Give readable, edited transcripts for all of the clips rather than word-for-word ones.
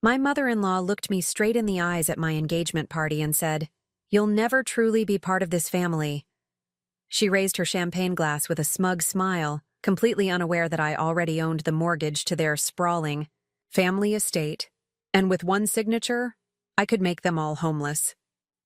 My mother-in-law looked me straight in the eyes at my engagement party and said, "You'll never truly be part of this family." She raised her champagne glass with a smug smile, completely unaware that I already owned the mortgage to their sprawling family estate, and with one signature, I could make them all homeless.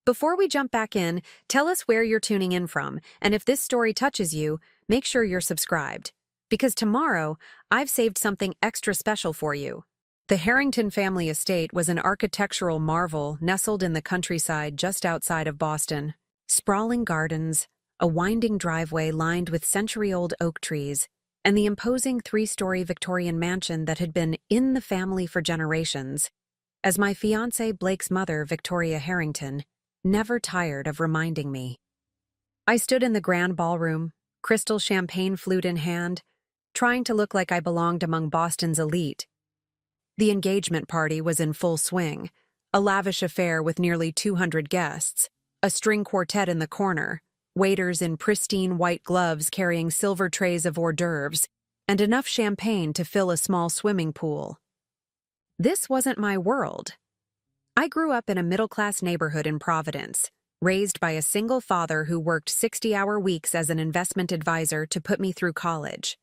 Before we jump back in, tell us where you're tuning in from, and if this story touches you, make sure you're subscribed. Because tomorrow, I've saved something extra special for you. The Harrington family estate was an architectural marvel nestled in the countryside just outside of Boston. Sprawling gardens, a winding driveway lined with century-old oak trees, and the imposing three-story Victorian mansion that had been in the family for generations. As my fiancé Blake's mother, Victoria Harrington, never tired of reminding me. I stood in the grand ballroom, crystal champagne flute in hand, trying to look like I belonged among Boston's elite. The engagement party was in full swing, a lavish affair with nearly 200 guests, a string quartet in the corner, waiters in pristine white gloves carrying silver trays of hors d'oeuvres, and enough champagne to fill a small swimming pool. This wasn't my world. I grew up in a middle-class neighborhood in Providence, raised by a single father who worked 60-hour weeks as an investment advisor to put me through college.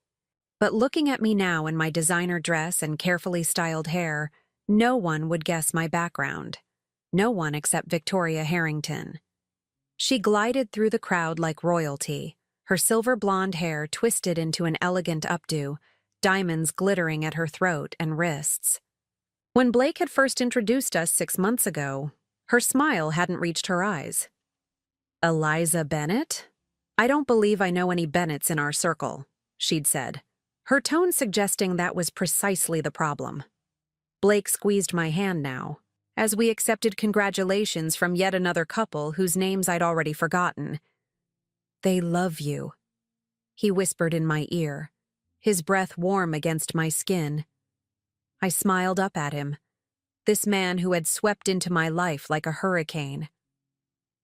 But looking at me now in my designer dress and carefully styled hair, no one would guess my background. No one except Victoria Harrington. She glided through the crowd like royalty, her silver blonde hair twisted into an elegant updo, diamonds glittering at her throat and wrists. When Blake had first introduced us 6 months ago, her smile hadn't reached her eyes. "Eliza Bennett? I don't believe I know any Bennetts in our circle," she'd said, her tone suggesting that was precisely the problem. Blake squeezed my hand now, as we accepted congratulations from yet another couple whose names I'd already forgotten. "They love you," he whispered in my ear, his breath warm against my skin. I smiled up at him, this man who had swept into my life like a hurricane.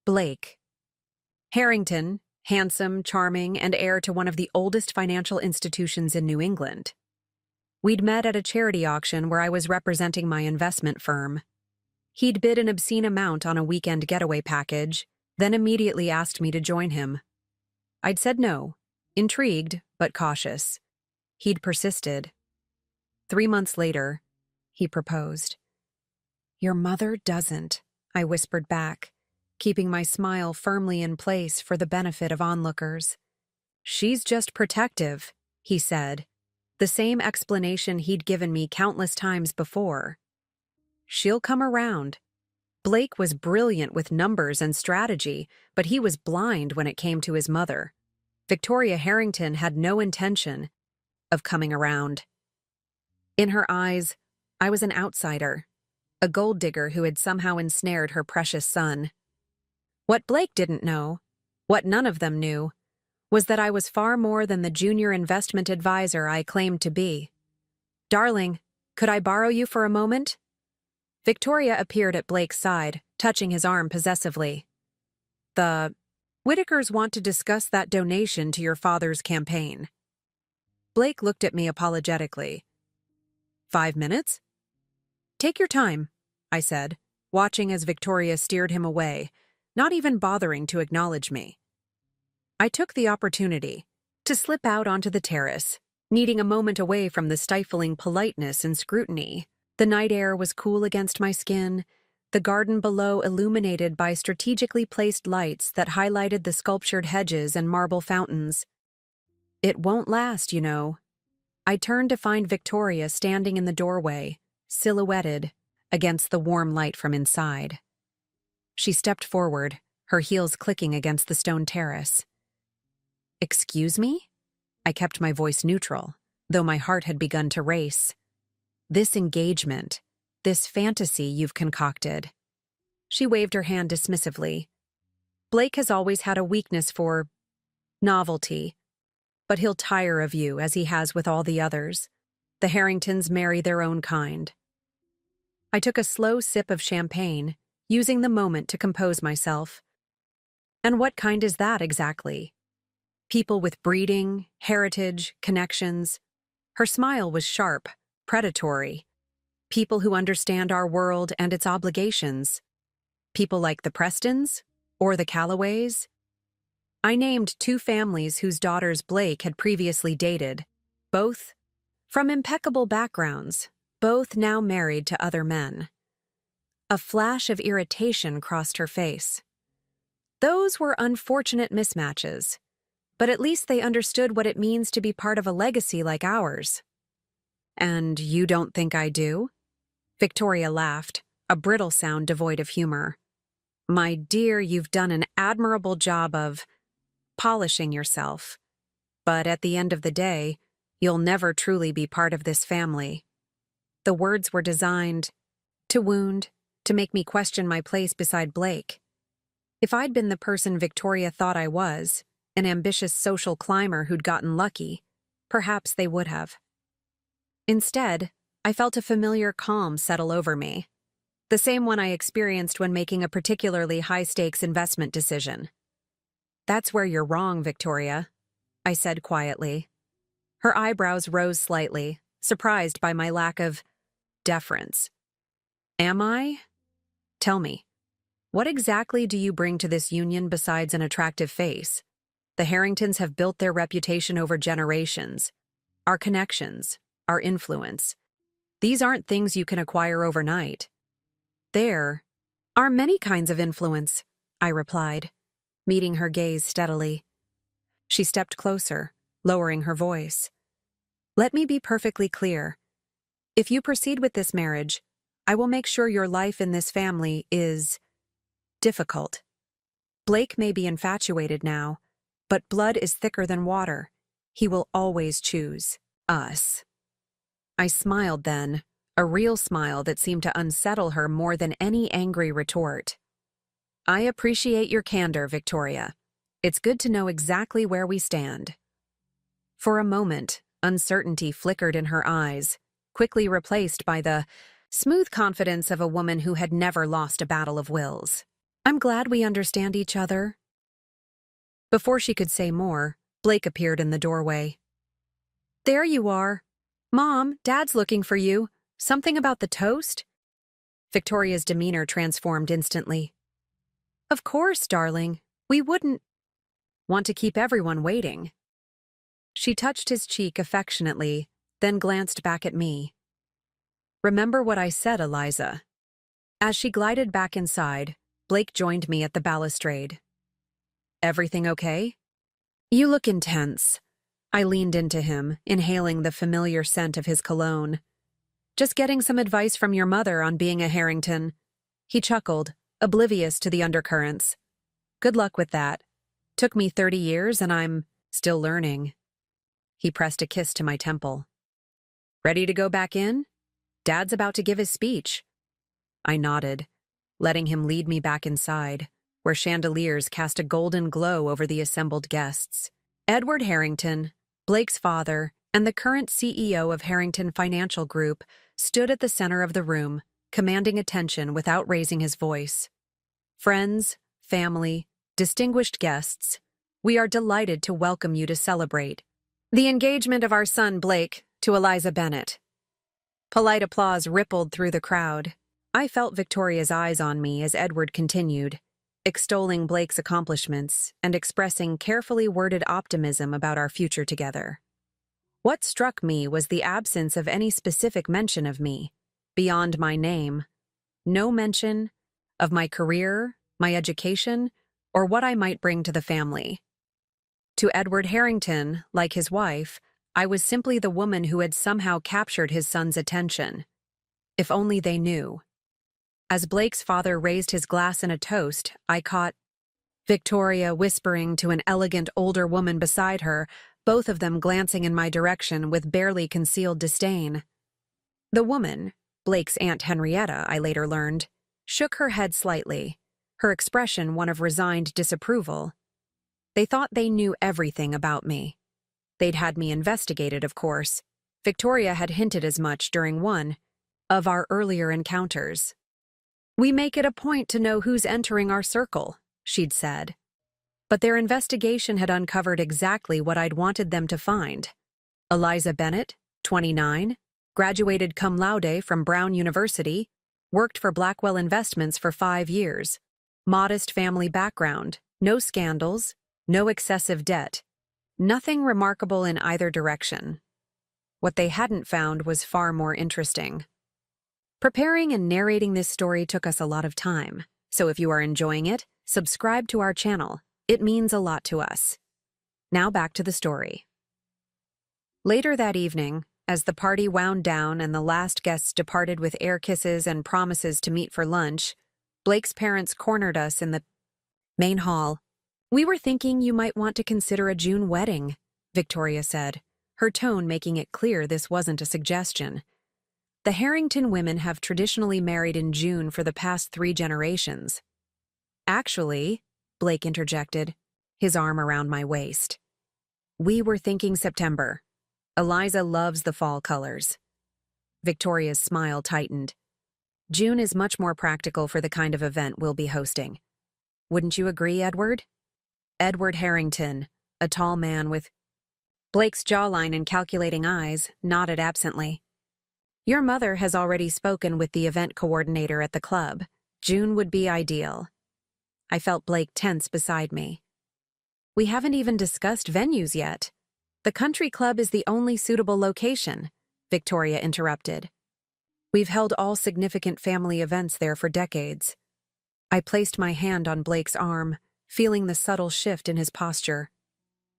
Blake Harrington, handsome, charming, and heir to one of the oldest financial institutions in New England. We'd met at a charity auction where I was representing my investment firm. He'd bid an obscene amount on a weekend getaway package, then immediately asked me to join him. I'd said no, intrigued but cautious. He'd persisted. 3 months later, he proposed. "Your mother doesn't," I whispered back, keeping my smile firmly in place for the benefit of onlookers. "She's just protective," he said, the same explanation he'd given me countless times before. "She'll come around." Blake was brilliant with numbers and strategy, but he was blind when it came to his mother. Victoria Harrington had no intention of coming around. In her eyes, I was an outsider, a gold digger who had somehow ensnared her precious son. What Blake didn't know, what none of them knew, was that I was far more than the junior investment advisor I claimed to be. "Darling, could I borrow you for a moment?" Victoria appeared at Blake's side, touching his arm possessively. "The Whitakers want to discuss that donation to your father's campaign." Blake looked at me apologetically. 5 minutes? "Take your time," I said, watching as Victoria steered him away, not even bothering to acknowledge me. I took the opportunity to slip out onto the terrace, needing a moment away from the stifling politeness and scrutiny. The night air was cool against my skin, the garden below illuminated by strategically placed lights that highlighted the sculptured hedges and marble fountains. "It won't last, you know." I turned to find Victoria standing in the doorway, silhouetted against the warm light from inside. She stepped forward, her heels clicking against the stone terrace. "Excuse me?" I kept my voice neutral, though my heart had begun to race. "This engagement, this fantasy you've concocted." She waved her hand dismissively. "Blake has always had a weakness for novelty. But he'll tire of you as he has with all the others. The Harringtons marry their own kind." I took a slow sip of champagne, using the moment to compose myself. "And what kind is that exactly? People with breeding, heritage, connections." Her smile was sharp, predatory. People who understand our world and its obligations. People like the Prestons or the Callaways. I named two families whose daughters Blake had previously dated, both from impeccable backgrounds, both now married to other men. A flash of irritation crossed her face. Those were unfortunate mismatches, but at least they understood what it means to be part of a legacy like ours. And you don't think I do? Victoria laughed, a brittle sound devoid of humor. My dear, you've done an admirable job of polishing yourself. But at the end of the day, you'll never truly be part of this family. The words were designed to wound, to make me question my place beside Blake. If I'd been the person Victoria thought I was, an ambitious social climber who'd gotten lucky, perhaps they would have. Instead, I felt a familiar calm settle over me, the same one I experienced when making a particularly high-stakes investment decision. That's where you're wrong, Victoria, I said quietly. Her eyebrows rose slightly, surprised by my lack of deference. Am I? Tell me, what exactly do you bring to this union besides an attractive face? The Harringtons have built their reputation over generations. Our connections, our influence. These aren't things you can acquire overnight. There are many kinds of influence, I replied, meeting her gaze steadily. She stepped closer, lowering her voice. Let me be perfectly clear. If you proceed with this marriage, I will make sure your life in this family is difficult. Blake may be infatuated now, but blood is thicker than water. He will always choose us. I smiled then, a real smile that seemed to unsettle her more than any angry retort. I appreciate your candor, Victoria. It's good to know exactly where we stand. For a moment, uncertainty flickered in her eyes, quickly replaced by the smooth confidence of a woman who had never lost a battle of wills. I'm glad we understand each other. Before she could say more, Blake appeared in the doorway. There you are. Mom, Dad's looking for you. Something about the toast? Victoria's demeanor transformed instantly. Of course, darling. We wouldn't want to keep everyone waiting. She touched his cheek affectionately, then glanced back at me. Remember what I said, Eliza. As she glided back inside, Blake joined me at the balustrade. Everything okay? You look intense. I leaned into him, inhaling the familiar scent of his cologne. Just getting some advice from your mother on being a Harrington. He chuckled, oblivious to the undercurrents. Good luck with that. Took me 30 years and I'm still learning. He pressed a kiss to my temple. Ready to go back in? Dad's about to give his speech. I nodded, letting him lead me back inside, where chandeliers cast a golden glow over the assembled guests. Edward Harrington, Blake's father, and the current CEO of Harrington Financial Group stood at the center of the room, commanding attention without raising his voice. Friends, family, distinguished guests, we are delighted to welcome you to celebrate the engagement of our son Blake to Eliza Bennett. Polite applause rippled through the crowd. I felt Victoria's eyes on me as Edward continued, extolling Blake's accomplishments and expressing carefully worded optimism about our future together. What struck me was the absence of any specific mention of me, beyond my name. No mention of my career, my education, or what I might bring to the family. To Edward Harrington, like his wife, I was simply the woman who had somehow captured his son's attention. If only they knew. As Blake's father raised his glass in a toast, I caught Victoria whispering to an elegant older woman beside her, both of them glancing in my direction with barely concealed disdain. The woman, Blake's Aunt Henrietta, I later learned, shook her head slightly, her expression one of resigned disapproval. They thought they knew everything about me. They'd had me investigated, of course. Victoria had hinted as much during one of our earlier encounters. We make it a point to know who's entering our circle, she'd said. But their investigation had uncovered exactly what I'd wanted them to find. Eliza Bennett, 29, Graduated cum laude from Brown University, worked for Blackwell Investments for 5 years. Modest family background, no scandals, no excessive debt. Nothing remarkable in either direction. What they hadn't found was far more interesting. Preparing and narrating this story took us a lot of time, so if you are enjoying it, subscribe to our channel. It means a lot to us. Now back to the story. Later that evening, as the party wound down and the last guests departed with air kisses and promises to meet for lunch, Blake's parents cornered us in the main hall. "We were thinking you might want to consider a June wedding," Victoria said, her tone making it clear this wasn't a suggestion. "The Harrington women have traditionally married in June for the past 3 generations. "Actually," Blake interjected, his arm around my waist, "we were thinking September. Eliza loves the fall colors." Victoria's smile tightened. "June is much more practical for the kind of event we'll be hosting. Wouldn't you agree, Edward?" Edward Harrington, a tall man with Blake's jawline and calculating eyes, nodded absently. "Your mother has already spoken with the event coordinator at the club. June would be ideal." I felt Blake tense beside me. "We haven't even discussed venues yet. The country club is the only suitable location," Victoria interrupted. "We've held all significant family events there for decades." I placed my hand on Blake's arm, feeling the subtle shift in his posture.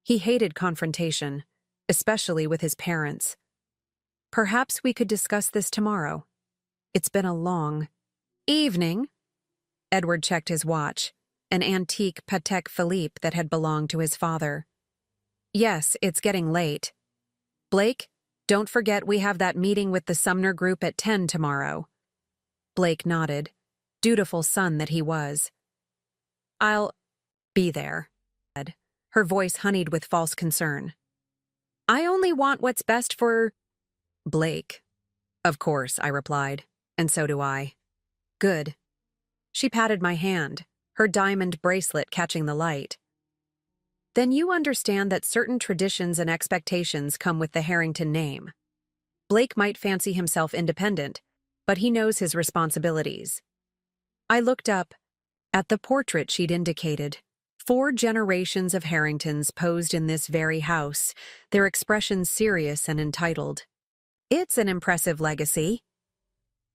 He hated confrontation, especially with his parents. "Perhaps we could discuss this tomorrow. It's been a long evening." Edward checked his watch, an antique Patek Philippe that had belonged to his father. "Yes, it's getting late. Blake, don't forget we have that meeting with the Sumner Group at 10 tomorrow." Blake nodded, dutiful son that he was. "I'll be there," her voice honeyed with false concern. "I only want what's best for Blake." "Of course," I replied, "and so do I." "Good." She patted my hand, her diamond bracelet catching the light. "Then you understand that certain traditions and expectations come with the Harrington name. Blake might fancy himself independent, but he knows his responsibilities." I looked up at the portrait she'd indicated. 4 generations of Harringtons posed in this very house, their expressions serious and entitled. "It's an impressive legacy."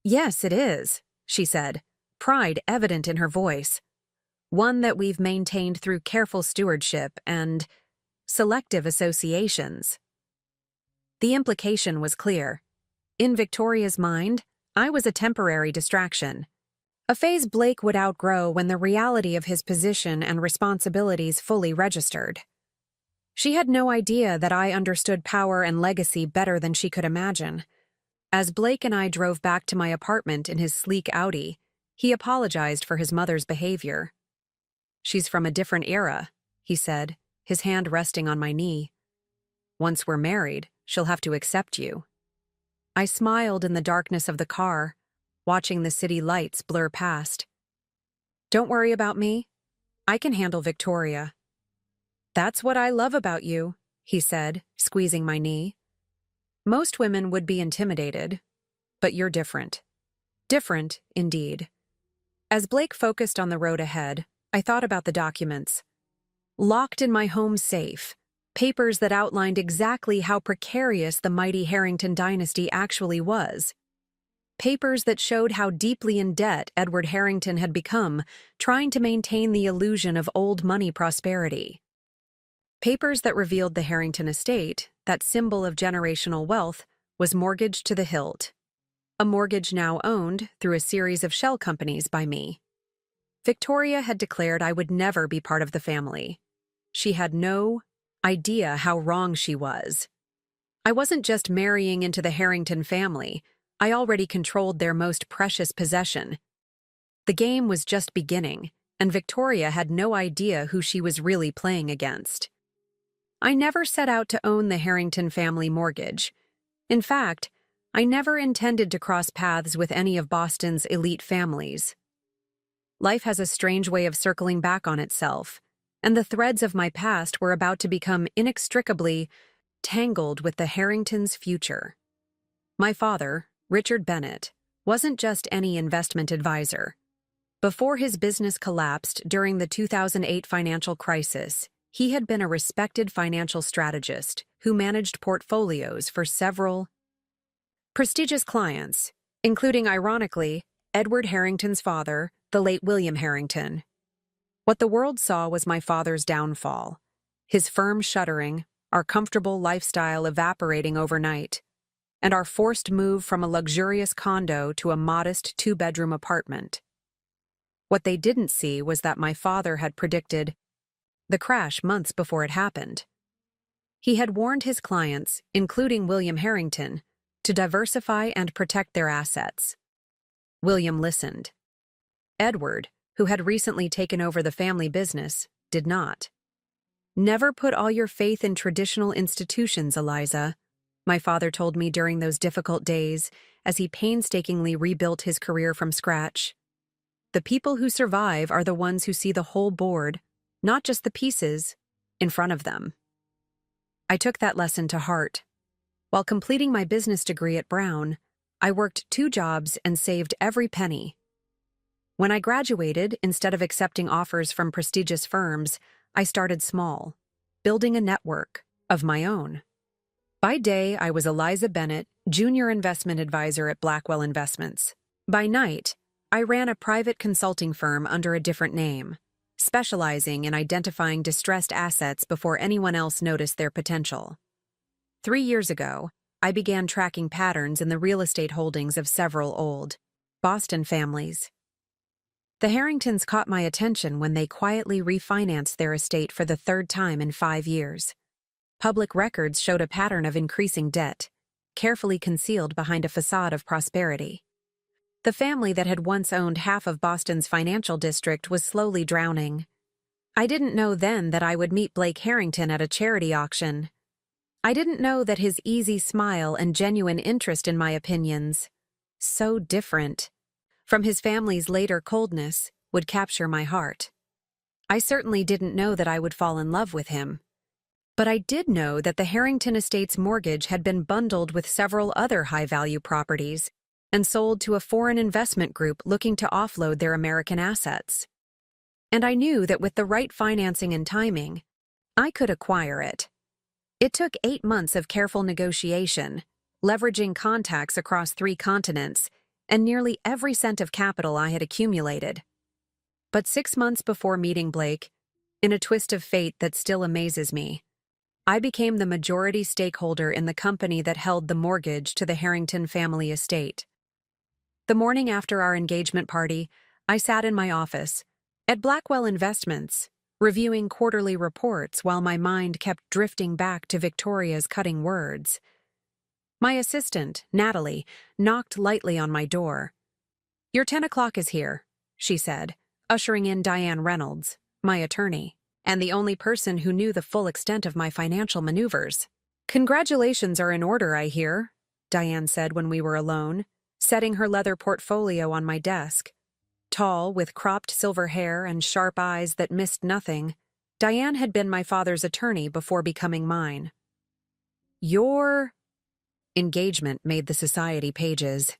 "Yes, it is," she said, pride evident in her voice. "One that we've maintained through careful stewardship and selective associations." The implication was clear. In Victoria's mind, I was a temporary distraction. A phase Blake would outgrow when the reality of his position and responsibilities fully registered. She had no idea that I understood power and legacy better than she could imagine. As Blake and I drove back to my apartment in his sleek Audi, he apologized for his mother's behavior. "She's from a different era," he said, his hand resting on my knee. "Once we're married, she'll have to accept you." I smiled in the darkness of the car, watching the city lights blur past. "Don't worry about me. I can handle Victoria." "That's what I love about you," he said, squeezing my knee. "Most women would be intimidated, but you're different." Different, indeed. As Blake focused on the road ahead, I thought about the documents. Locked in my home safe, papers that outlined exactly how precarious the mighty Harrington dynasty actually was. Papers that showed how deeply in debt Edward Harrington had become, trying to maintain the illusion of old money prosperity. Papers that revealed the Harrington estate, that symbol of generational wealth, was mortgaged to the hilt. A mortgage now owned, through a series of shell companies, by me. Victoria had declared I would never be part of the family. She had no idea how wrong she was. I wasn't just marrying into the Harrington family. I already controlled their most precious possession. The game was just beginning, and Victoria had no idea who she was really playing against. I never set out to own the Harrington family mortgage. In fact, I never intended to cross paths with any of Boston's elite families. Life has a strange way of circling back on itself, and the threads of my past were about to become inextricably tangled with the Harringtons' future. My father, Richard Bennett, wasn't just any investment advisor. Before his business collapsed during the 2008 financial crisis, he had been a respected financial strategist who managed portfolios for several prestigious clients, including, ironically, Edward Harrington's father, the late William Harrington. What the world saw was my father's downfall, his firm shuttering, our comfortable lifestyle evaporating overnight, and our forced move from a luxurious condo to a modest two-bedroom apartment. What they didn't see was that my father had predicted the crash months before it happened. He had warned his clients, including William Harrington, to diversify and protect their assets. William listened. Edward, who had recently taken over the family business, did not. "Never put all your faith in traditional institutions, Eliza," my father told me during those difficult days as he painstakingly rebuilt his career from scratch. "The people who survive are the ones who see the whole board, not just the pieces, in front of them." I took that lesson to heart. While completing my business degree at Brown, I worked 2 jobs and saved every penny. When I graduated, instead of accepting offers from prestigious firms, I started small, building a network of my own. By day, I was Eliza Bennett, junior investment advisor at Blackwell Investments. By night, I ran a private consulting firm under a different name, specializing in identifying distressed assets before anyone else noticed their potential. 3 years ago, I began tracking patterns in the real estate holdings of several old Boston families. The Harringtons caught my attention when they quietly refinanced their estate for the 3rd time in 5 years. Public records showed a pattern of increasing debt, carefully concealed behind a facade of prosperity. The family that had once owned half of Boston's financial district was slowly drowning. I didn't know then that I would meet Blake Harrington at a charity auction. I didn't know that his easy smile and genuine interest in my opinions, so different from his family's later coldness, would capture my heart. I certainly didn't know that I would fall in love with him. But I did know that the Harrington estate's mortgage had been bundled with several other high-value properties and sold to a foreign investment group looking to offload their American assets. And I knew that with the right financing and timing, I could acquire it. It took 8 months of careful negotiation, leveraging contacts across 3 continents, and nearly every cent of capital I had accumulated. But 6 months before meeting Blake, in a twist of fate that still amazes me, I became the majority stakeholder in the company that held the mortgage to the Harrington family estate. The morning after our engagement party, I sat in my office at Blackwell Investments, reviewing quarterly reports while my mind kept drifting back to Victoria's cutting words. My assistant, Natalie, knocked lightly on my door. "Your 10 o'clock is here," she said, ushering in Diane Reynolds, my attorney, and the only person who knew the full extent of my financial maneuvers. "Congratulations are in order, I hear," Diane said when we were alone, setting her leather portfolio on my desk. Tall, with cropped silver hair and sharp eyes that missed nothing, Diane had been my father's attorney before becoming mine. "Your engagement made the society pages."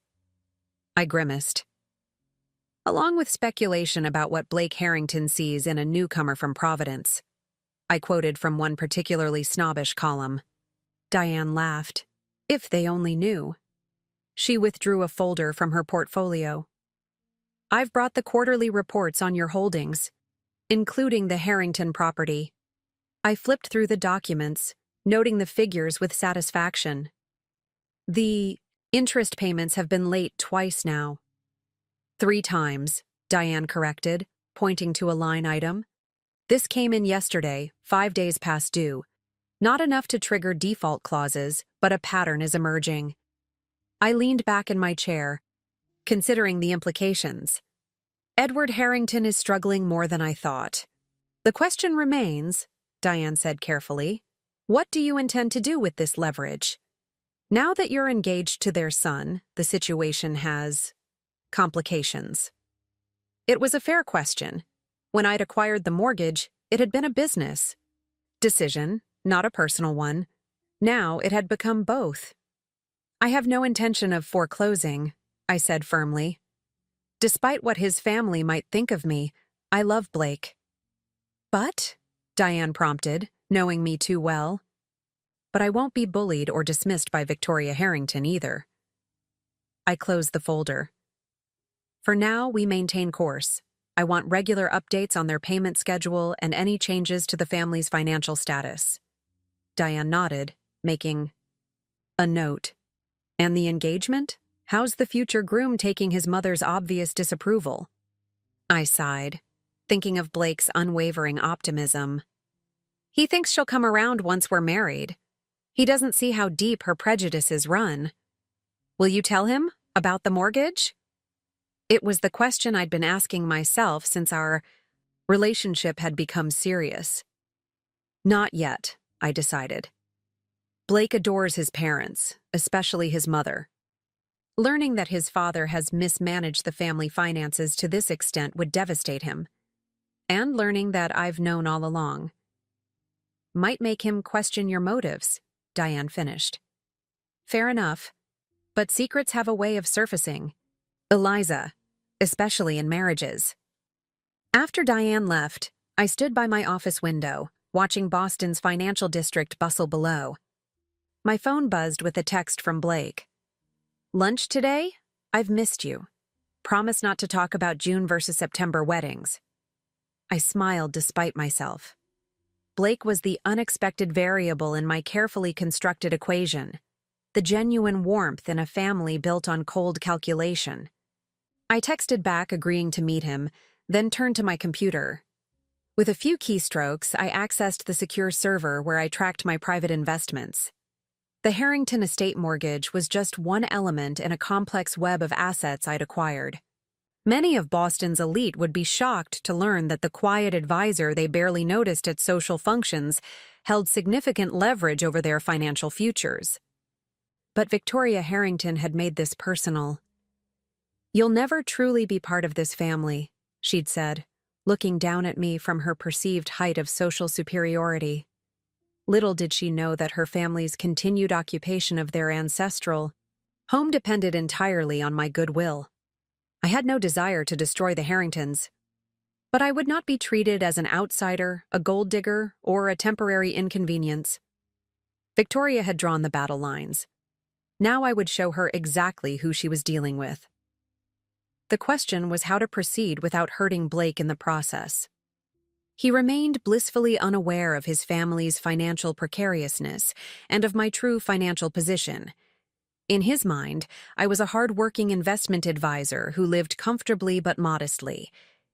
I grimaced. "Along with speculation about what Blake Harrington sees in a newcomer from Providence," I quoted from one particularly snobbish column. Diane laughed. "If they only knew." She withdrew a folder from her portfolio. "I've brought the quarterly reports on your holdings, including the Harrington property." I flipped through the documents, noting the figures with satisfaction. "The interest payments have been late twice now." 3 times, Diane corrected, pointing to a line item. "This came in yesterday, 5 days past due. Not enough to trigger default clauses, but a pattern is emerging." I leaned back in my chair, considering the implications. "Edward Harrington is struggling more than I thought. The question remains," Diane said carefully, "what do you intend to do with this leverage? Now that you're engaged to their son, the situation has complications." It was a fair question. When I'd acquired the mortgage, it had been a business decision, not a personal one. Now it had become both. I have no intention of foreclosing, I said firmly. Despite what his family might think of me, I love Blake. But, Diane prompted, knowing me too well. But I won't be bullied or dismissed by Victoria Harrington either. I closed the folder. For now, we maintain course. I want regular updates on their payment schedule and any changes to the family's financial status. Diane nodded, making a note. And the engagement? How's the future groom taking his mother's obvious disapproval? I sighed, thinking of Blake's unwavering optimism. He thinks she'll come around once we're married. He doesn't see how deep her prejudices run. Will you tell him about the mortgage? It was the question I'd been asking myself since our relationship had become serious. Not yet, I decided. Blake adores his parents, especially his mother. Learning that his father has mismanaged the family finances to this extent would devastate him. And learning that I've known all along might make him question your motives, Diane finished. Fair enough, but secrets have a way of surfacing. Eliza, especially in marriages. After Diane left, I stood by my office window, watching Boston's financial district bustle below. My phone buzzed with a text from Blake. Lunch today? I've missed you. Promise not to talk about June versus September weddings. I smiled despite myself. Blake was the unexpected variable in my carefully constructed equation, the genuine warmth in a family built on cold calculation. I texted back agreeing to meet him, then turned to my computer. With a few keystrokes, I accessed the secure server where I tracked my private investments. The Harrington estate mortgage was just one element in a complex web of assets I'd acquired. Many of Boston's elite would be shocked to learn that the quiet advisor they barely noticed at social functions held significant leverage over their financial futures. But Victoria Harrington had made this personal. "You'll never truly be part of this family," she'd said, looking down at me from her perceived height of social superiority. Little did she know that her family's continued occupation of their ancestral home depended entirely on my goodwill. I had no desire to destroy the Harringtons, but I would not be treated as an outsider, a gold digger, or a temporary inconvenience. Victoria had drawn the battle lines. Now I would show her exactly who she was dealing with. The question was how to proceed without hurting Blake in the process. He remained blissfully unaware of his family's financial precariousness and of my true financial position. In his mind, I was a hard-working investment advisor who lived comfortably but modestly.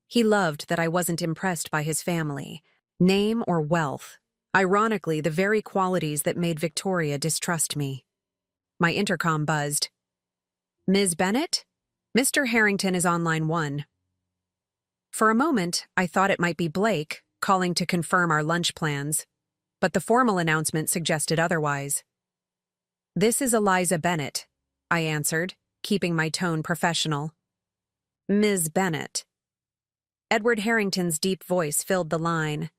He loved that I wasn't impressed by his family, name, or wealth. Ironically, the very qualities that made Victoria distrust me. My intercom buzzed. "Ms. Bennett? Mr. Harrington is on line 1. For a moment, I thought it might be Blake, calling to confirm our lunch plans, but the formal announcement suggested otherwise. "This is Eliza Bennett," I answered, keeping my tone professional. "Ms. Bennett." Edward Harrington's deep voice filled the line.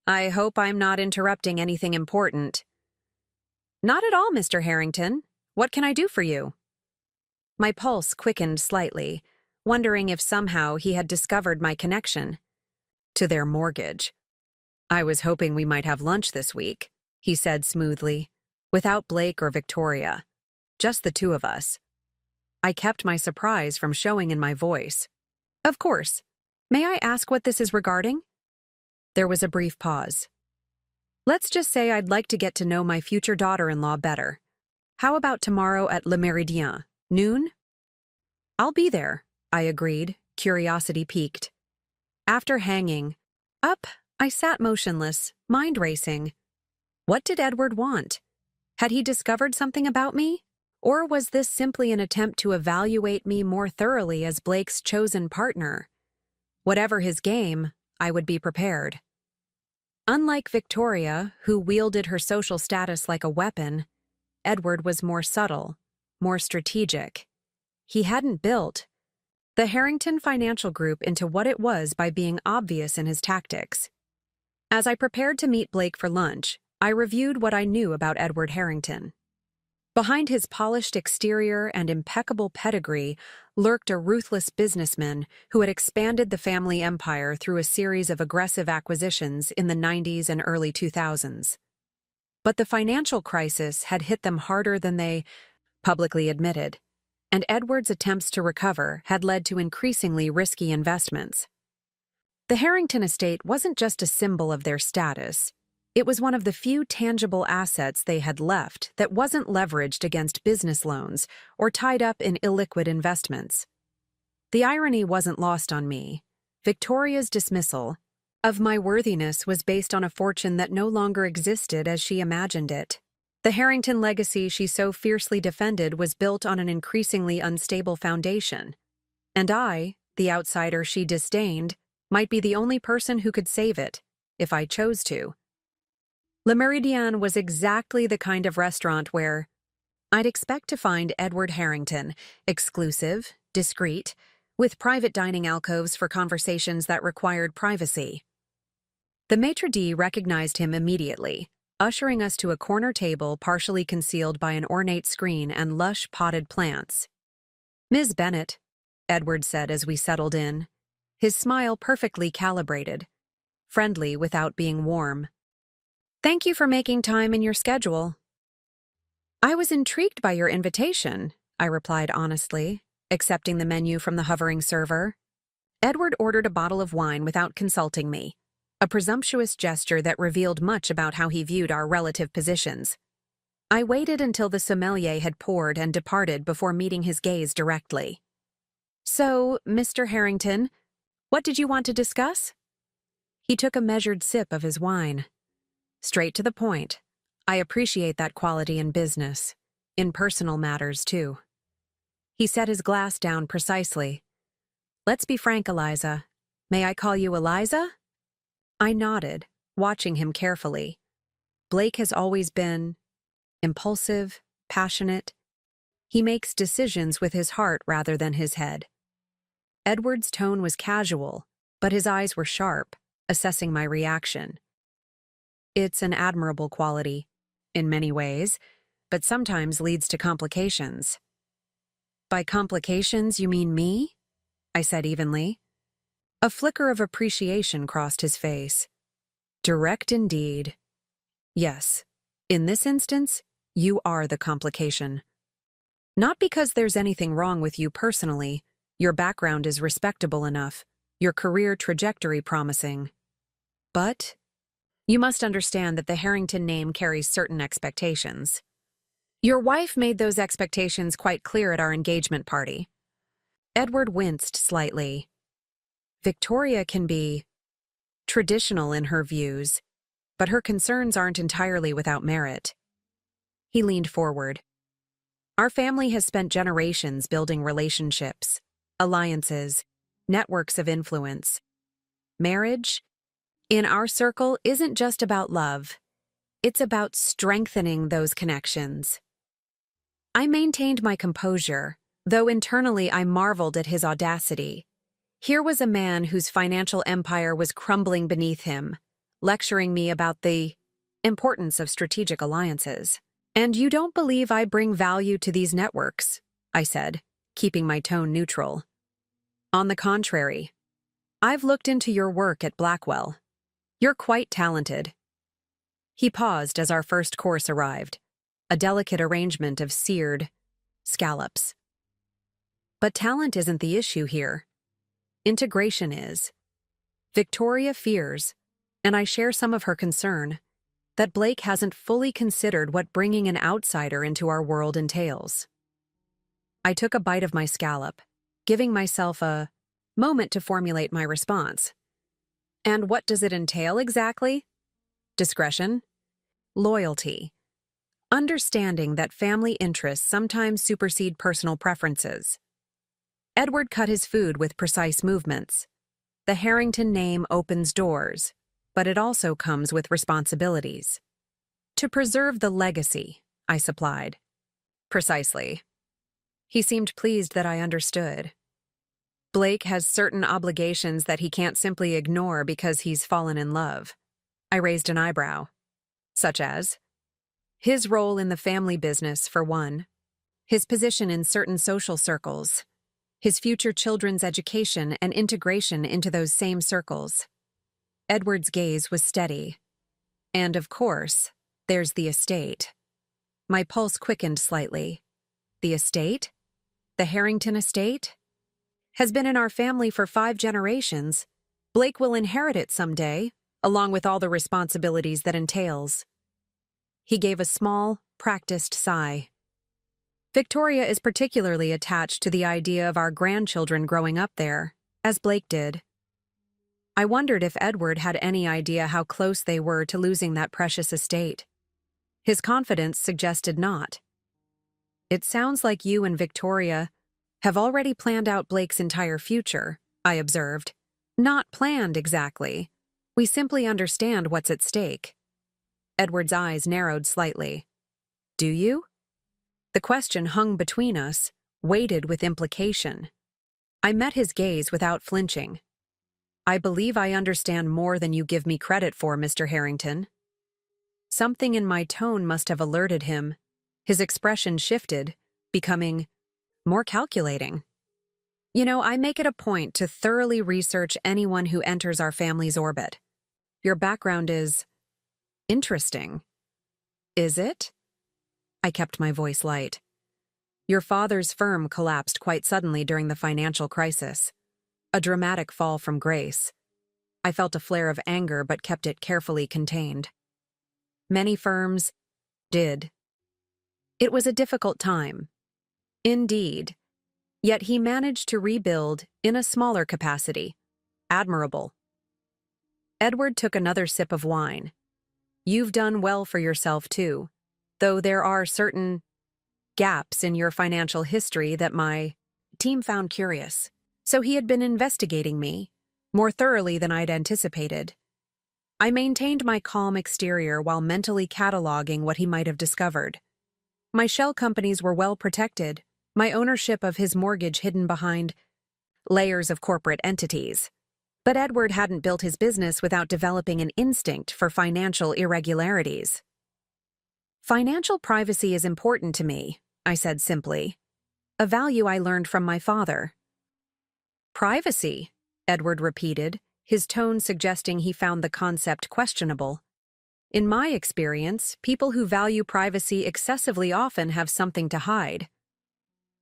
"I hope I'm not interrupting anything important." "Not at all, Mr. Harrington. What can I do for you?" My pulse quickened slightly, wondering if somehow he had discovered my connection to their mortgage. "I was hoping we might have lunch this week," he said smoothly, without Blake or Victoria, just the two of us. I kept my surprise from showing in my voice. "Of course. May I ask what this is regarding?" There was a brief pause. "Let's just say I'd like to get to know my future daughter-in-law better. How about tomorrow at Le Méridien, noon?" "I'll be there," I agreed, curiosity piqued. After hanging up, I sat motionless, mind racing. What did Edward want? Had he discovered something about me? Or was this simply an attempt to evaluate me more thoroughly as Blake's chosen partner? Whatever his game, I would be prepared. Unlike Victoria, who wielded her social status like a weapon, Edward was more subtle, more strategic. He hadn't built the Harrington Financial Group into what it was by being obvious in his tactics. As I prepared to meet Blake for lunch, I reviewed what I knew about Edward Harrington. Behind his polished exterior and impeccable pedigree lurked a ruthless businessman who had expanded the family empire through a series of aggressive acquisitions in the 90s and early 2000s. But the financial crisis had hit them harder than they publicly admitted, and Edward's attempts to recover had led to increasingly risky investments. The Harrington estate wasn't just a symbol of their status. It was one of the few tangible assets they had left that wasn't leveraged against business loans or tied up in illiquid investments. The irony wasn't lost on me. Victoria's dismissal of my worthiness was based on a fortune that no longer existed as she imagined it. The Harrington legacy she so fiercely defended was built on an increasingly unstable foundation. And I, the outsider she disdained, might be the only person who could save it, if I chose to. Le Méridien was exactly the kind of restaurant where I'd expect to find Edward Harrington, exclusive, discreet, with private dining alcoves for conversations that required privacy. The maitre d' recognized him immediately, ushering us to a corner table partially concealed by an ornate screen and lush potted plants. "Ms. Bennet," Edward said as we settled in, his smile perfectly calibrated, friendly without being warm. "Thank you for making time in your schedule." "I was intrigued by your invitation," I replied honestly, accepting the menu from the hovering server. Edward ordered a bottle of wine without consulting me, a presumptuous gesture that revealed much about how he viewed our relative positions. I waited until the sommelier had poured and departed before meeting his gaze directly. "So, Mr. Harrington, what did you want to discuss?" He took a measured sip of his wine. Straight to the point. I appreciate that quality in business, in personal matters too. He set his glass down precisely. "Let's be frank, Eliza. May I call you Eliza?" I nodded, watching him carefully. Blake has always been impulsive, passionate. He makes decisions with his heart rather than his head. Edward's tone was casual, but his eyes were sharp, assessing my reaction. It's an admirable quality, in many ways, but sometimes leads to complications. "By complications, you mean me?" I said evenly. A flicker of appreciation crossed his face. Direct indeed. "Yes, in this instance, you are the complication. Not because there's anything wrong with you personally. Your background is respectable enough, your career trajectory promising. But you must understand that the Harrington name carries certain expectations. Your wife made those expectations quite clear at our engagement party." Edward winced slightly. Victoria can be traditional in her views, but her concerns aren't entirely without merit. He leaned forward. "Our family has spent generations building relationships, alliances, networks of influence. Marriage, in our circle, isn't just about love. It's about strengthening those connections." I maintained my composure, though internally I marveled at his audacity. Here was a man whose financial empire was crumbling beneath him, lecturing me about the importance of strategic alliances. "And you don't believe I bring value to these networks," I said, keeping my tone neutral. "On the contrary, I've looked into your work at Blackwell. You're quite talented." He paused as our first course arrived, a delicate arrangement of seared scallops. But talent isn't the issue here. Integration is. Victoria fears, and I share some of her concern, that Blake hasn't fully considered what bringing an outsider into our world entails. I took a bite of my scallop, giving myself a moment to formulate my response. "And what does it entail exactly?" "Discretion, loyalty, understanding that family interests sometimes supersede personal preferences." Edward cut his food with precise movements. The Harrington name opens doors, but it also comes with responsibilities. "To preserve the legacy," I supplied. "Precisely." He seemed pleased that I understood. "Blake has certain obligations that he can't simply ignore because he's fallen in love." I raised an eyebrow. "Such as?" His role in the family business, for one. His position in certain social circles. His future children's education and integration into those same circles. Edward's gaze was steady. And of course, there's the estate. My pulse quickened slightly. The estate? The Harrington estate? Has been in our family for 5 generations. Blake will inherit it someday, along with all the responsibilities that entails. He gave a small, practiced sigh. Victoria is particularly attached to the idea of our grandchildren growing up there, as Blake did. I wondered if Edward had any idea how close they were to losing that precious estate. His confidence suggested not. It sounds like you and Victoria have already planned out Blake's entire future, I observed. Not planned exactly. We simply understand what's at stake. Edward's eyes narrowed slightly. Do you? The question hung between us, weighted with implication. I met his gaze without flinching. I believe I understand more than you give me credit for, Mr. Harrington. Something in my tone must have alerted him. His expression shifted, becoming more calculating. You know, I make it a point to thoroughly research anyone who enters our family's orbit. Your background is interesting. Is it? I kept my voice light. Your father's firm collapsed quite suddenly during the financial crisis. A dramatic fall from grace. I felt a flare of anger but kept it carefully contained. Many firms did. It was a difficult time. Indeed. Yet he managed to rebuild in a smaller capacity. Admirable. Edward took another sip of wine. You've done well for yourself, too, though there are certain gaps in your financial history that my team found curious. So he had been investigating me, more thoroughly than I'd anticipated. I maintained my calm exterior while mentally cataloging what he might have discovered. My shell companies were well protected, my ownership of his mortgage hidden behind layers of corporate entities. But Edward hadn't built his business without developing an instinct for financial irregularities. Financial privacy is important to me, I said simply. A value I learned from my father. Privacy, Edward repeated, his tone suggesting he found the concept questionable. In my experience, people who value privacy excessively often have something to hide.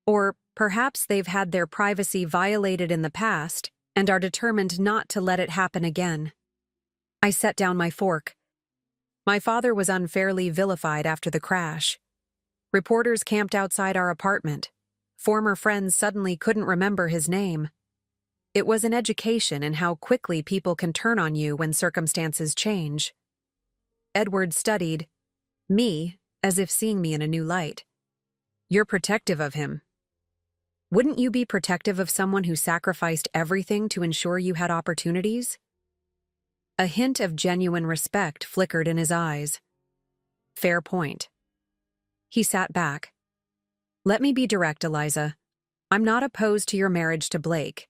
Or perhaps they've had their privacy violated in the past and are determined not to let it happen again. I set down my fork. My father was unfairly vilified after the crash. Reporters camped outside our apartment. Former friends suddenly couldn't remember his name. It was an education in how quickly people can turn on you when circumstances change. Edward studied me as if seeing me in a new light. You're protective of him. Wouldn't you be protective of someone who sacrificed everything to ensure you had opportunities? A hint of genuine respect flickered in his eyes. Fair point. He sat back. Let me be direct, Eliza. I'm not opposed to your marriage to Blake.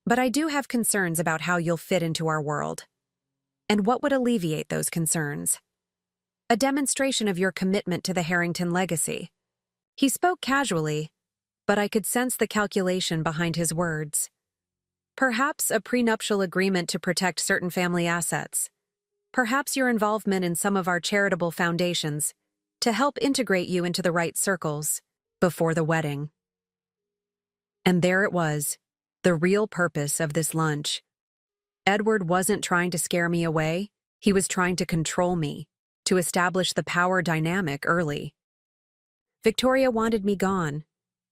But I do have concerns about how you'll fit into our world. And what would alleviate those concerns? A demonstration of your commitment to the Harrington legacy. He spoke casually, but I could sense the calculation behind his words. Perhaps a prenuptial agreement to protect certain family assets. Perhaps your involvement in some of our charitable foundations to help integrate you into the right circles before the wedding. And there it was, the real purpose of this lunch. Edward wasn't trying to scare me away, he was trying to control me, to establish the power dynamic early. Victoria wanted me gone.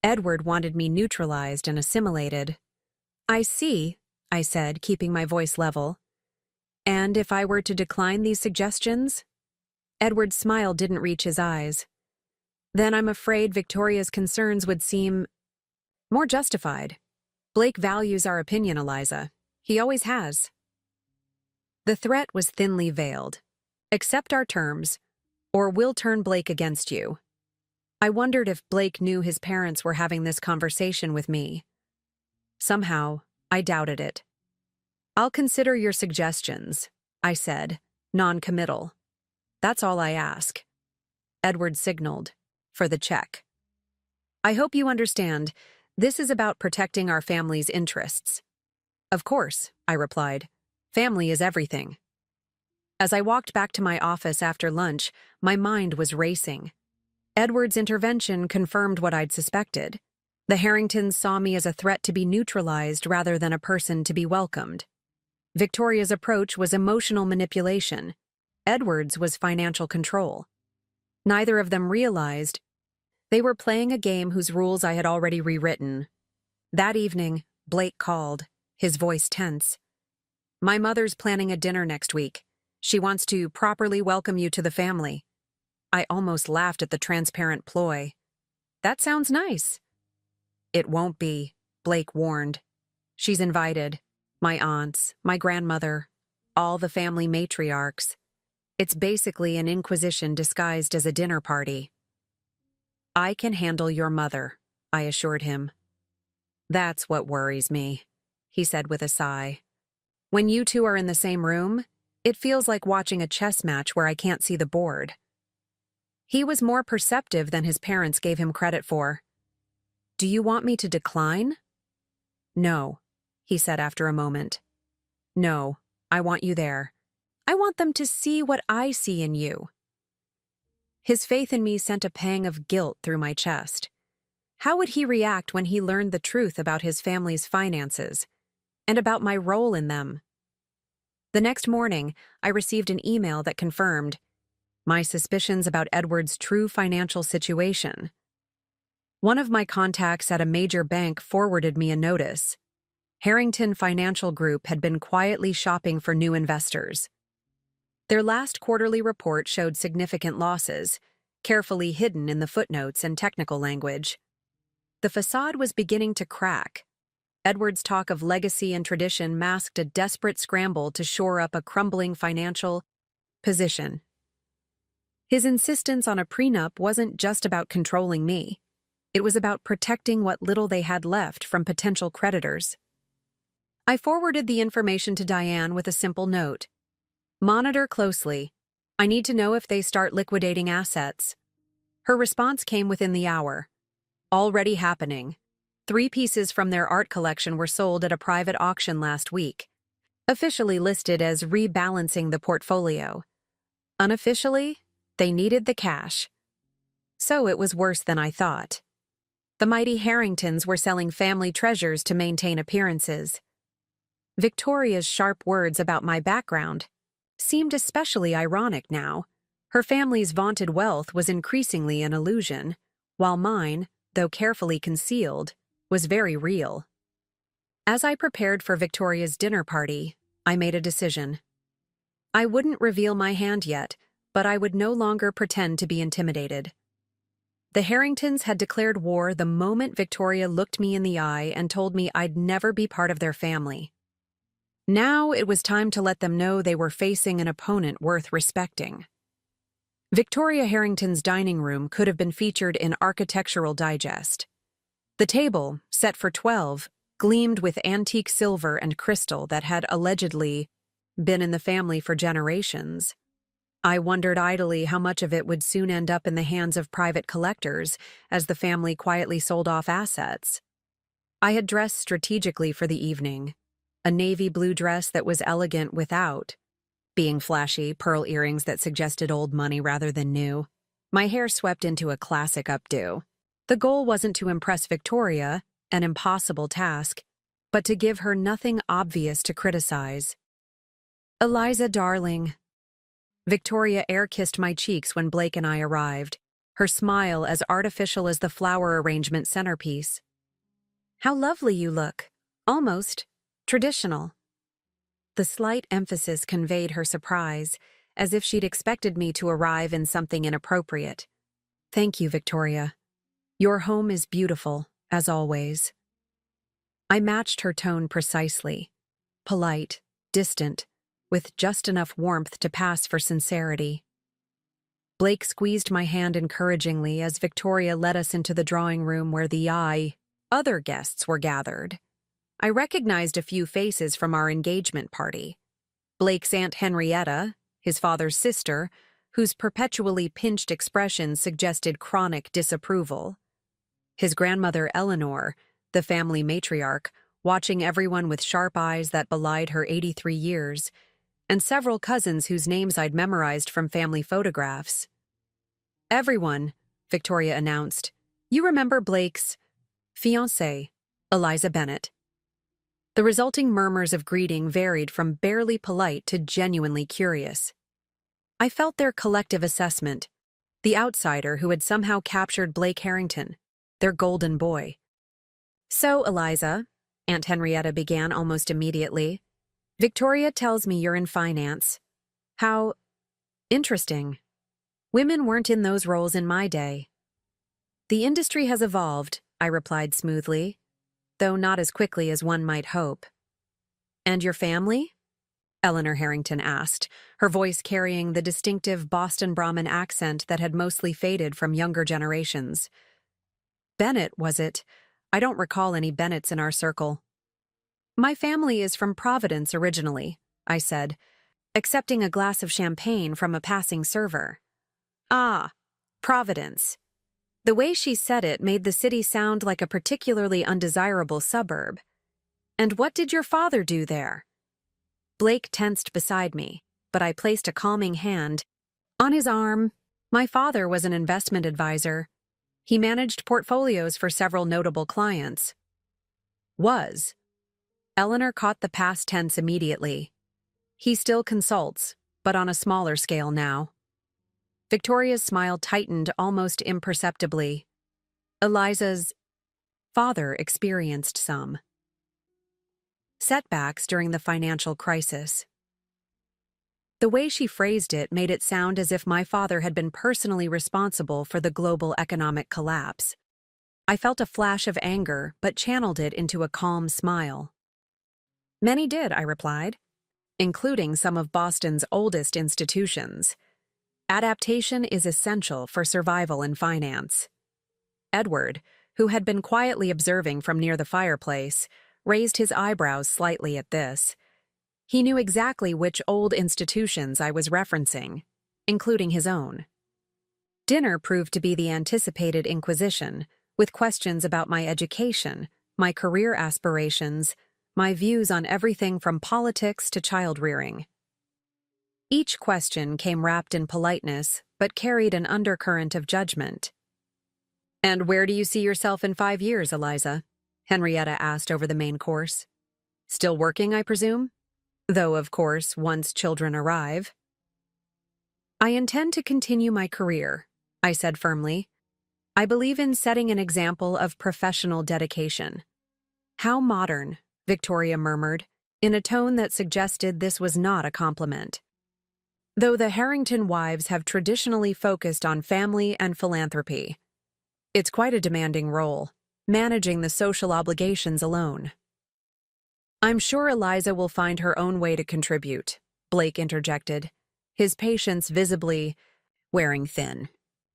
Edward wanted me neutralized and assimilated. I see, I said, keeping my voice level. And if I were to decline these suggestions? Edward's smile didn't reach his eyes. Then I'm afraid Victoria's concerns would seem more justified. Blake values our opinion, Eliza. He always has. The threat was thinly veiled. Accept our terms, or we'll turn Blake against you. I wondered if Blake knew his parents were having this conversation with me. Somehow, I doubted it. I'll consider your suggestions, I said, non-committal. That's all I ask. Edward signaled, for the check. I hope you understand, this is about protecting our family's interests. Of course, I replied. Family is everything. As I walked back to my office after lunch, my mind was racing. Edward's intervention confirmed what I'd suspected. The Harringtons saw me as a threat to be neutralized rather than a person to be welcomed. Victoria's approach was emotional manipulation. Edward's was financial control. Neither of them realized they were playing a game whose rules I had already rewritten. That evening, Blake called, his voice tense. My mother's planning a dinner next week. She wants to properly welcome you to the family. I almost laughed at the transparent ploy. That sounds nice. It won't be, Blake warned. She's invited. My aunts, my grandmother, all the family matriarchs. It's basically an inquisition disguised as a dinner party. I can handle your mother, I assured him. That's what worries me, he said with a sigh. When you two are in the same room, it feels like watching a chess match where I can't see the board. He was more perceptive than his parents gave him credit for. Do you want me to decline? No, he said after a moment. No, I want you there. I want them to see what I see in you. His faith in me sent a pang of guilt through my chest. How would he react when he learned the truth about his family's finances and about my role in them? The next morning, I received an email that confirmed my suspicions about Edward's true financial situation. One of my contacts at a major bank forwarded me a notice. Harrington Financial Group had been quietly shopping for new investors. Their last quarterly report showed significant losses, carefully hidden in the footnotes and technical language. The facade was beginning to crack. Edward's talk of legacy and tradition masked a desperate scramble to shore up a crumbling financial position. His insistence on a prenup wasn't just about controlling me. It was about protecting what little they had left from potential creditors. I forwarded the information to Diane with a simple note. Monitor closely. I need to know if they start liquidating assets. Her response came within the hour. Already happening. 3 pieces from their art collection were sold at a private auction last week, officially listed as rebalancing the portfolio. Unofficially, they needed the cash. So it was worse than I thought. The mighty Harringtons were selling family treasures to maintain appearances. Victoria's sharp words about my background seemed especially ironic now. Her family's vaunted wealth was increasingly an illusion, while mine, though carefully concealed, was very real. As I prepared for Victoria's dinner party, I made a decision. I wouldn't reveal my hand yet, but I would no longer pretend to be intimidated. The Harringtons had declared war the moment Victoria looked me in the eye and told me I'd never be part of their family. Now it was time to let them know they were facing an opponent worth respecting. Victoria Harrington's dining room could have been featured in Architectural Digest. The table, set for 12, gleamed with antique silver and crystal that had allegedly been in the family for generations. I wondered idly how much of it would soon end up in the hands of private collectors as the family quietly sold off assets. I had dressed strategically for the evening, a navy blue dress that was elegant without being flashy, pearl earrings that suggested old money rather than new. My hair swept into a classic updo. The goal wasn't to impress Victoria, an impossible task, but to give her nothing obvious to criticize. Eliza, darling. Victoria air-kissed my cheeks when Blake and I arrived, her smile as artificial as the flower arrangement centerpiece. How lovely you look. Almost traditional. The slight emphasis conveyed her surprise, as if she'd expected me to arrive in something inappropriate. Thank you, Victoria. Your home is beautiful, as always. I matched her tone precisely. Polite, distant, with just enough warmth to pass for sincerity. Blake squeezed my hand encouragingly as Victoria led us into the drawing room where the other guests were gathered. I recognized a few faces from our engagement party. Blake's Aunt Henrietta, his father's sister, whose perpetually pinched expression suggested chronic disapproval. His grandmother Eleanor, the family matriarch, watching everyone with sharp eyes that belied her 83 years, and several cousins whose names I'd memorized from family photographs. "Everyone," Victoria announced. "You remember Blake's fiancée, Eliza Bennett." The resulting murmurs of greeting varied from barely polite to genuinely curious. I felt their collective assessment, the outsider who had somehow captured Blake Harrington, their golden boy. "So, Eliza," Aunt Henrietta began almost immediately, "Victoria tells me you're in finance. How interesting. Women weren't in those roles in my day." "The industry has evolved," I replied smoothly, though not as quickly as one might hope. "And your family?" Eleanor Harrington asked, her voice carrying the distinctive Boston Brahmin accent that had mostly faded from younger generations. "Bennett, was it? I don't recall any Bennetts in our circle." "My family is from Providence originally," I said, accepting a glass of champagne from a passing server. "Ah, Providence." The way she said it made the city sound like a particularly undesirable suburb. "And what did your father do there?" Blake tensed beside me, but I placed a calming hand on his arm. "My father was an investment advisor. He managed portfolios for several notable clients." "Was." Eleanor caught the past tense immediately. "He still consults, but on a smaller scale now." Victoria's smile tightened almost imperceptibly. "Eliza's father experienced some setbacks during the financial crisis." The way she phrased it made it sound as if my father had been personally responsible for the global economic collapse. I felt a flash of anger, but channeled it into a calm smile. "Many did," I replied, "including some of Boston's oldest institutions. Adaptation is essential for survival in finance." Edward, who had been quietly observing from near the fireplace, raised his eyebrows slightly at this. He knew exactly which old institutions I was referencing, including his own. Dinner proved to be the anticipated inquisition, with questions about my education, my career aspirations, my views on everything from politics to child-rearing. Each question came wrapped in politeness, but carried an undercurrent of judgment. "And where do you see yourself in 5 years, Eliza?" Henrietta asked over the main course. "Still working, I presume? Though, of course, once children arrive." "I intend to continue my career," I said firmly. "I believe in setting an example of professional dedication." "How modern," Victoria murmured, in a tone that suggested this was not a compliment. "Though the Harrington wives have traditionally focused on family and philanthropy. It's quite a demanding role, managing the social obligations alone." "I'm sure Eliza will find her own way to contribute," Blake interjected, his patience visibly wearing thin.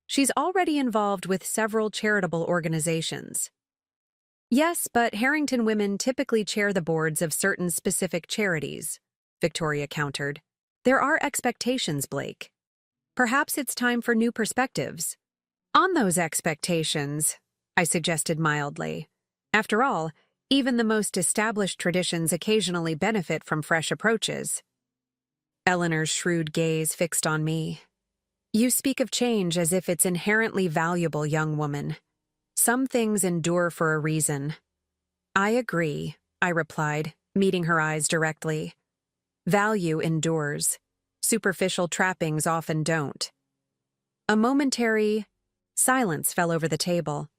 "She's already involved with several charitable organizations." "Yes, but Harrington women typically chair the boards of certain specific charities," Victoria countered. "There are expectations, Blake. Perhaps it's time for new perspectives." "On those expectations," I suggested mildly. "After all, even the most established traditions occasionally benefit from fresh approaches." Eleanor's shrewd gaze fixed on me. "You speak of change as if it's inherently valuable, young woman. Some things endure for a reason." "I agree," I replied, meeting her eyes directly. "Value endures. Superficial trappings often don't." A momentary silence fell over the table.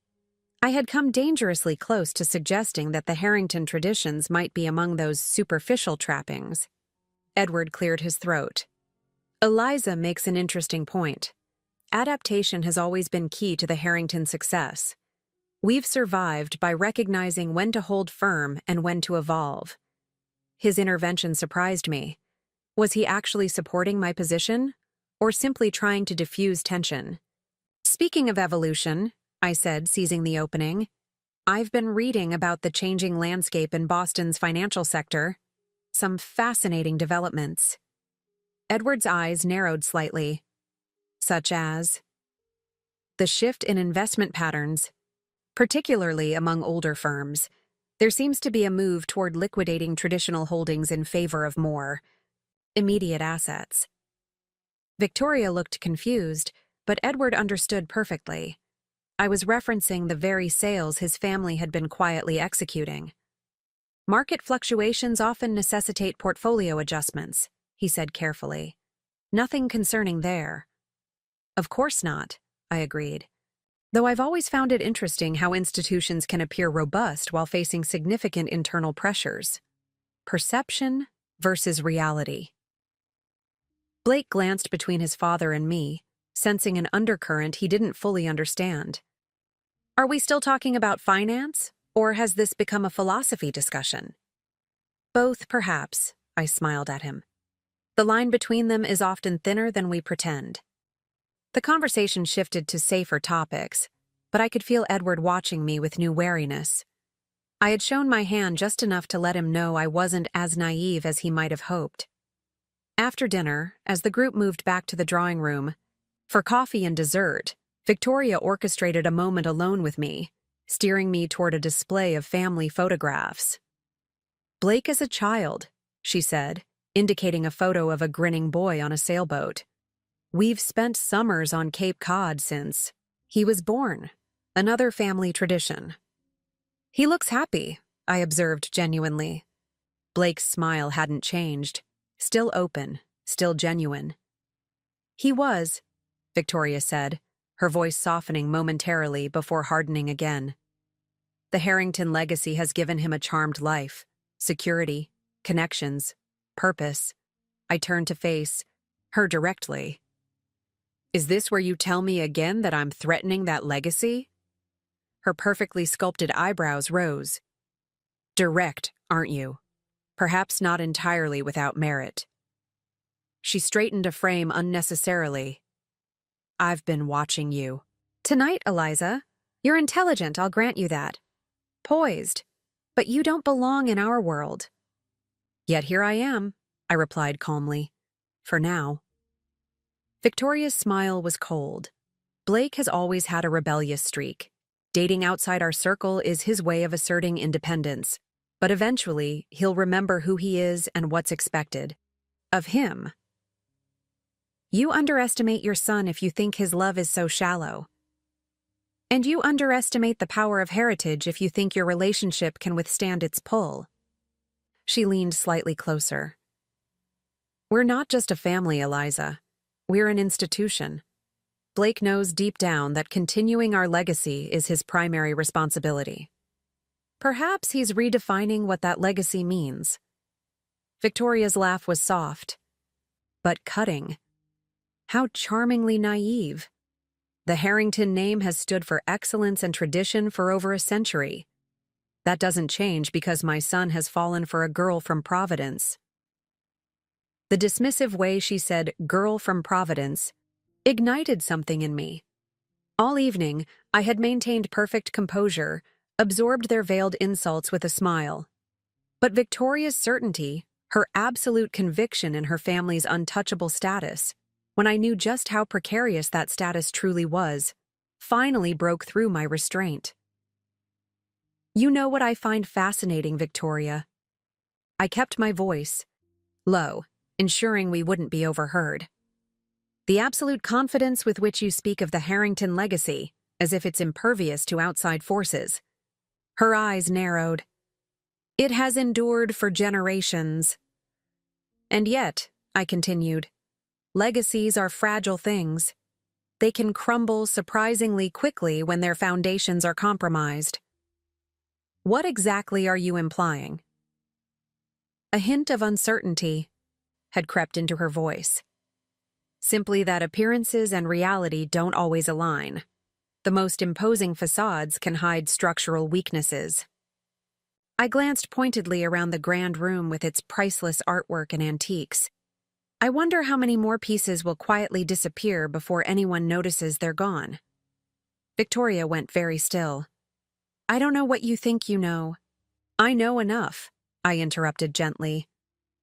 I had come dangerously close to suggesting that the Harrington traditions might be among those superficial trappings. Edward cleared his throat. "Eliza makes an interesting point. Adaptation has always been key to the Harrington success. We've survived by recognizing when to hold firm and when to evolve." His intervention surprised me. Was he actually supporting my position, or simply trying to diffuse tension? "Speaking of evolution," I said, seizing the opening, "I've been reading about the changing landscape in Boston's financial sector. Some fascinating developments." Edward's eyes narrowed slightly. such as the shift in investment patterns, particularly among older firms. There seems to be a move toward liquidating traditional holdings in favor of more immediate assets. Victoria looked confused, but Edward understood perfectly. I was referencing the very sales his family had been quietly executing. Market fluctuations often necessitate portfolio adjustments, he said carefully. Nothing concerning there. Of course not, I agreed. Though I've always found it interesting how institutions can appear robust while facing significant internal pressures. Perception versus reality. Blake glanced between his father and me, sensing an undercurrent he didn't fully understand. Are we still talking about finance, or has this become a philosophy discussion? Both, perhaps, I smiled at him. The line between them is often thinner than we pretend. The conversation shifted to safer topics, but I could feel Edward watching me with new wariness. I had shown my hand just enough to let him know I wasn't as naive as he might have hoped. After dinner, as the group moved back to the drawing room, for coffee and dessert, Victoria orchestrated a moment alone with me, steering me toward a display of family photographs. Blake is a child, she said, indicating a photo of a grinning boy on a sailboat. We've spent summers on Cape Cod since he was born, another family tradition. He looks happy, I observed genuinely. Blake's smile hadn't changed, still open, still genuine. He was, Victoria said, her voice softening momentarily before hardening again. The Harrington legacy has given him a charmed life, security, connections, purpose. I turned to face her directly. Is this where you tell me again that I'm threatening that legacy? Her perfectly sculpted eyebrows rose. Direct, aren't you? Perhaps not entirely without merit. She straightened a frame unnecessarily. I've been watching you. Tonight, Eliza. You're intelligent, I'll grant you that. Poised. But you don't belong in our world. Yet here I am, I replied calmly. For now. Victoria's smile was cold. Blake has always had a rebellious streak. Dating outside our circle is his way of asserting independence. But eventually, he'll remember who he is and what's expected. Of him. You underestimate your son if you think his love is so shallow. And you underestimate the power of heritage if you think your relationship can withstand its pull. She leaned slightly closer. We're not just a family, Eliza. We're an institution. Blake knows deep down that continuing our legacy is his primary responsibility. Perhaps he's redefining what that legacy means. Victoria's laugh was soft, but cutting. How charmingly naive. The Harrington name has stood for excellence and tradition for over a century. That doesn't change because my son has fallen for a girl from Providence. The dismissive way she said "girl from Providence" ignited something in me. All evening, I had maintained perfect composure, absorbed their veiled insults with a smile. But Victoria's certainty, her absolute conviction in her family's untouchable status, when I knew just how precarious that status truly was, finally broke through my restraint. You know what I find fascinating, Victoria? I kept my voice low, ensuring we wouldn't be overheard. The absolute confidence with which you speak of the Harrington legacy, as if it's impervious to outside forces. Her eyes narrowed. It has endured for generations. And yet, I continued, legacies are fragile things. They can crumble surprisingly quickly when their foundations are compromised. What exactly are you implying? A hint of uncertainty had crept into her voice. Simply that appearances and reality don't always align. The most imposing facades can hide structural weaknesses. I glanced pointedly around the grand room with its priceless artwork and antiques. I wonder how many more pieces will quietly disappear before anyone notices they're gone. Victoria went very still. I don't know what you think you know. I know enough, I interrupted gently.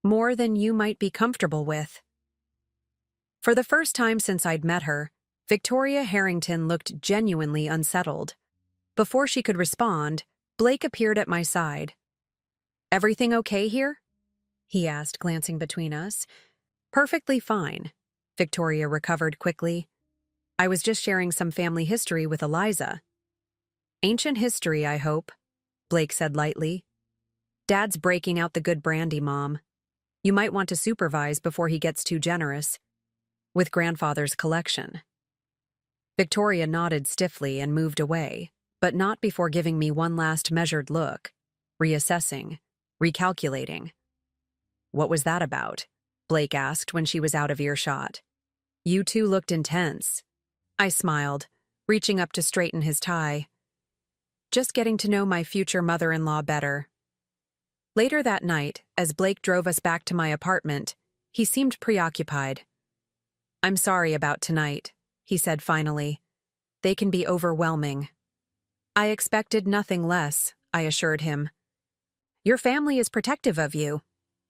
More than you might be comfortable with. For the first time since I'd met her, Victoria Harrington looked genuinely unsettled. Before she could respond, Blake appeared at my side. "Everything okay here?" he asked, glancing between us. "Perfectly fine," Victoria recovered quickly. "I was just sharing some family history with Eliza." "Ancient history, I hope," Blake said lightly. "Dad's breaking out the good brandy, Mom. You might want to supervise before he gets too generous. With grandfather's collection." Victoria nodded stiffly and moved away, but not before giving me one last measured look, reassessing, recalculating. "What was that about?" Blake asked when she was out of earshot. "You two looked intense." I smiled, reaching up to straighten his tie. "Just getting to know my future mother-in-law better." Later that night, as Blake drove us back to my apartment, he seemed preoccupied. "I'm sorry about tonight," he said finally. "They can be overwhelming." "I expected nothing less," I assured him. "Your family is protective of you.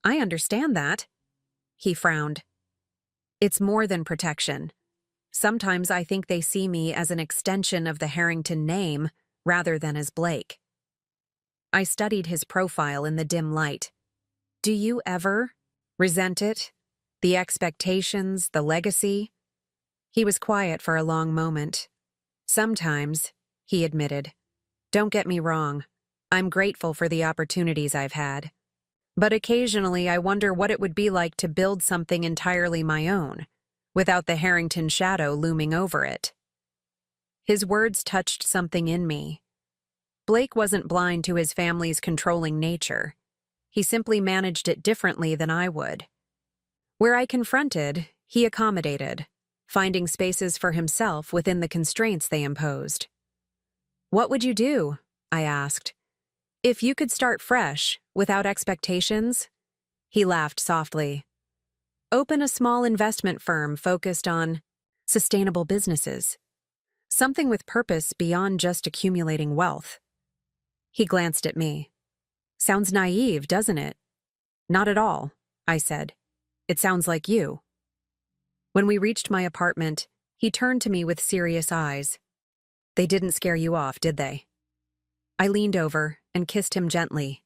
I understand that." He frowned. "It's more than protection. Sometimes I think they see me as an extension of the Harrington name rather than as Blake." I studied his profile in the dim light. "Do you ever resent it? The expectations, the legacy?" He was quiet for a long moment. "Sometimes," he admitted. "Don't get me wrong. I'm grateful for the opportunities I've had. But occasionally I wonder what it would be like to build something entirely my own, without the Harrington shadow looming over it." His words touched something in me. Blake wasn't blind to his family's controlling nature. He simply managed it differently than I would. Where I confronted, he accommodated, finding spaces for himself within the constraints they imposed. "What would you do?" I asked. "If you could start fresh, without expectations?" He laughed softly. "Open a small investment firm focused on sustainable businesses. Something with purpose beyond just accumulating wealth." He glanced at me. "Sounds naive, doesn't it?" "Not at all," I said. "It sounds like you." When we reached my apartment, he turned to me with serious eyes. "They didn't scare you off, did they?" I leaned over and kissed him gently.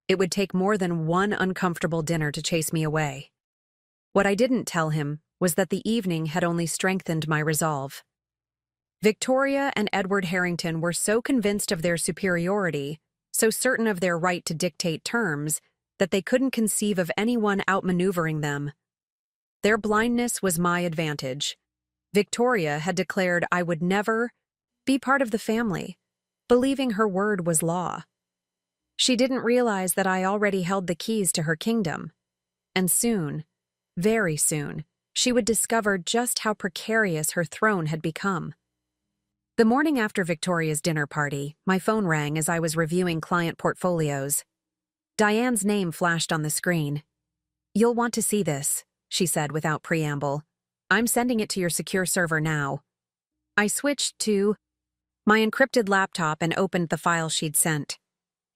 It would take more than one uncomfortable dinner to chase me away. What I didn't tell him was that the evening had only strengthened my resolve. Victoria and Edward Harrington were so convinced of their superiority, so certain of their right to dictate terms, that they couldn't conceive of anyone outmaneuvering them. Their blindness was my advantage. Victoria had declared I would never be part of the family, believing her word was law. She didn't realize that I already held the keys to her kingdom. And soon, very soon, she would discover just how precarious her throne had become. The morning after Victoria's dinner party, my phone rang as I was reviewing client portfolios. Diane's name flashed on the screen. "You'll want to see this," she said without preamble. "I'm sending it to your secure server now." I switched to my encrypted laptop and opened the file she'd sent.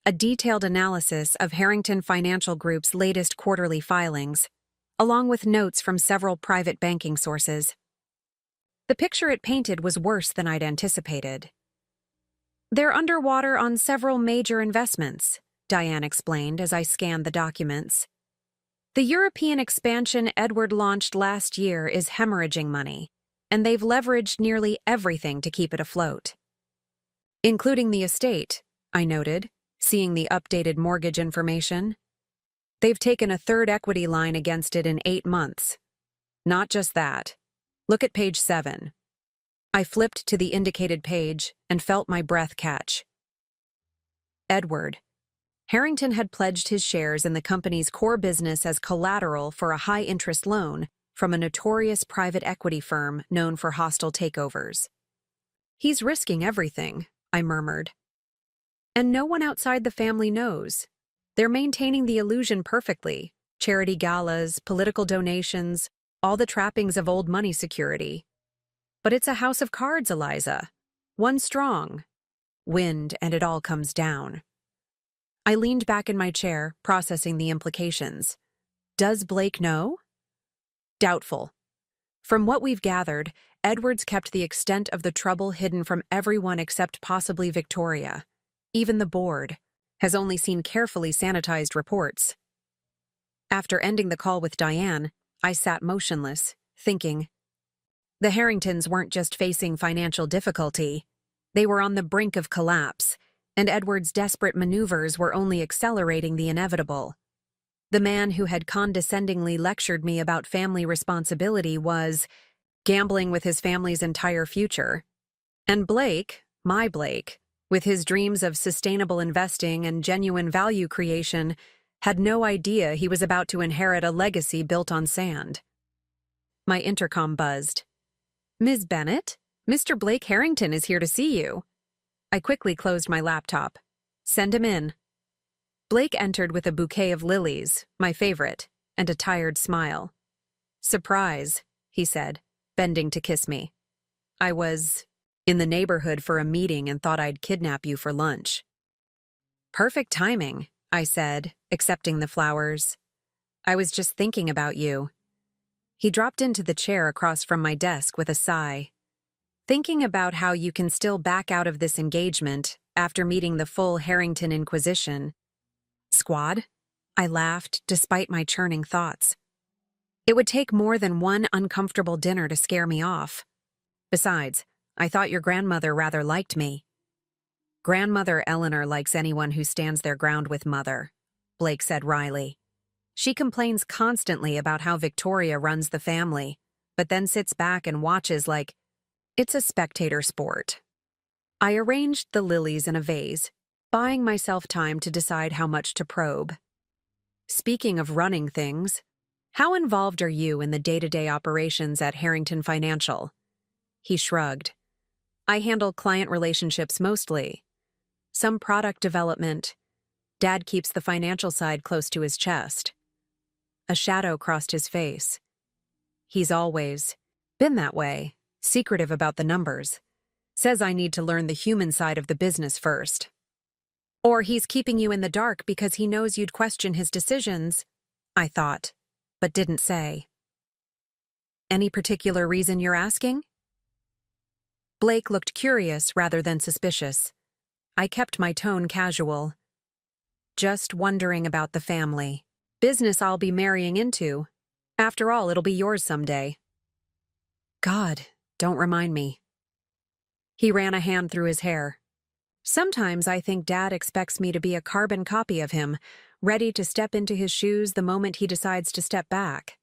A detailed analysis of Harrington Financial Group's latest quarterly filings, along with notes from several private banking sources. The picture it painted was worse than I'd anticipated. "They're underwater on several major investments," Diane explained as I scanned the documents. "The European expansion Edward launched last year is hemorrhaging money, and they've leveraged nearly everything to keep it afloat." "Including the estate," I noted, seeing the updated mortgage information. "They've taken a third equity line against it in 8 months. Not just that. Look at page 7. I flipped to the indicated page and felt my breath catch. Edward. Harrington had pledged his shares in the company's core business as collateral for a high-interest loan from a notorious private equity firm known for hostile takeovers. "He's risking everything," I murmured. "And no one outside the family knows. They're maintaining the illusion perfectly. Charity galas, political donations, all the trappings of old money security. But it's a house of cards, Eliza. One strong. Wind, and it all comes down." I leaned back in my chair, processing the implications. Does Blake know? Doubtful. From what we've gathered, Edwards kept the extent of the trouble hidden from everyone except possibly Victoria. Even the board has only seen carefully sanitized reports. After ending the call with Diane, I sat motionless, thinking. The Harringtons weren't just facing financial difficulty. They were on the brink of collapse, and Edward's desperate maneuvers were only accelerating the inevitable. The man who had condescendingly lectured me about family responsibility was gambling with his family's entire future. And Blake, my Blake, with his dreams of sustainable investing and genuine value creation, had no idea he was about to inherit a legacy built on sand. My intercom buzzed. "Ms. Bennett, Mr. Blake Harrington is here to see you." I quickly closed my laptop. "Send him in." Blake entered with a bouquet of lilies, my favorite, and a tired smile. "Surprise," he said, bending to kiss me. "I was in the neighborhood for a meeting and thought I'd kidnap you for lunch." "Perfect timing," I said, accepting the flowers. "I was just thinking about you." He dropped into the chair across from my desk with a sigh. "Thinking about how you can still back out of this engagement after meeting the full Harrington Inquisition." "Squad?" I laughed, despite my churning thoughts. It would take more than one uncomfortable dinner to scare me off. Besides, I thought your grandmother rather liked me. "Grandmother Eleanor likes anyone who stands their ground with Mother," Blake said wryly. "She complains constantly about how Victoria runs the family, but then sits back and watches like it's a spectator sport." I arranged the lilies in a vase, buying myself time to decide how much to probe. "Speaking of running things, how involved are you in the day-to-day operations at Harrington Financial?" He shrugged. "I handle client relationships mostly. Some product development. Dad keeps the financial side close to his chest." A shadow crossed his face. "He's always been that way, secretive about the numbers. Says I need to learn the human side of the business first." "Or he's keeping you in the dark because he knows you'd question his decisions," I thought, but didn't say. "Any particular reason you're asking?" Blake looked curious rather than suspicious. I kept my tone casual. "Just wondering about the family. Business I'll be marrying into. After all, it'll be yours someday." "God, don't remind me." He ran a hand through his hair. "Sometimes I think Dad expects me to be a carbon copy of him, ready to step into his shoes the moment he decides to step back.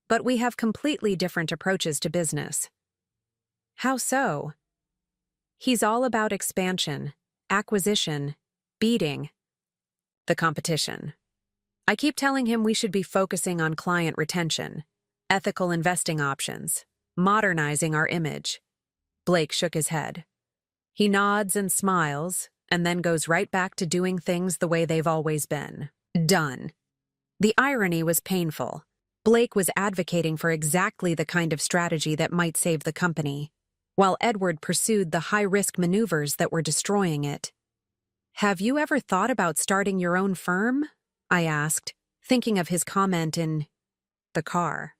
But we have completely different approaches to business." "How so?" "He's all about expansion, acquisition, beating the competition. I keep telling him we should be focusing on client retention, ethical investing options, modernizing our image." Blake shook his head. He nods and smiles, and then goes right back to doing things the way they've always been. Done. The irony was painful. Blake was advocating for exactly the kind of strategy that might save the company, while Edward pursued the high-risk maneuvers that were destroying it. "Have you ever thought about starting your own firm?" I asked, thinking of his comment in the car.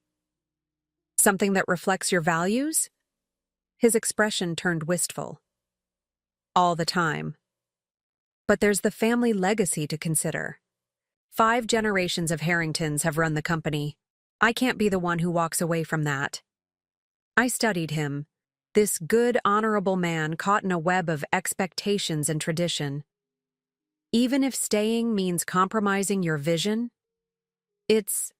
"Something that reflects your values?" His expression turned wistful. "All the time. But there's the family legacy to consider. 5 generations of Harringtons have run the company. I can't be the one who walks away from that." I studied him, this good, honorable man caught in a web of expectations and tradition. "Even if staying means compromising your vision?" "It's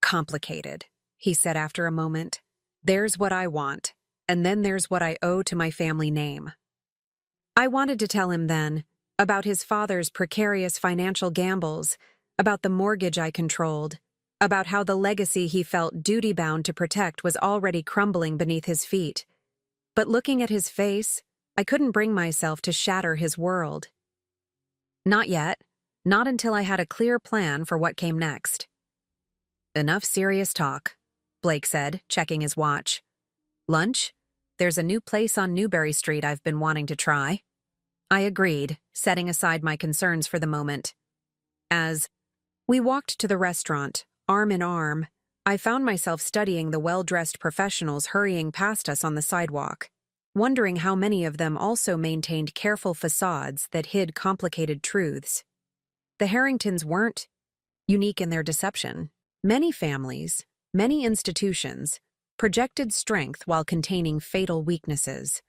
complicated," he said after a moment. "There's what I want, and then there's what I owe to my family name." I wanted to tell him then about his father's precarious financial gambles, about the mortgage I controlled, about how the legacy he felt duty-bound to protect was already crumbling beneath his feet. But looking at his face, I couldn't bring myself to shatter his world. Not yet, not until I had a clear plan for what came next. "Enough serious talk," Blake said, checking his watch. "Lunch? There's a new place on Newberry Street I've been wanting to try." I agreed, setting aside my concerns for the moment. As we walked to the restaurant, arm in arm, I found myself studying the well-dressed professionals hurrying past us on the sidewalk, wondering how many of them also maintained careful facades that hid complicated truths. The Harringtons weren't unique in their deception. Many families, many institutions, projected strength while containing fatal weaknesses.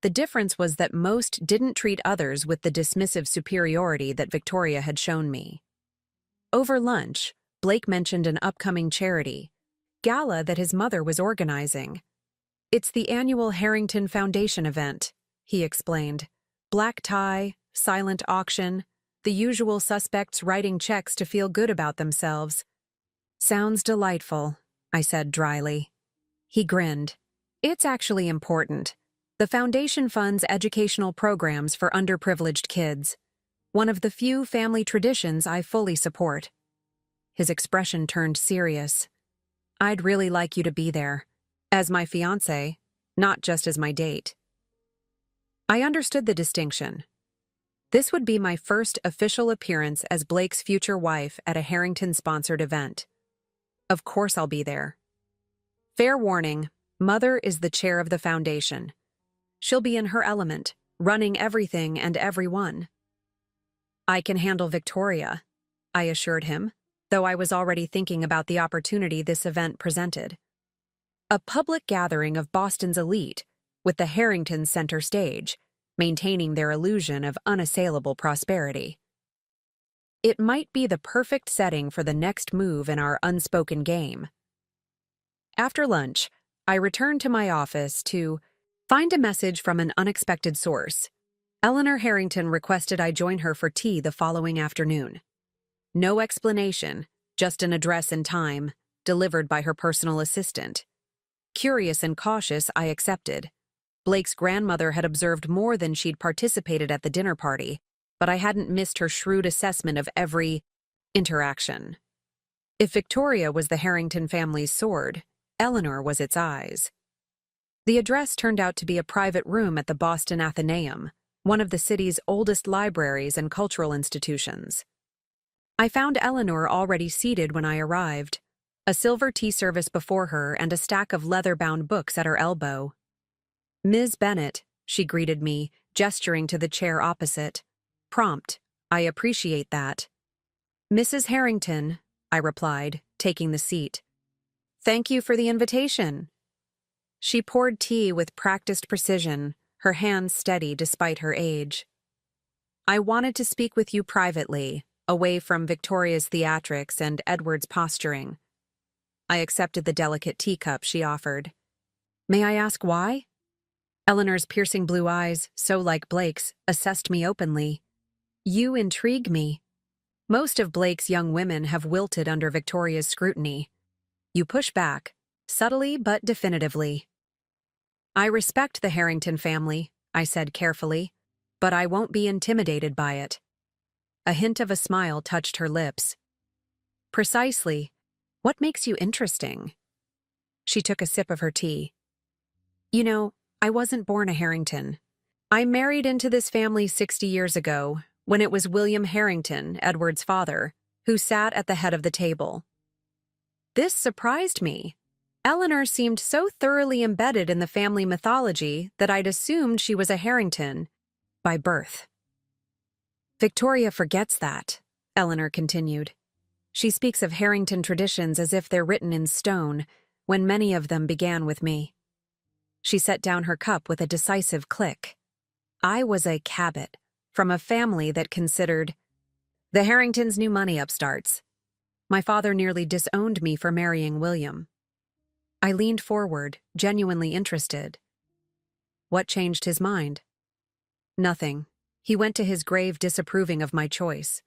The difference was that most didn't treat others with the dismissive superiority that Victoria had shown me. Over lunch, Blake mentioned an upcoming charity gala that his mother was organizing. "It's the annual Harrington Foundation event," he explained. "Black tie, silent auction, the usual suspects writing checks to feel good about themselves." "Sounds delightful," I said dryly. He grinned. "It's actually important. The foundation funds educational programs for underprivileged kids. One of the few family traditions I fully support." His expression turned serious. "I'd really like you to be there. As my fiancé, not just as my date." I understood the distinction. This would be my first official appearance as Blake's future wife at a Harrington-sponsored event. Of course I'll be there. Fair warning, Mother is the chair of the foundation. She'll be in her element, running everything and everyone. "I can handle Victoria," I assured him, though I was already thinking about the opportunity this event presented. A public gathering of Boston's elite, with the Harringtons center stage, maintaining their illusion of unassailable prosperity. It might be the perfect setting for the next move in our unspoken game. After lunch, I returned to my office to find a message from an unexpected source. Eleanor Harrington requested I join her for tea the following afternoon. No explanation, just an address and time, delivered by her personal assistant. Curious and cautious, I accepted. Blake's grandmother had observed more than she'd participated at the dinner party, but I hadn't missed her shrewd assessment of every interaction. If Victoria was the Harrington family's sword, Eleanor was its eyes. The address turned out to be a private room at the Boston Athenaeum, one of the city's oldest libraries and cultural institutions. I found Eleanor already seated when I arrived, a silver tea service before her and a stack of leather-bound books at her elbow. "Ms. Bennet," she greeted me, gesturing to the chair opposite. "Prompt. I appreciate that." "Mrs. Harrington," I replied, taking the seat. "Thank you for the invitation." She poured tea with practiced precision, her hands steady despite her age. "I wanted to speak with you privately, away from Victoria's theatrics and Edward's posturing." I accepted the delicate teacup she offered. "May I ask why?" Eleanor's piercing blue eyes, so like Blake's, assessed me openly. "You intrigue me. Most of Blake's young women have wilted under Victoria's scrutiny. You push back, subtly but definitively." "I respect the Harrington family," I said carefully, "but I won't be intimidated by it." A hint of a smile touched her lips. "Precisely. What makes you interesting?" She took a sip of her tea. "You know, I wasn't born a Harrington. I married into this family 60 years ago, when it was William Harrington, Edward's father, who sat at the head of the table." This surprised me. Eleanor seemed so thoroughly embedded in the family mythology that I'd assumed she was a Harrington by birth. "Victoria forgets that," Eleanor continued. "She speaks of Harrington traditions as if they're written in stone, when many of them began with me." She set down her cup with a decisive click. I was a Cabot, from a family that considered the Harringtons knew money upstarts. My father nearly disowned me for marrying William. I leaned forward, genuinely interested. "What changed his mind?" "Nothing. He went to his grave disapproving of my choice."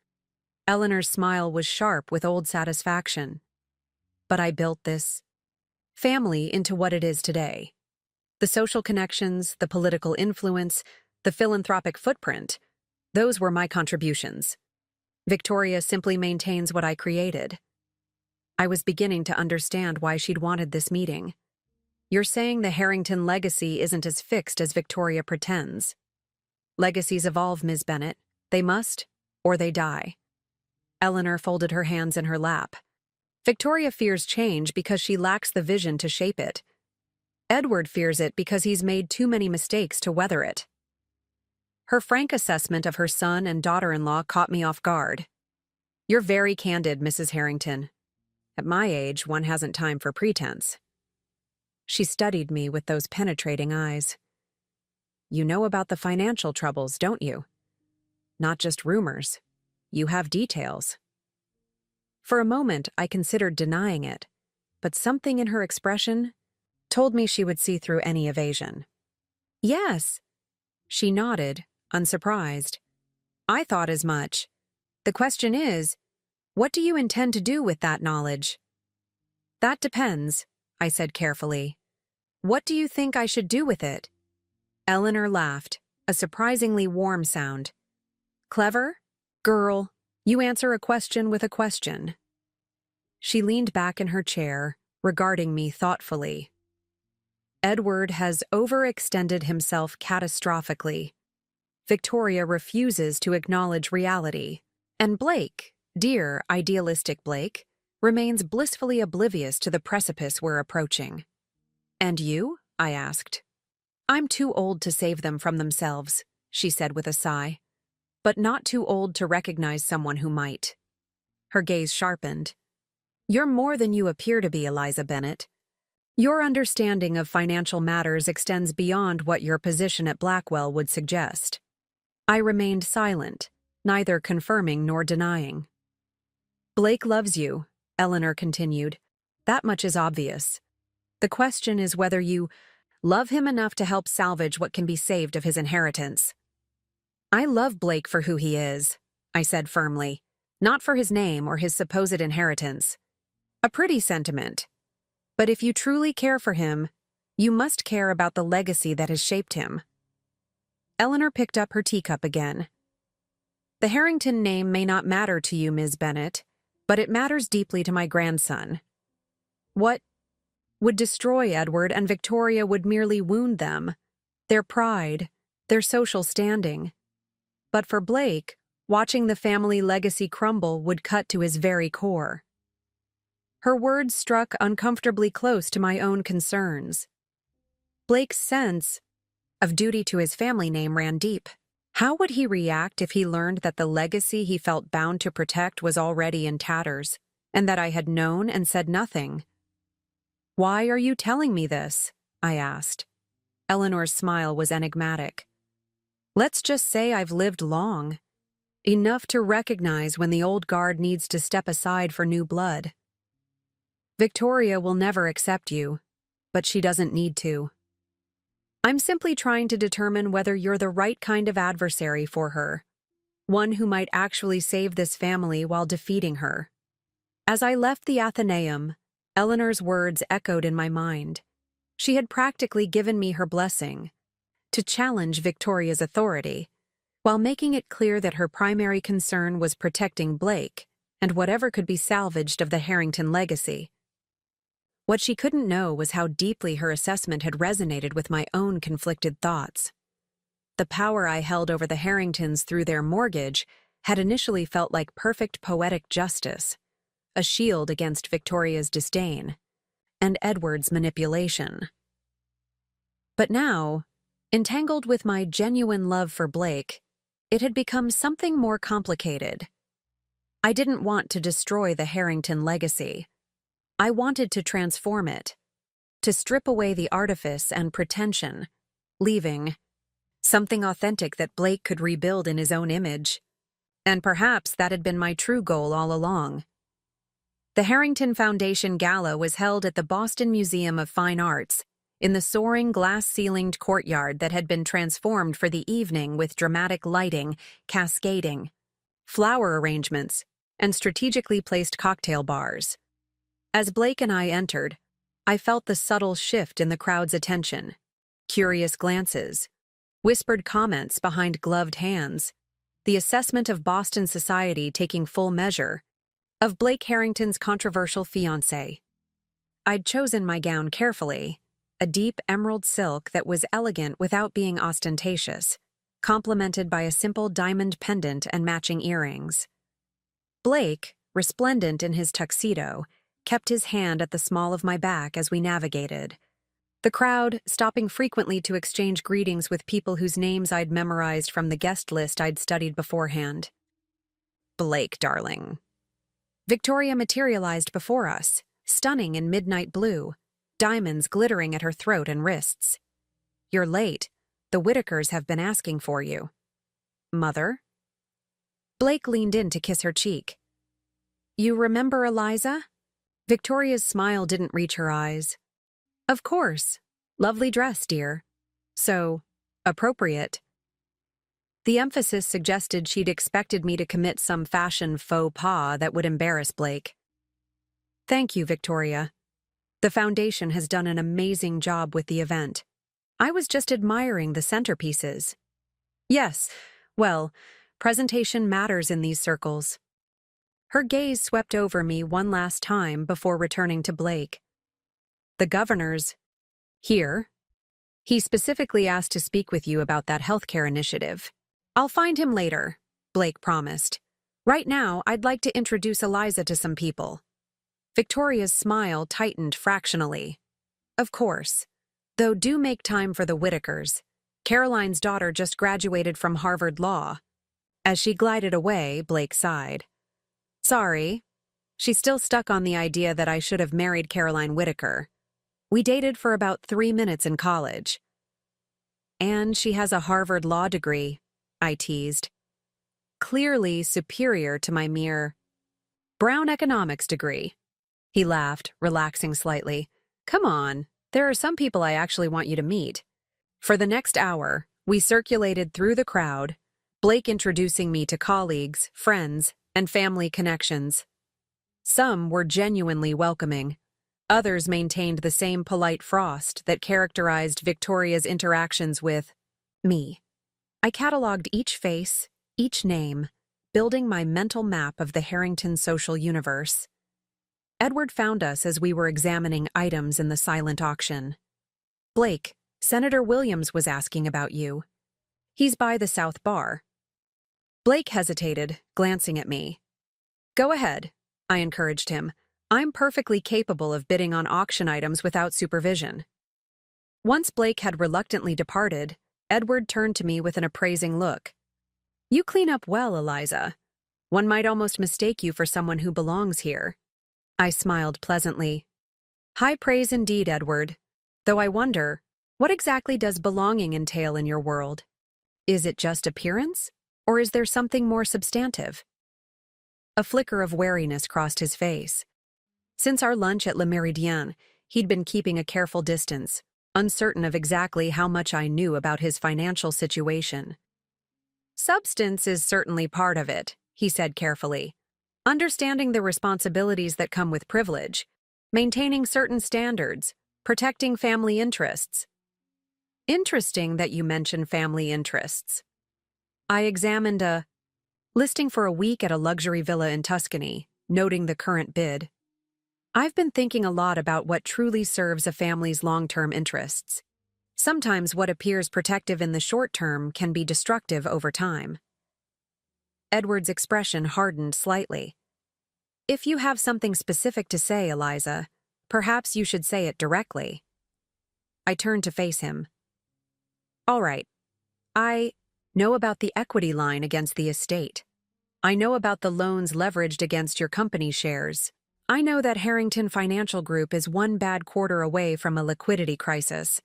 Eleanor's smile was sharp with old satisfaction. "But I built this family into what it is today. The social connections, the political influence, the philanthropic footprint, those were my contributions. Victoria simply maintains what I created." I was beginning to understand why she'd wanted this meeting. "You're saying the Harrington legacy isn't as fixed as Victoria pretends." "Legacies evolve, Ms. Bennet. They must, or they die." Eleanor folded her hands in her lap. Victoria fears change because she lacks the vision to shape it. Edward fears it because he's made too many mistakes to weather it. Her frank assessment of her son and daughter-in-law caught me off guard. You're very candid, Mrs. Harrington. At my age, one hasn't time for pretense. She studied me with those penetrating eyes. You know about the financial troubles, don't you? Not just rumors. You have details. For a moment, I considered denying it, but something in her expression told me she would see through any evasion. Yes. She nodded, unsurprised. I thought as much. The question is, what do you intend to do with that knowledge? That depends, I said carefully. What do you think I should do with it? Eleanor laughed, a surprisingly warm sound. Clever? Girl, you answer a question with a question. She leaned back in her chair, regarding me thoughtfully. Edward has overextended himself catastrophically. Victoria refuses to acknowledge reality. And Blake, dear idealistic Blake, remains blissfully oblivious to the precipice we're approaching. And you? I asked. I'm too old to save them from themselves, she said with a sigh, but not too old to recognize someone who might. Her gaze sharpened. You're more than you appear to be, Eliza Bennet. Your understanding of financial matters extends beyond what your position at Blackwell would suggest. I remained silent, neither confirming nor denying. Blake loves you, Eleanor continued. That much is obvious. The question is whether you love him enough to help salvage what can be saved of his inheritance. I love Blake for who he is, I said firmly, not for his name or his supposed inheritance. A pretty sentiment. But if you truly care for him, you must care about the legacy that has shaped him. Eleanor picked up her teacup again. The Harrington name may not matter to you, Ms. Bennet, but it matters deeply to my grandson. What would destroy Edward and Victoria would merely wound them, their pride, their social standing. But for Blake, watching the family legacy crumble would cut to his very core. Her words struck uncomfortably close to my own concerns. Blake's sense of duty to his family name ran deep. How would he react if he learned that the legacy he felt bound to protect was already in tatters, and that I had known and said nothing? Why are you telling me this? I asked. Eleanor's smile was enigmatic. Let's just say I've lived long, enough to recognize when the old guard needs to step aside for new blood. Victoria will never accept you, but she doesn't need to. I'm simply trying to determine whether you're the right kind of adversary for her, one who might actually save this family while defeating her. As I left the Athenaeum, Eleanor's words echoed in my mind. She had practically given me her blessing to challenge Victoria's authority, while making it clear that her primary concern was protecting Blake and whatever could be salvaged of the Harrington legacy. What she couldn't know was how deeply her assessment had resonated with my own conflicted thoughts. The power I held over the Harringtons through their mortgage had initially felt like perfect poetic justice, a shield against Victoria's disdain, and Edward's manipulation. But now, entangled with my genuine love for Blake, it had become something more complicated. I didn't want to destroy the Harrington legacy. I wanted to transform it, to strip away the artifice and pretension, leaving something authentic that Blake could rebuild in his own image. And perhaps that had been my true goal all along. The Harrington Foundation Gala was held at the Boston Museum of Fine Arts, in the soaring glass-ceilinged courtyard that had been transformed for the evening with dramatic lighting, cascading, flower arrangements, and strategically placed cocktail bars. As Blake and I entered, I felt the subtle shift in the crowd's attention. Curious glances, whispered comments behind gloved hands, the assessment of Boston society taking full measure of Blake Harrington's controversial fiancé. I'd chosen my gown carefully, a deep emerald silk that was elegant without being ostentatious, complemented by a simple diamond pendant and matching earrings. Blake, resplendent in his tuxedo, kept his hand at the small of my back as we navigated. The crowd, stopping frequently to exchange greetings with people whose names I'd memorized from the guest list I'd studied beforehand. Blake, darling. Victoria materialized before us, stunning in midnight blue, diamonds glittering at her throat and wrists. You're late. The Whitakers have been asking for you. Mother? Blake leaned in to kiss her cheek. You remember Eliza? Victoria's smile didn't reach her eyes. Of course. Lovely dress, dear. So, appropriate. The emphasis suggested she'd expected me to commit some fashion faux pas that would embarrass Blake. Thank you, Victoria. The foundation has done an amazing job with the event. I was just admiring the centerpieces. Yes, well, presentation matters in these circles. Her gaze swept over me one last time before returning to Blake. The governor's here. He specifically asked to speak with you about that healthcare initiative. I'll find him later, Blake promised. Right now, I'd like to introduce Eliza to some people. Victoria's smile tightened fractionally. Of course. Though do make time for the Whitakers. Caroline's daughter just graduated from Harvard Law. As she glided away, Blake sighed. Sorry. She's still stuck on the idea that I should have married Caroline Whitaker. We dated for about 3 minutes in college. And she has a Harvard Law degree, I teased. Clearly superior to my mere Brown economics degree. He laughed, relaxing slightly. Come on, there are some people I actually want you to meet. For the next hour, we circulated through the crowd, Blake introducing me to colleagues, friends, and family connections. Some were genuinely welcoming. Others maintained the same polite frost that characterized Victoria's interactions with me. I cataloged each face, each name, building my mental map of the Harrington social universe. Edward found us as we were examining items in the silent auction. Blake, Senator Williams was asking about you. He's by the South Bar. Blake hesitated, glancing at me. Go ahead, I encouraged him. I'm perfectly capable of bidding on auction items without supervision. Once Blake had reluctantly departed, Edward turned to me with an appraising look. You clean up well, Eliza. One might almost mistake you for someone who belongs here. I smiled pleasantly. High praise indeed, Edward. Though I wonder, what exactly does belonging entail in your world? Is it just appearance, or is there something more substantive? A flicker of wariness crossed his face. Since our lunch at Le Méridien, he'd been keeping a careful distance, uncertain of exactly how much I knew about his financial situation. Substance is certainly part of it, he said carefully. Understanding the responsibilities that come with privilege, maintaining certain standards, protecting family interests. Interesting that you mention family interests. I examined a listing for a week at a luxury villa in Tuscany, noting the current bid. I've been thinking a lot about what truly serves a family's long-term interests. Sometimes what appears protective in the short term can be destructive over time. Edward's expression hardened slightly. If you have something specific to say, Eliza, perhaps you should say it directly. I turned to face him. All right. I know about the equity line against the estate. I know about the loans leveraged against your company shares. I know that Harrington Financial Group is one bad quarter away from a liquidity crisis.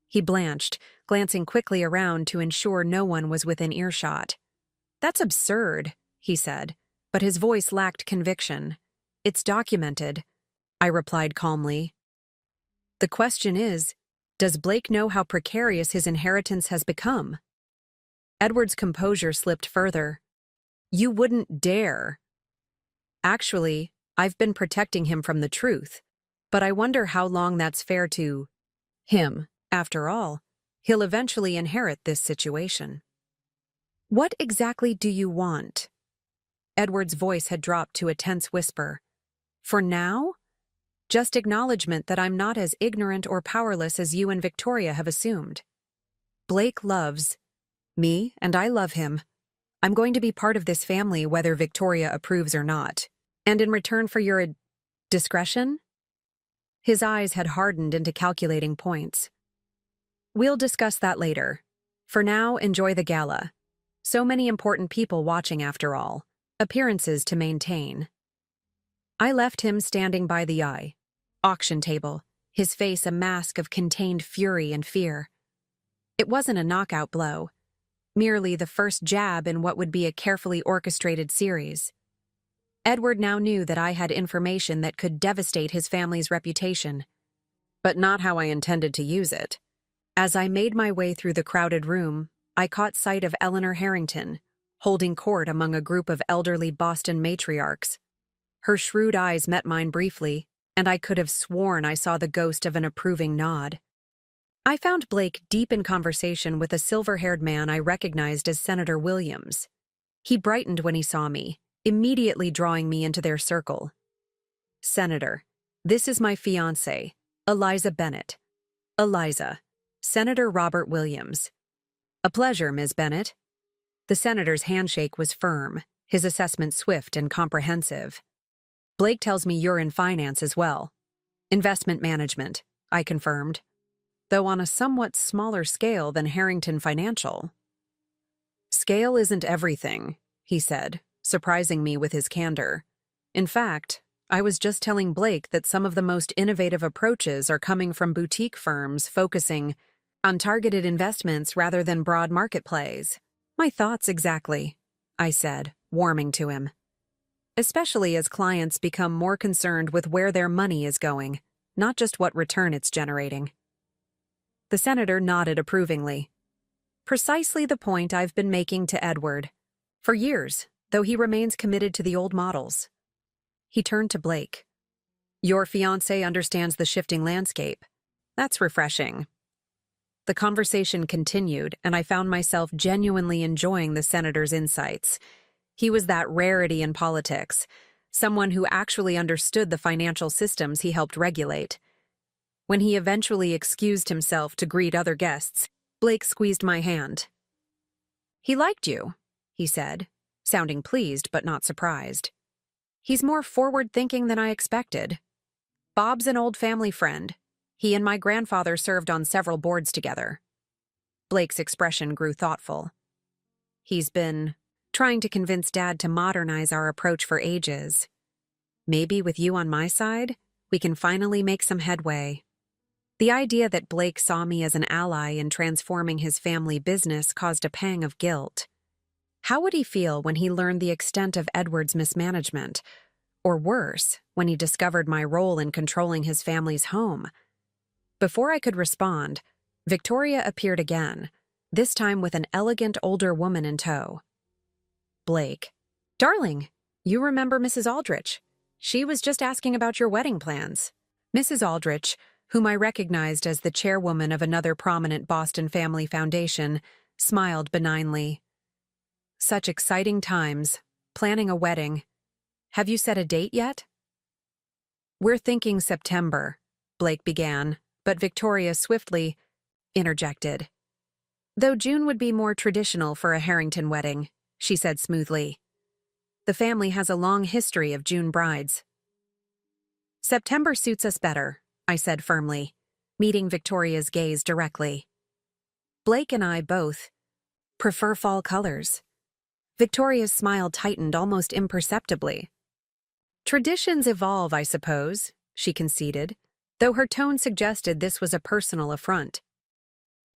He blanched, glancing quickly around to ensure no one was within earshot. That's absurd, he said, but his voice lacked conviction. It's documented, I replied calmly. The question is, does Blake know how precarious his inheritance has become? Edward's composure slipped further. You wouldn't dare. Actually, I've been protecting him from the truth, but I wonder how long that's fair to him. After all, he'll eventually inherit this situation. What exactly do you want? Edward's voice had dropped to a tense whisper. For now? Just acknowledgement that I'm not as ignorant or powerless as you and Victoria have assumed. Blake loves me, and I love him. I'm going to be part of this family whether Victoria approves or not. And in return for your Discretion? His eyes had hardened into calculating points. We'll discuss that later. For now, enjoy the gala. So many important people watching after all. Appearances to maintain. I left him standing by the auction table, his face a mask of contained fury and fear. It wasn't a knockout blow, merely the first jab in what would be a carefully orchestrated series. Edward now knew that I had information that could devastate his family's reputation, but not how I intended to use it. As I made my way through the crowded room, I caught sight of Eleanor Harrington, holding court among a group of elderly Boston matriarchs. Her shrewd eyes met mine briefly, and I could have sworn I saw the ghost of an approving nod. I found Blake deep in conversation with a silver-haired man I recognized as Senator Williams. He brightened when he saw me, immediately drawing me into their circle. "Senator, this is my fiancée, Eliza Bennett. Eliza, Senator Robert Williams." "A pleasure, Ms. Bennett." The senator's handshake was firm, his assessment swift and comprehensive. "Blake tells me you're in finance as well." "Investment management," I confirmed, though on a somewhat smaller scale than Harrington Financial. "Scale isn't everything," he said, surprising me with his candor. "In fact, I was just telling Blake that some of the most innovative approaches are coming from boutique firms focusing on targeted investments rather than broad market plays." "My thoughts exactly," I said, warming to him. "Especially as clients become more concerned with where their money is going, not just what return it's generating." The senator nodded approvingly. "Precisely the point I've been making to Edward. For years, though he remains committed to the old models." He turned to Blake. "Your fiancé understands the shifting landscape. That's refreshing." The conversation continued, and I found myself genuinely enjoying the senator's insights. He was that rarity in politics, someone who actually understood the financial systems he helped regulate. When he eventually excused himself to greet other guests, Blake squeezed my hand. "He liked you," he said, sounding pleased but not surprised. "He's more forward-thinking than I expected. Bob's an old family friend. He and my grandfather served on several boards together." Blake's expression grew thoughtful. "He's been trying to convince Dad to modernize our approach for ages. Maybe with you on my side, we can finally make some headway." The idea that Blake saw me as an ally in transforming his family business caused a pang of guilt. How would he feel when he learned the extent of Edward's mismanagement? Or worse, when he discovered my role in controlling his family's home? Before I could respond, Victoria appeared again, this time with an elegant older woman in tow. "Blake, darling, you remember Mrs. Aldrich. She was just asking about your wedding plans." Mrs. Aldrich, whom I recognized as the chairwoman of another prominent Boston family foundation, smiled benignly. "Such exciting times, planning a wedding. Have you set a date yet?" "We're thinking September," Blake began, but Victoria swiftly interjected. "Though June would be more traditional for a Harrington wedding," she said smoothly. "The family has a long history of June brides." "September suits us better," I said firmly, meeting Victoria's gaze directly. "Blake and I both prefer fall colors." Victoria's smile tightened almost imperceptibly. "Traditions evolve, I suppose," she conceded, though her tone suggested this was a personal affront.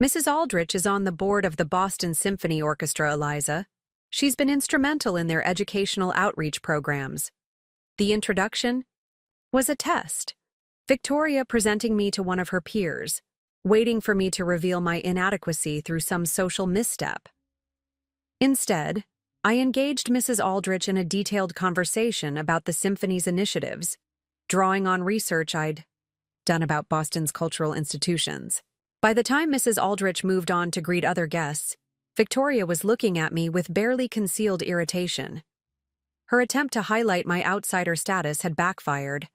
"Mrs. Aldrich is on the board of the Boston Symphony Orchestra, Eliza. She's been instrumental in their educational outreach programs. The introduction was a test, Victoria presenting me to one of her peers, waiting for me to reveal my inadequacy through some social misstep. Instead, I engaged Mrs. Aldrich in a detailed conversation about the symphony's initiatives, drawing on research I'd done about Boston's cultural institutions. By the time Mrs. Aldrich moved on to greet other guests, Victoria was looking at me with barely concealed irritation. Her attempt to highlight my outsider status had backfired.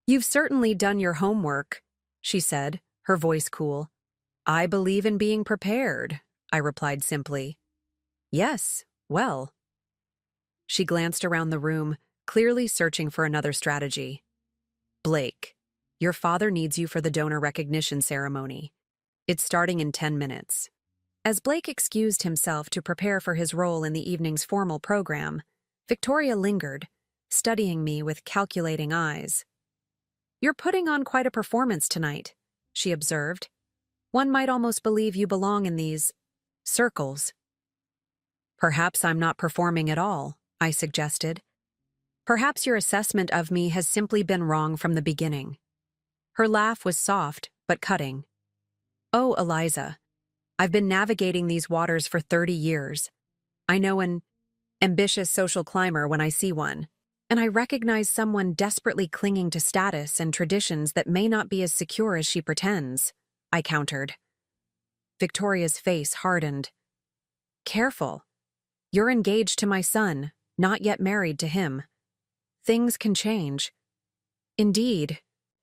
"You've certainly done your homework," she said, her voice cool. "I believe in being prepared," I replied simply. "Yes, well." She glanced around the room, clearly searching for another strategy. Blake, your father needs you for the donor recognition ceremony. It's starting in 10 minutes. As Blake excused himself to prepare for his role in the evening's formal program, Victoria lingered, studying me with calculating eyes. You're putting on quite a performance tonight, she observed. One might almost believe you belong in these circles. Perhaps I'm not performing at all, I suggested. Perhaps your assessment of me has simply been wrong from the beginning. Her laugh was soft but cutting. Oh, Eliza, I've been navigating these waters for 30 years. I know an ambitious social climber when I see one, and I recognize someone desperately clinging to status and traditions that may not be as secure as she pretends, I countered. Victoria's face hardened. Careful. You're engaged to my son, not yet married to him. Things can change. Indeed,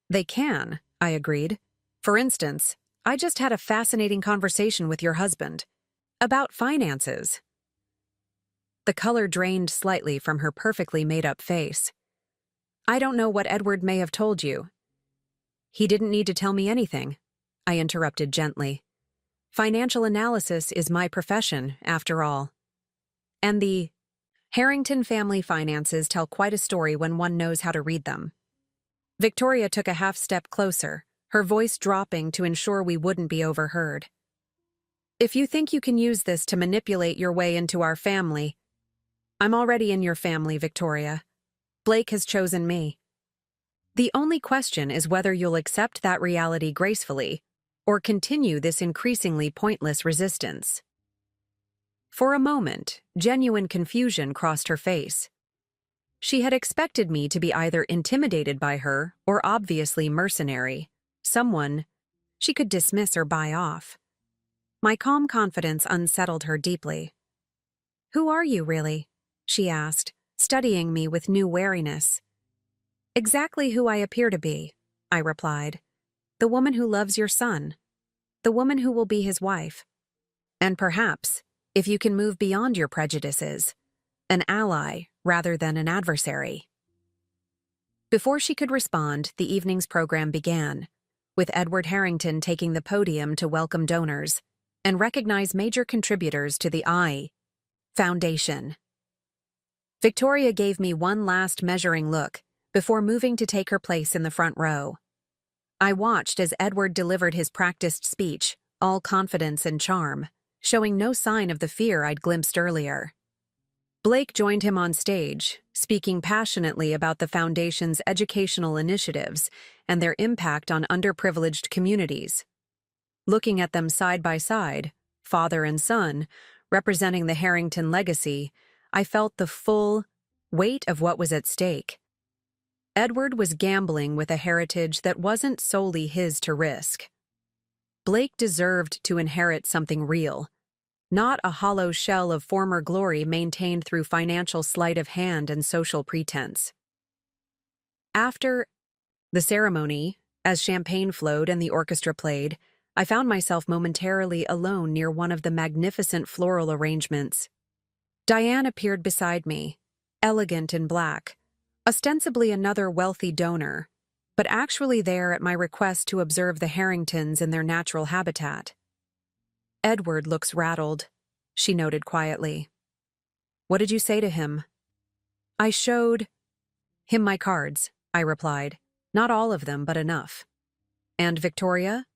they can, I agreed. For instance, I just had a fascinating conversation with your husband about finances. The color drained slightly from her perfectly made-up face. I don't know what Edward may have told you. He didn't need to tell me anything, I interrupted gently. Financial analysis is my profession, after all. And the Harrington family finances tell quite a story when one knows how to read them. Victoria took a half-step closer, her voice dropping to ensure we wouldn't be overheard. If you think you can use this to manipulate your way into our family, I'm already in your family, Victoria. Blake has chosen me. The only question is whether you'll accept that reality gracefully or continue this increasingly pointless resistance. For a moment, genuine confusion crossed her face. She had expected me to be either intimidated by her or obviously mercenary, someone she could dismiss or buy off. My calm confidence unsettled her deeply. Who are you, really? She asked, studying me with new wariness. Exactly who I appear to be, I replied. The woman who loves your son. The woman who will be his wife. And perhaps, if you can move beyond your prejudices, an ally rather than an adversary. Before she could respond, the evening's program began, with Edward Harrington taking the podium to welcome donors and recognize major contributors to the I Foundation. Victoria gave me one last measuring look before moving to take her place in the front row. I watched as Edward delivered his practiced speech, all confidence and charm, showing no sign of the fear I'd glimpsed earlier. Blake joined him on stage, speaking passionately about the Foundation's educational initiatives and their impact on underprivileged communities. Looking at them side by side, father and son, representing the Harrington legacy, I felt the full weight of what was at stake. Edward was gambling with a heritage that wasn't solely his to risk. Blake deserved to inherit something real, not a hollow shell of former glory maintained through financial sleight of hand and social pretense. After the ceremony, as champagne flowed and the orchestra played, I found myself momentarily alone near one of the magnificent floral arrangements. Diane appeared beside me, elegant in black, ostensibly another wealthy donor, but actually there at my request to observe the Harringtons in their natural habitat. Edward looks rattled, she noted quietly. What did you say to him? I showed him my cards, I replied. Not all of them, but enough. And Victoria?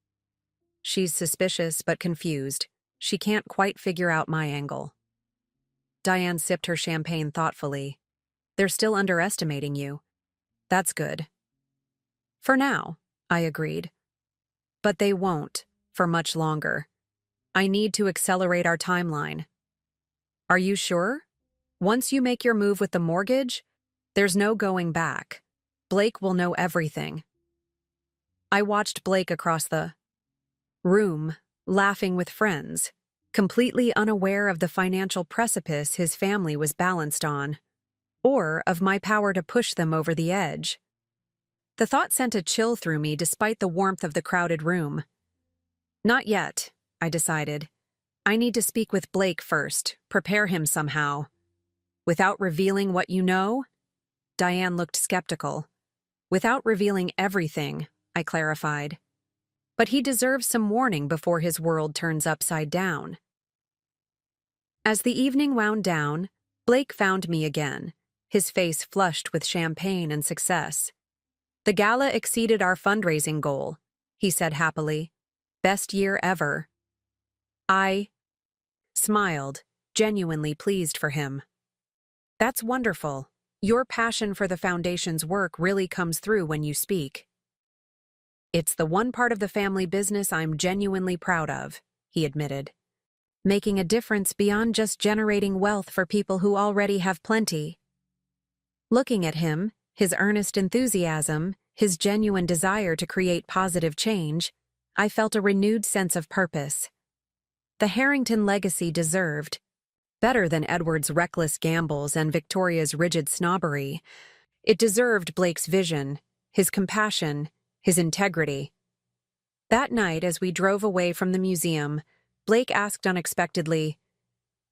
She's suspicious but confused. She can't quite figure out my angle. Diane sipped her champagne thoughtfully. They're still underestimating you. That's good. For now, I agreed. But they won't, for much longer. I need to accelerate our timeline. Are you sure? Once you make your move with the mortgage, there's no going back. Blake will know everything. I watched Blake across the room, laughing with friends, completely unaware of the financial precipice his family was balanced on, or of my power to push them over the edge. The thought sent a chill through me despite the warmth of the crowded room. Not yet, I decided. I need to speak with Blake first, prepare him somehow. Without revealing what you know? Diane looked skeptical. Without revealing everything, I clarified. But he deserves some warning before his world turns upside down. As the evening wound down, Blake found me again, his face flushed with champagne and success. "The gala exceeded our fundraising goal," he said happily. "Best year ever." I smiled, genuinely pleased for him. "That's wonderful. Your passion for the foundation's work really comes through when you speak." "It's the one part of the family business I'm genuinely proud of," he admitted. "Making a difference beyond just generating wealth for people who already have plenty." Looking at him, his earnest enthusiasm, his genuine desire to create positive change, I felt a renewed sense of purpose. The Harrington legacy deserved, better than Edward's reckless gambles and Victoria's rigid snobbery, it deserved Blake's vision, his compassion, his integrity. That night, as we drove away from the museum, Blake asked unexpectedly,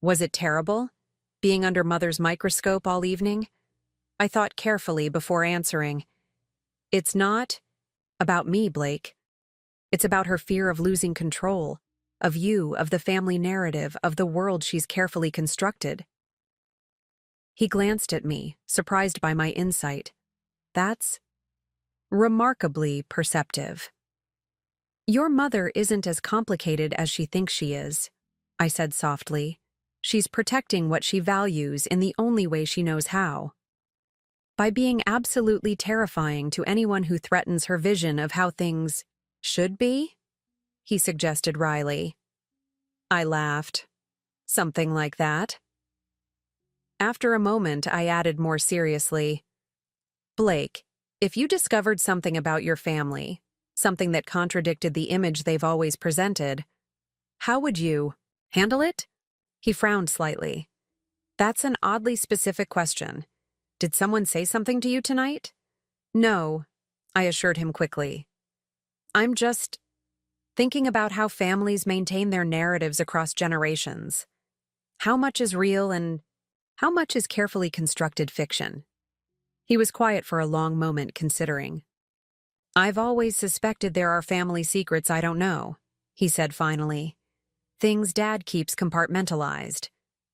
"Was it terrible, being under Mother's microscope all evening?" I thought carefully before answering. "It's not about me, Blake. It's about her fear of losing control, of you, of the family narrative, of the world she's carefully constructed." He glanced at me, surprised by my insight. "That's remarkably perceptive." "Your mother isn't as complicated as she thinks she is," I said softly. "She's protecting what she values in the only way she knows how. By being absolutely terrifying to anyone who threatens her vision of how things should be?" he suggested wryly. I laughed. "Something like that." After a moment, I added more seriously, "Blake, if you discovered something about your family, something that contradicted the image they've always presented, how would you handle it?" He frowned slightly. "That's an oddly specific question. Did someone say something to you tonight?" "No," I assured him quickly. "I'm just thinking about how families maintain their narratives across generations. How much is real and how much is carefully constructed fiction?" He was quiet for a long moment, considering. "I've always suspected there are family secrets I don't know," he said finally. "Things Dad keeps compartmentalized.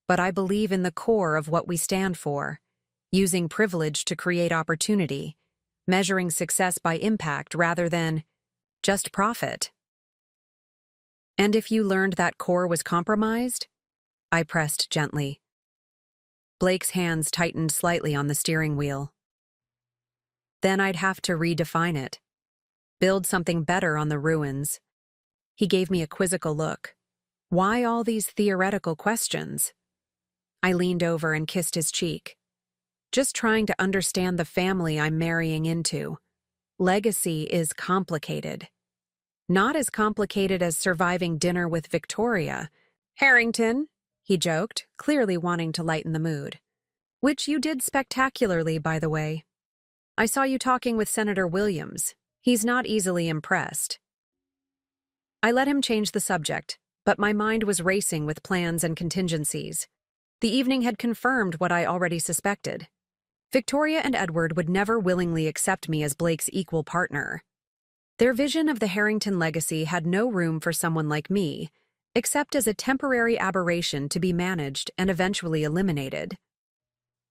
But I believe in the core of what we stand for, using privilege to create opportunity, measuring success by impact rather than just profit." "And if you learned that core was compromised?" I pressed gently. Blake's hands tightened slightly on the steering wheel. "Then I'd have to redefine it. Build something better on the ruins." He gave me a quizzical look. "Why all these theoretical questions?" I leaned over and kissed his cheek. "Just trying to understand the family I'm marrying into. Legacy is complicated. Not as complicated as surviving dinner with Victoria. Harrington," he joked, clearly wanting to lighten the mood. "Which you did spectacularly, by the way. I saw you talking with Senator Williams. He's not easily impressed." I let him change the subject, but my mind was racing with plans and contingencies. The evening had confirmed what I already suspected. Victoria and Edward would never willingly accept me as Blake's equal partner. Their vision of the Harrington legacy had no room for someone like me, except as a temporary aberration to be managed and eventually eliminated.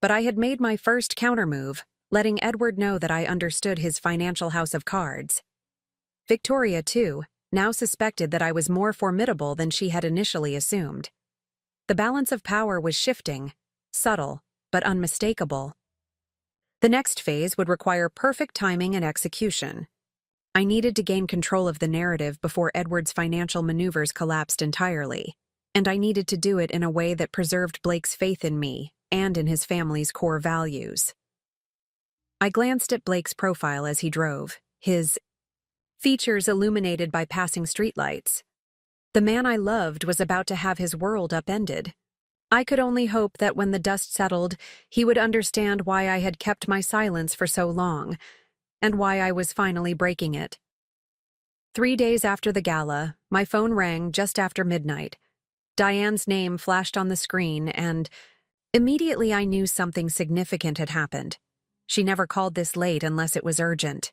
But I had made my first countermove, letting Edward know that I understood his financial house of cards. Victoria, too, now suspected that I was more formidable than she had initially assumed. The balance of power was shifting, subtle, but unmistakable. The next phase would require perfect timing and execution. I needed to gain control of the narrative before Edward's financial maneuvers collapsed entirely, and I needed to do it in a way that preserved Blake's faith in me and in his family's core values. I glanced at Blake's profile as he drove, his features illuminated by passing streetlights. The man I loved was about to have his world upended. I could only hope that when the dust settled, he would understand why I had kept my silence for so long, and why I was finally breaking it. 3 days after the gala, my phone rang just after midnight. Diane's name flashed on the screen, and immediately I knew something significant had happened. She never called this late unless it was urgent.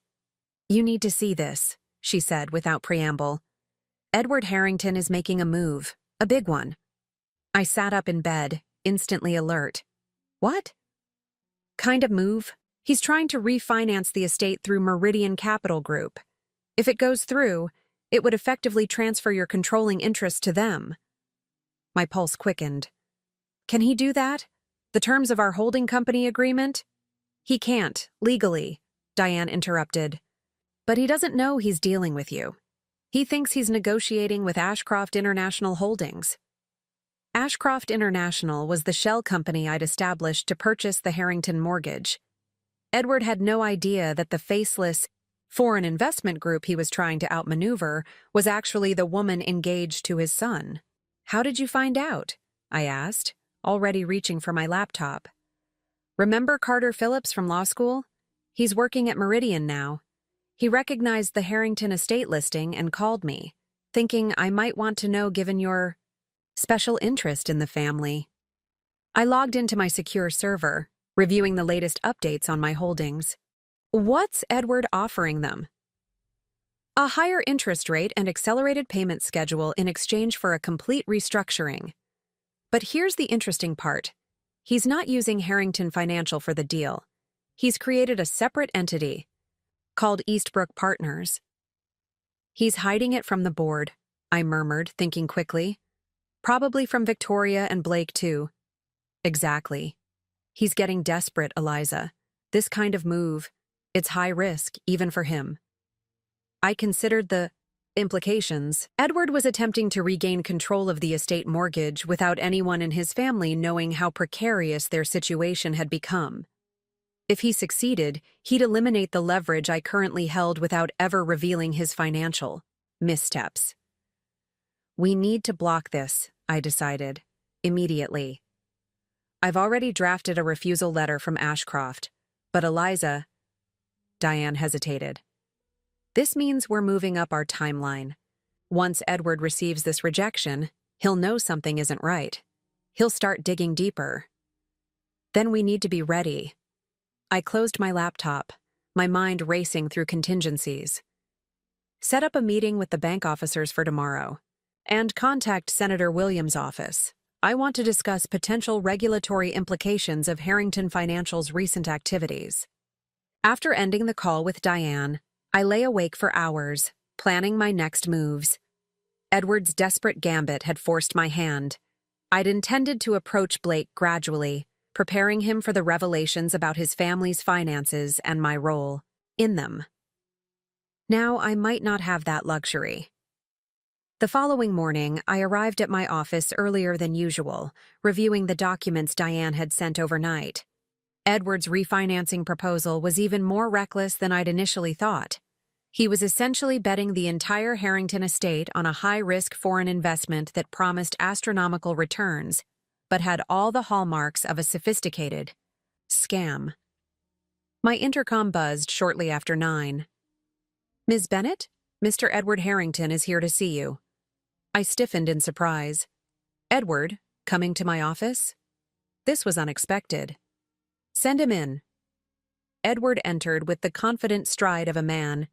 "You need to see this," she said without preamble. "Edward Harrington is making a move, a big one." I sat up in bed, instantly alert. "What?" "Kind of move. He's trying to refinance the estate through Meridian Capital Group. If it goes through, it would effectively transfer your controlling interest to them." My pulse quickened. "Can he do that? The terms of our holding company agreement?" "He can't, legally," Diane interrupted. "But he doesn't know he's dealing with you. He thinks he's negotiating with Ashcroft International Holdings." Ashcroft International was the shell company I'd established to purchase the Harrington mortgage. Edward had no idea that the faceless foreign investment group he was trying to outmaneuver was actually the woman engaged to his son. "How did you find out?" I asked, already reaching for my laptop. "Remember Carter Phillips from law school? He's working at Meridian now. He recognized the Harrington estate listing and called me, thinking I might want to know given your special interest in the family." I logged into my secure server, reviewing the latest updates on my holdings. "What's Edward offering them?" "A higher interest rate and accelerated payment schedule in exchange for a complete restructuring. But here's the interesting part. He's not using Harrington Financial for the deal. He's created a separate entity called Eastbrook Partners." "He's hiding it from the board," I murmured, thinking quickly. "Probably from Victoria and Blake, too." "Exactly. He's getting desperate, Eliza. This kind of move, it's high risk, even for him." I considered the implications. Edward was attempting to regain control of the estate mortgage without anyone in his family knowing how precarious their situation had become. If he succeeded, he'd eliminate the leverage I currently held without ever revealing his financial missteps. "We need to block this," I decided, immediately. "I've already drafted a refusal letter from Ashcroft, but Eliza—" Diane hesitated. "This means we're moving up our timeline. Once Edward receives this rejection, he'll know something isn't right. He'll start digging deeper. Then we need to be ready." I closed my laptop, my mind racing through contingencies. "Set up a meeting with the bank officers for tomorrow. And contact Senator Williams' office. I want to discuss potential regulatory implications of Harrington Financial's recent activities." After ending the call with Diane, I lay awake for hours, planning my next moves. Edward's desperate gambit had forced my hand. I'd intended to approach Blake gradually, preparing him for the revelations about his family's finances and my role in them. Now I might not have that luxury. The following morning, I arrived at my office earlier than usual, reviewing the documents Diane had sent overnight. Edward's refinancing proposal was even more reckless than I'd initially thought. He was essentially betting the entire Harrington estate on a high-risk foreign investment that promised astronomical returns, but had all the hallmarks of a sophisticated scam. My intercom buzzed shortly after 9. "Ms. Bennett, Mr. Edward Harrington is here to see you." I stiffened in surprise. "Edward, coming to my office?" This was unexpected. "Send him in." Edward entered with the confident stride of a man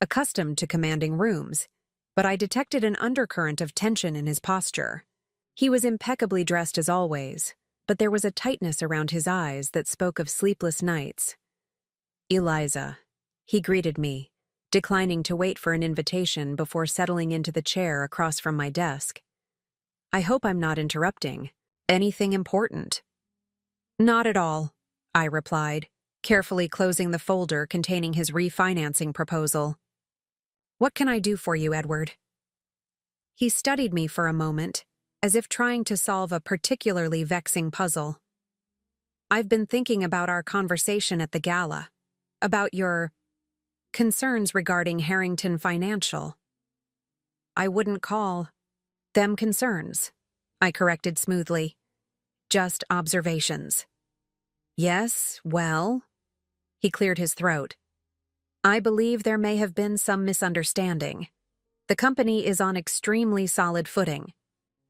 accustomed to commanding rooms, but I detected an undercurrent of tension in his posture. He was impeccably dressed as always, but there was a tightness around his eyes that spoke of sleepless nights. "Eliza," he greeted me, declining to wait for an invitation before settling into the chair across from my desk. "I hope I'm not interrupting. Anything important?" "Not at all," I replied, carefully closing the folder containing his refinancing proposal. "What can I do for you, Edward?" He studied me for a moment, as if trying to solve a particularly vexing puzzle. "I've been thinking about our conversation at the gala, about your concerns regarding Harrington Financial." "I wouldn't call them concerns," I corrected smoothly. "Just observations." "Yes, well," he cleared his throat. "I believe there may have been some misunderstanding. The company is on extremely solid footing.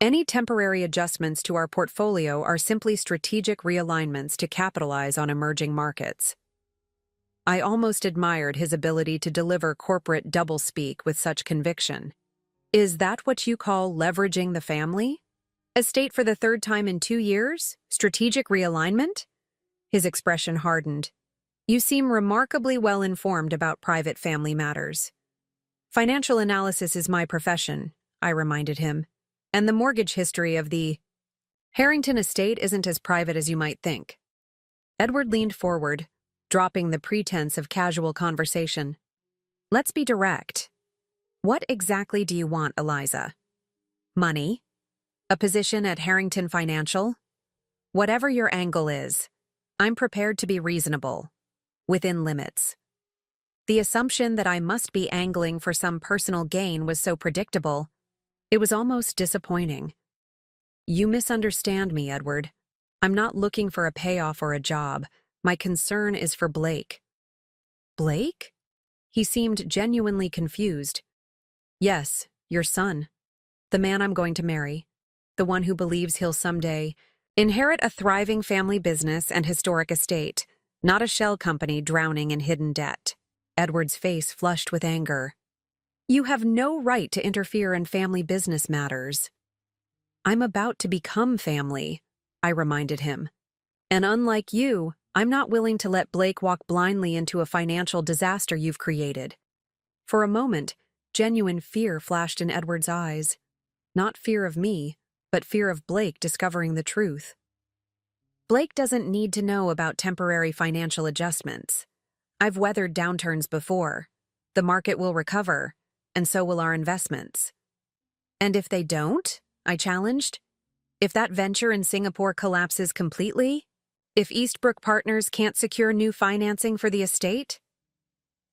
Any temporary adjustments to our portfolio are simply strategic realignments to capitalize on emerging markets." I almost admired his ability to deliver corporate doublespeak with such conviction. Is that what you call leveraging the family? Estate for the third time in 2 years? Strategic realignment? His expression hardened. You seem remarkably well informed about private family matters. Financial analysis is my profession, I reminded him, and the mortgage history of the Harrington estate isn't as private as you might think. Edward leaned forward, dropping the pretense of casual conversation. Let's be direct. What exactly do you want, Eliza? Money? A position at Harrington Financial? Whatever your angle is, I'm prepared to be reasonable, within limits. The assumption that I must be angling for some personal gain was so predictable, it was almost disappointing. You misunderstand me, Edward. I'm not looking for a payoff or a job. My concern is for Blake. Blake? He seemed genuinely confused. Yes, your son. The man I'm going to marry. The one who believes he'll someday inherit a thriving family business and historic estate, not a shell company drowning in hidden debt. Edward's face flushed with anger. You have no right to interfere in family business matters. I'm about to become family, I reminded him. And unlike you, I'm not willing to let Blake walk blindly into a financial disaster you've created. For a moment, genuine fear flashed in Edward's eyes. Not fear of me, but fear of Blake discovering the truth. Blake doesn't need to know about temporary financial adjustments. I've weathered downturns before. The market will recover, and so will our investments. And if they don't? I challenged. If that venture in Singapore collapses completely? If Eastbrook Partners can't secure new financing for the estate?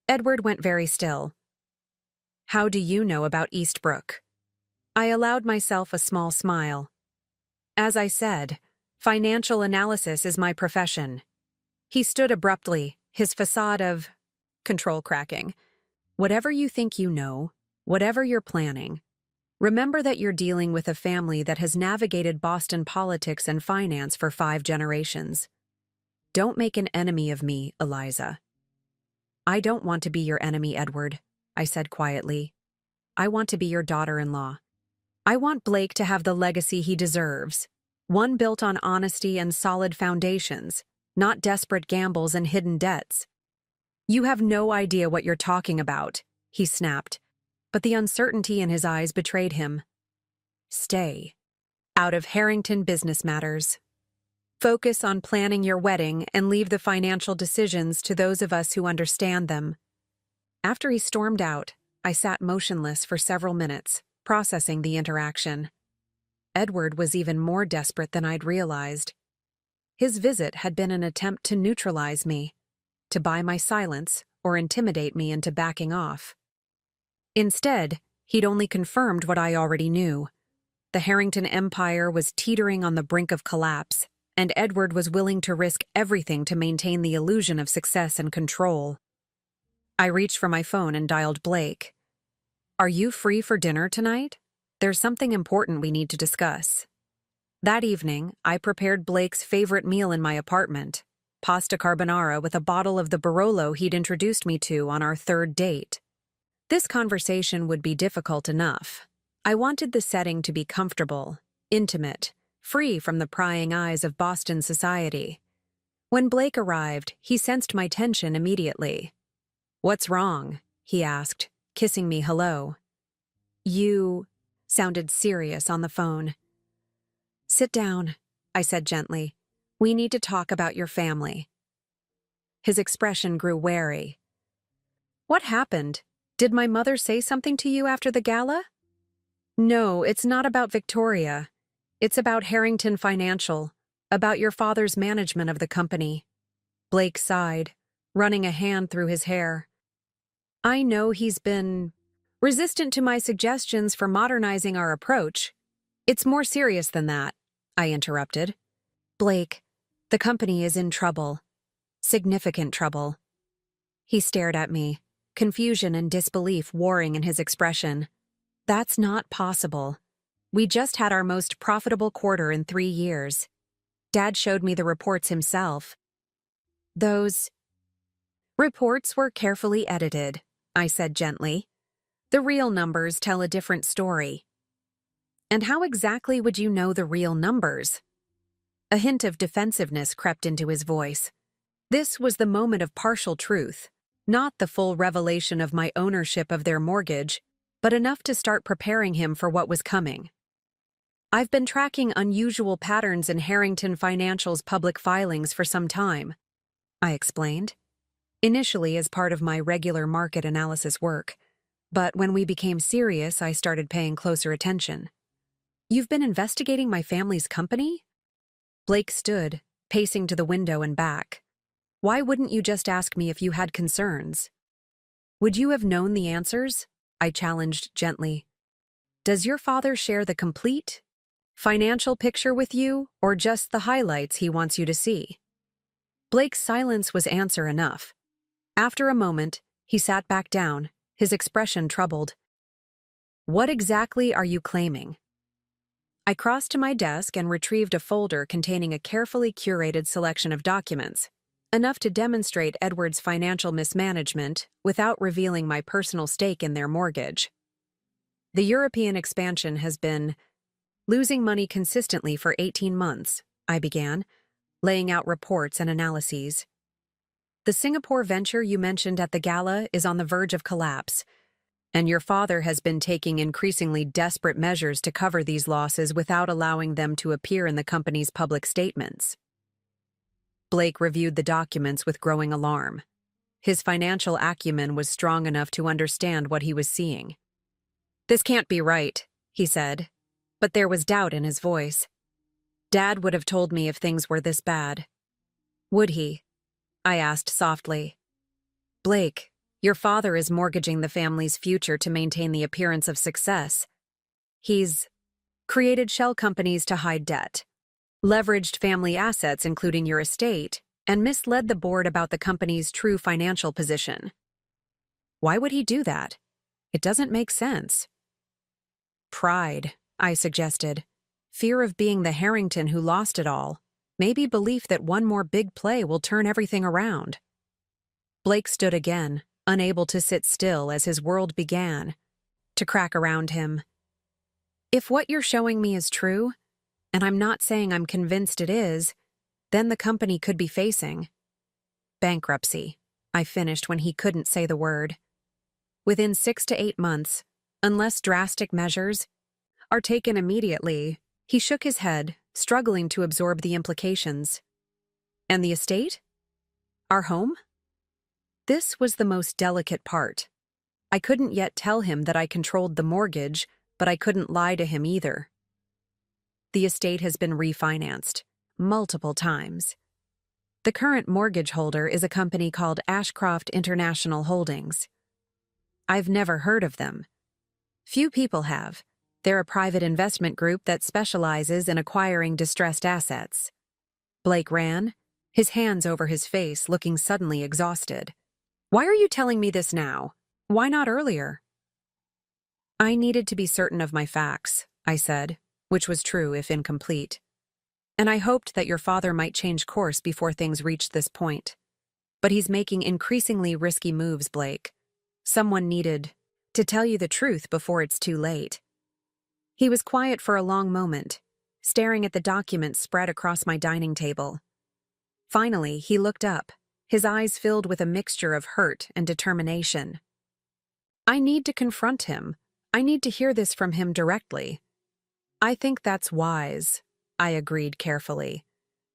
Edward went very still. How do you know about Eastbrook? I allowed myself a small smile. As I said, financial analysis is my profession. He stood abruptly, his facade of control cracking. Whatever you think you know, whatever you're planning, remember that you're dealing with a family that has navigated Boston politics and finance for 5 generations. Don't make an enemy of me, Eliza. I don't want to be your enemy, Edward, I said quietly. I want to be your daughter-in-law. I want Blake to have the legacy he deserves, one built on honesty and solid foundations, not desperate gambles and hidden debts. You have no idea what you're talking about, he snapped, but the uncertainty in his eyes betrayed him. Stay out of Harrington business matters. Focus on planning your wedding and leave the financial decisions to those of us who understand them. After he stormed out, I sat motionless for several minutes, processing the interaction. Edward was even more desperate than I'd realized. His visit had been an attempt to neutralize me, to buy my silence or intimidate me into backing off. Instead, he'd only confirmed what I already knew. The Harrington empire was teetering on the brink of collapse, and Edward was willing to risk everything to maintain the illusion of success and control. I reached for my phone and dialed Blake. Are you free for dinner tonight? There's something important we need to discuss. That evening, I prepared Blake's favorite meal in my apartment, pasta carbonara with a bottle of the Barolo he'd introduced me to on our 3rd date. This conversation would be difficult enough. I wanted the setting to be comfortable, intimate, free from the prying eyes of Boston society. When Blake arrived, he sensed my tension immediately. What's wrong? He asked, kissing me hello. You sounded serious on the phone. Sit down, I said gently. We need to talk about your family. His expression grew wary. What happened? Did my mother say something to you after the gala? No, it's not about Victoria. It's about Harrington Financial, about your father's management of the company. Blake sighed, running a hand through his hair. I know he's been resistant to my suggestions for modernizing our approach. It's more serious than that, I interrupted. Blake, the company is in trouble. Significant trouble. He stared at me, confusion and disbelief warring in his expression. That's not possible. We just had our most profitable quarter in 3 years. Dad showed me the reports himself. Those Reports were carefully edited, I said gently. The real numbers tell a different story. And how exactly would you know the real numbers? A hint of defensiveness crept into his voice. This was the moment of partial truth, not the full revelation of my ownership of their mortgage, but enough to start preparing him for what was coming. I've been tracking unusual patterns in Harrington Financial's public filings for some time, I explained. Initially as part of my regular market analysis work, but when we became serious, I started paying closer attention. You've been investigating my family's company? Blake stood, pacing to the window and back. Why wouldn't you just ask me if you had concerns? Would you have known the answers? I challenged gently. Does your father share the complete financial picture with you, or just the highlights he wants you to see? Blake's silence was answer enough. After a moment, he sat back down, his expression troubled. What exactly are you claiming? I crossed to my desk and retrieved a folder containing a carefully curated selection of documents, enough to demonstrate Edward's financial mismanagement without revealing my personal stake in their mortgage. The European expansion has been losing money consistently for 18 months, I began, laying out reports and analyses. The Singapore venture you mentioned at the gala is on the verge of collapse, and your father has been taking increasingly desperate measures to cover these losses without allowing them to appear in the company's public statements. Blake reviewed the documents with growing alarm. His financial acumen was strong enough to understand what he was seeing. This can't be right, he said, but there was doubt in his voice. Dad would have told me if things were this bad. Would he? I asked softly. Blake, your father is mortgaging the family's future to maintain the appearance of success. He's created shell companies to hide debt, leveraged family assets including your estate, and misled the board about the company's true financial position. Why would he do that? It doesn't make sense. Pride, I suggested. Fear of being the Harrington who lost it all. Maybe belief that one more big play will turn everything around. Blake stood again, unable to sit still as his world began to crack around him. If what you're showing me is true, and I'm not saying I'm convinced it is, then the company could be facing bankruptcy, I finished when he couldn't say the word. Within 6 to 8 months, unless drastic measures are taken immediately. He shook his head, struggling to absorb the implications. And the estate? Our home? This was the most delicate part. I couldn't yet tell him that I controlled the mortgage, but I couldn't lie to him either. The estate has been refinanced multiple times. The current mortgage holder is a company called Ashcroft International Holdings. I've never heard of them. Few people have. They're a private investment group that specializes in acquiring distressed assets. Blake ran, his hands over his face, looking suddenly exhausted. Why are you telling me this now? Why not earlier? I needed to be certain of my facts, I said, which was true if incomplete. And I hoped that your father might change course before things reached this point. But he's making increasingly risky moves, Blake. Someone needed to tell you the truth before it's too late. He was quiet for a long moment, staring at the documents spread across my dining table. Finally, he looked up, his eyes filled with a mixture of hurt and determination. I need to confront him. I need to hear this from him directly. I think that's wise, I agreed carefully.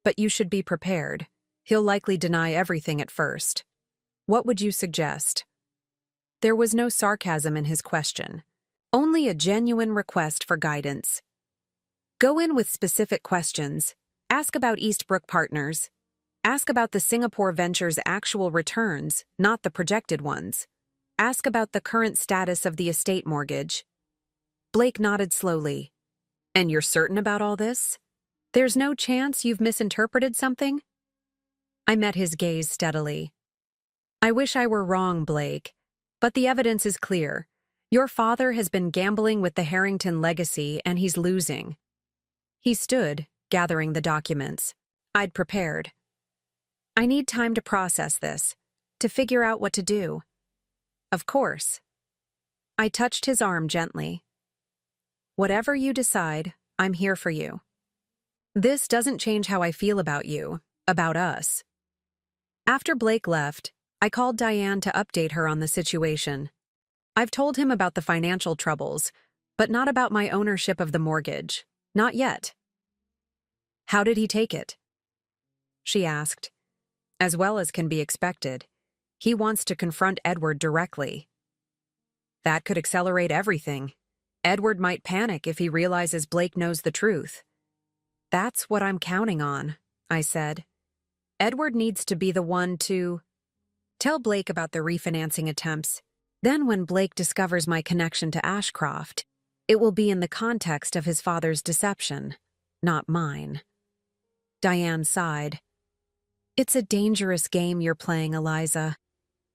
But you should be prepared. He'll likely deny everything at first. What would you suggest? There was no sarcasm in his question. Only a genuine request for guidance. Go in with specific questions. Ask about Eastbrook Partners. Ask about the Singapore venture's actual returns, not the projected ones. Ask about the current status of the estate mortgage. Blake nodded slowly. And you're certain about all this? There's no chance you've misinterpreted something? I met his gaze steadily. I wish I were wrong, Blake, but the evidence is clear. Your father has been gambling with the Harrington legacy, and he's losing. He stood, gathering the documents. I'd prepared. I need time to process this. to figure out what to do. Of course. I touched his arm gently. Whatever you decide, I'm here for you. This doesn't change how I feel about you, about us. After Blake left, I called Diane to update her on the situation. I've told him about the financial troubles, but not about my ownership of the mortgage. Not yet. How did he take it? She asked. As well as can be expected, he wants to confront Edward directly. That could accelerate everything. Edward might panic if he realizes Blake knows the truth. That's what I'm counting on, I said. Edward needs to be the one to tell Blake about the refinancing attempts. Then when Blake discovers my connection to Ashcroft, it will be in the context of his father's deception, not mine. Diane sighed. It's a dangerous game you're playing, Eliza.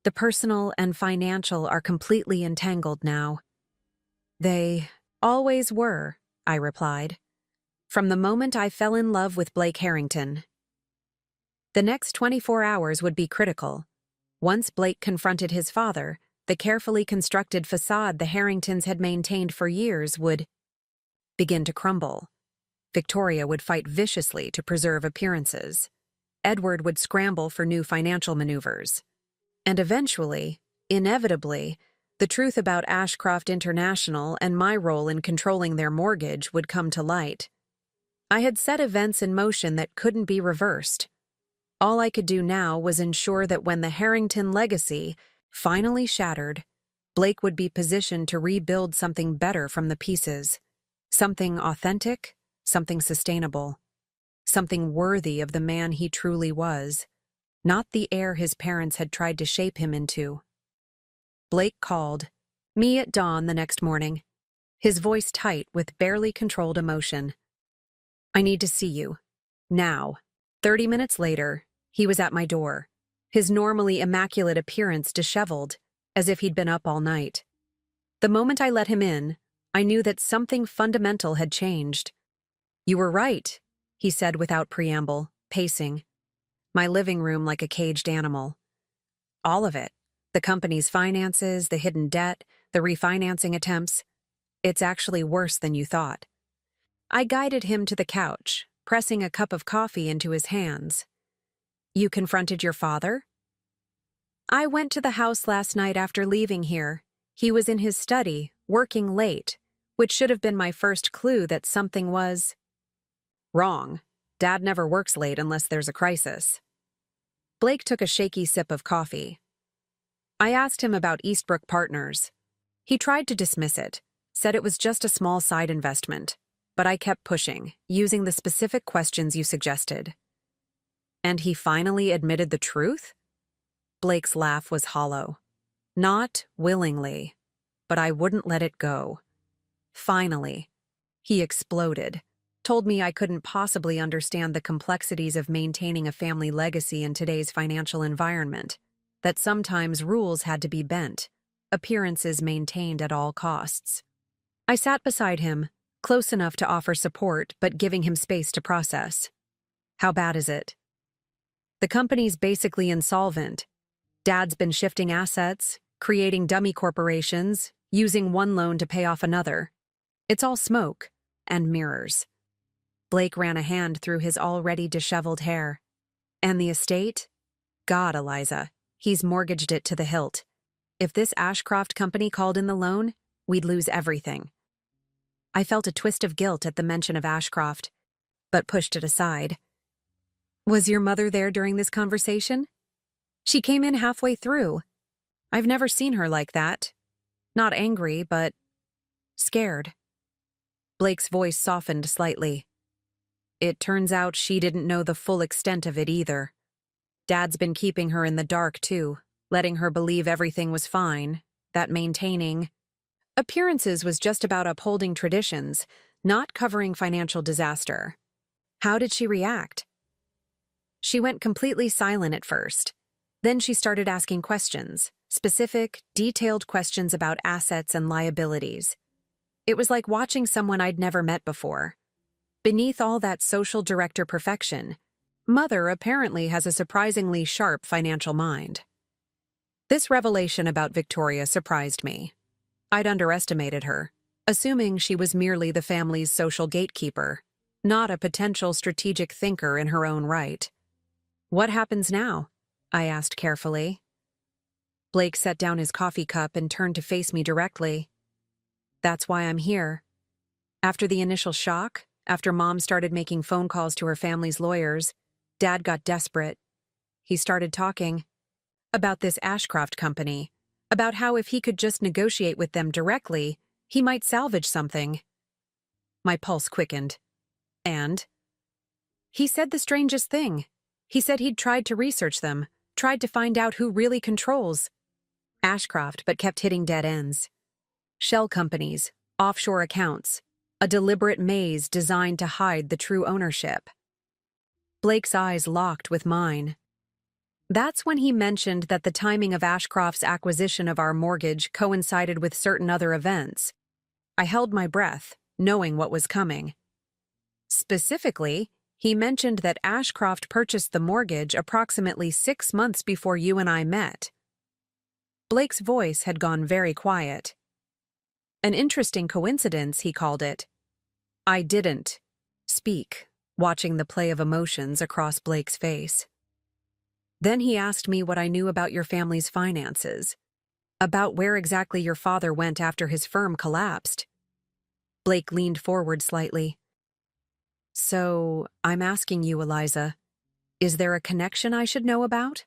The personal and financial are completely entangled now. They always were, I replied. From the moment I fell in love with Blake Harrington. The next 24 hours would be critical. Once Blake confronted his father, the carefully constructed facade the Harringtons had maintained for years would begin to crumble. Victoria would fight viciously to preserve appearances. Edward would scramble for new financial maneuvers. And eventually, inevitably, the truth about Ashcroft International and my role in controlling their mortgage would come to light. I had set events in motion that couldn't be reversed. All I could do now was ensure that when the Harrington legacy finally shattered, Blake would be positioned to rebuild something better from the pieces. Something authentic, something sustainable. Something worthy of the man he truly was, not the heir his parents had tried to shape him into. Blake called me at dawn the next morning, his voice tight with barely controlled emotion. I need to see you. Now. 30 minutes later, he was at my door, his normally immaculate appearance disheveled, as if he'd been up all night. The moment I let him in, I knew that something fundamental had changed. You were right, he said without preamble, pacing. My living room like a caged animal. All of it. The company's finances, the hidden debt, the refinancing attempts. It's actually worse than you thought. I guided him to the couch, pressing a cup of coffee into his hands. You confronted your father? I went to the house last night after leaving here. He was in his study, working late, which should have been my first clue that something was wrong. Dad never works late unless there's a crisis. Blake took a shaky sip of coffee. I asked him about Eastbrook Partners. He tried to dismiss it, said it was just a small side investment, but I kept pushing, using the specific questions you suggested. And he finally admitted the truth? Blake's laugh was hollow. Not willingly, but I wouldn't let it go. Finally, he exploded, told me I couldn't possibly understand the complexities of maintaining a family legacy in today's financial environment, that sometimes rules had to be bent, appearances maintained at all costs. I sat beside him, close enough to offer support but giving him space to process. How bad is it? The company's basically insolvent. Dad's been shifting assets, creating dummy corporations, using one loan to pay off another. It's all smoke and mirrors. Blake ran a hand through his already disheveled hair. And the estate? God, Eliza, he's mortgaged it to the hilt. If this Ashcroft company called in the loan, we'd lose everything. I felt a twist of guilt at the mention of Ashcroft, but pushed it aside. Was your mother there during this conversation? She came in halfway through. I've never seen her like that. Not angry, but scared. Blake's voice softened slightly. It turns out she didn't know the full extent of it either. Dad's been keeping her in the dark, too, letting her believe everything was fine, that maintaining appearances was just about upholding traditions, not covering financial disaster. How did she react? She went completely silent at first. Then she started asking questions, specific, detailed questions about assets and liabilities. It was like watching someone I'd never met before. Beneath all that social director perfection, Mother apparently has a surprisingly sharp financial mind. This revelation about Victoria surprised me. I'd underestimated her, assuming she was merely the family's social gatekeeper, not a potential strategic thinker in her own right. "What happens now?" I asked carefully. Blake set down his coffee cup and turned to face me directly. "That's why I'm here. After the initial shock, after Mom started making phone calls to her family's lawyers, Dad got desperate. He started talking about this Ashcroft company, about how if he could just negotiate with them directly, he might salvage something." My pulse quickened. "And?" "He said the strangest thing. He said he'd tried to research them, tried to find out who really controls Ashcroft, but kept hitting dead ends. Shell companies, offshore accounts, a deliberate maze designed to hide the true ownership." Blake's eyes locked with mine. "That's when he mentioned that the timing of Ashcroft's acquisition of our mortgage coincided with certain other events. I held my breath, knowing what was coming. Specifically, he mentioned that Ashcroft purchased the mortgage approximately 6 months before you and I met." Blake's voice had gone very quiet. "An interesting coincidence," he called it. I didn't speak, watching the play of emotions across Blake's face. Then he asked me what I knew about your family's finances, about where exactly your father went after his firm collapsed. Blake leaned forward slightly. "So, I'm asking you, Eliza, is there a connection I should know about?"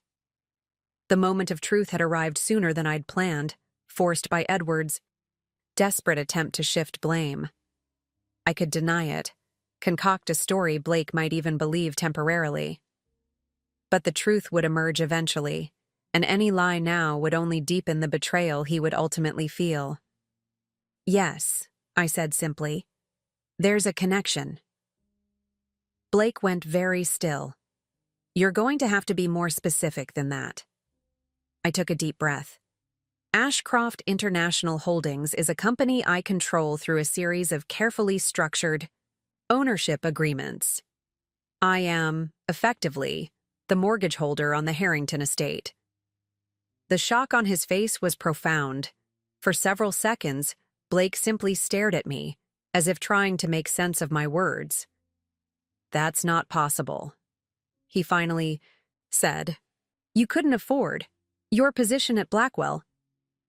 The moment of truth had arrived sooner than I'd planned, forced by Edward's desperate attempt to shift blame. I could deny it, concoct a story Blake might even believe temporarily. But the truth would emerge eventually, and any lie now would only deepen the betrayal he would ultimately feel. "Yes," I said simply. "There's a connection." Blake went very still. "You're going to have to be more specific than that." I took a deep breath. Ashcroft International Holdings is a company I control through a series of carefully structured ownership agreements. I am, effectively, the mortgage holder on the Harrington estate. The shock on his face was profound. For several seconds, Blake simply stared at me, as if trying to make sense of my words. "That's not possible," he finally said. "You couldn't afford your position at Blackwell."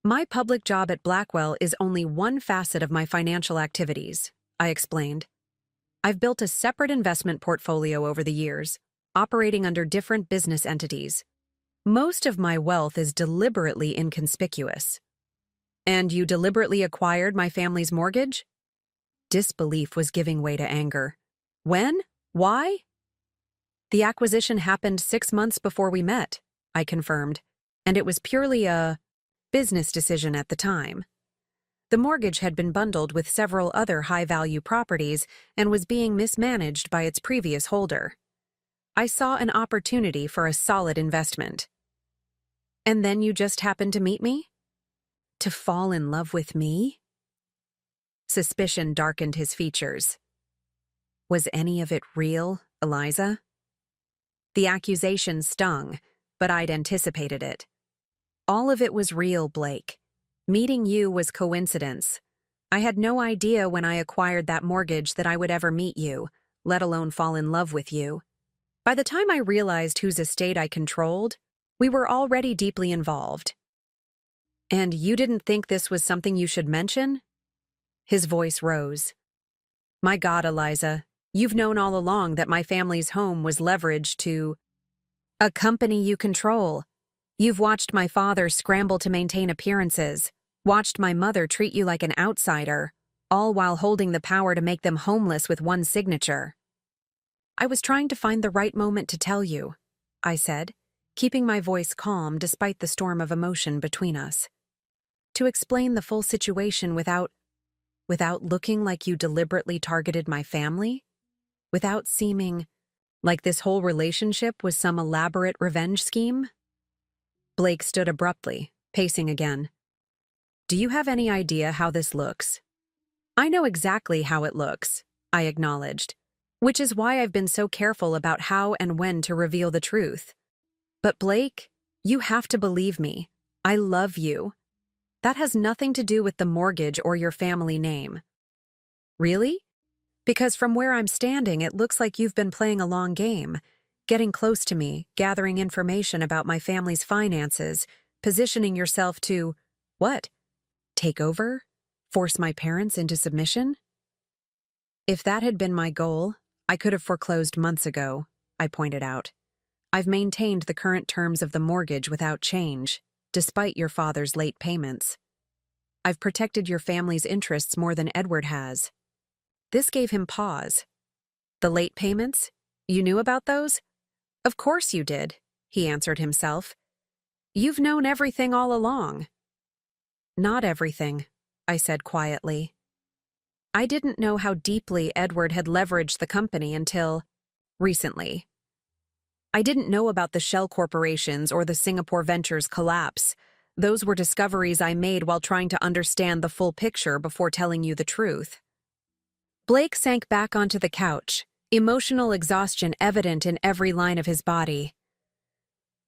"My public job at Blackwell is only one facet of my financial activities," I explained. "I've built a separate investment portfolio over the years, operating under different business entities. Most of my wealth is deliberately inconspicuous." "And you deliberately acquired my family's mortgage?" Disbelief was giving way to anger. "When? Why?" "The acquisition happened 6 months before we met," I confirmed, "and it was purely a business decision at the time. The mortgage had been bundled with several other high-value properties and was being mismanaged by its previous holder. I saw an opportunity for a solid investment." "And then you just happened to meet me? To fall in love with me?" Suspicion darkened his features. "Was any of it real, Eliza?" The accusation stung, but I'd anticipated it. "All of it was real, Blake. Meeting you was coincidence. I had no idea when I acquired that mortgage that I would ever meet you, let alone fall in love with you. By the time I realized whose estate I controlled, we were already deeply involved." "And you didn't think this was something you should mention?" His voice rose. "My God, Eliza, you've known all along that my family's home was leveraged to a company you control. You've watched my father scramble to maintain appearances, watched my mother treat you like an outsider, all while holding the power to make them homeless with one signature." "I was trying to find the right moment to tell you," I said, keeping my voice calm despite the storm of emotion between us. "To explain the full situation without looking like you deliberately targeted my family? Without seeming like this whole relationship was some elaborate revenge scheme?" Blake stood abruptly, pacing again. "Do you have any idea how this looks?" "I know exactly how it looks," I acknowledged, "which is why I've been so careful about how and when to reveal the truth. But Blake, you have to believe me. I love you. That has nothing to do with the mortgage or your family name. Really? Because from where I'm standing, it looks like you've been playing a long game, getting close to me, gathering information about my family's finances, positioning yourself to, what? Take over? Force my parents into submission? If that had been my goal, I could have foreclosed months ago, I pointed out. I've maintained the current terms of the mortgage without change, despite your father's late payments. I've protected your family's interests more than Edward has. This gave him pause. The late payments? You knew about those? Of course you did, he answered himself. You've known everything all along. Not everything, I said quietly. I didn't know how deeply Edward had leveraged the company until recently. I didn't know about the shell corporations or the Singapore Ventures collapse. Those were discoveries I made while trying to understand the full picture before telling you the truth. Blake sank back onto the couch, emotional exhaustion evident in every line of his body.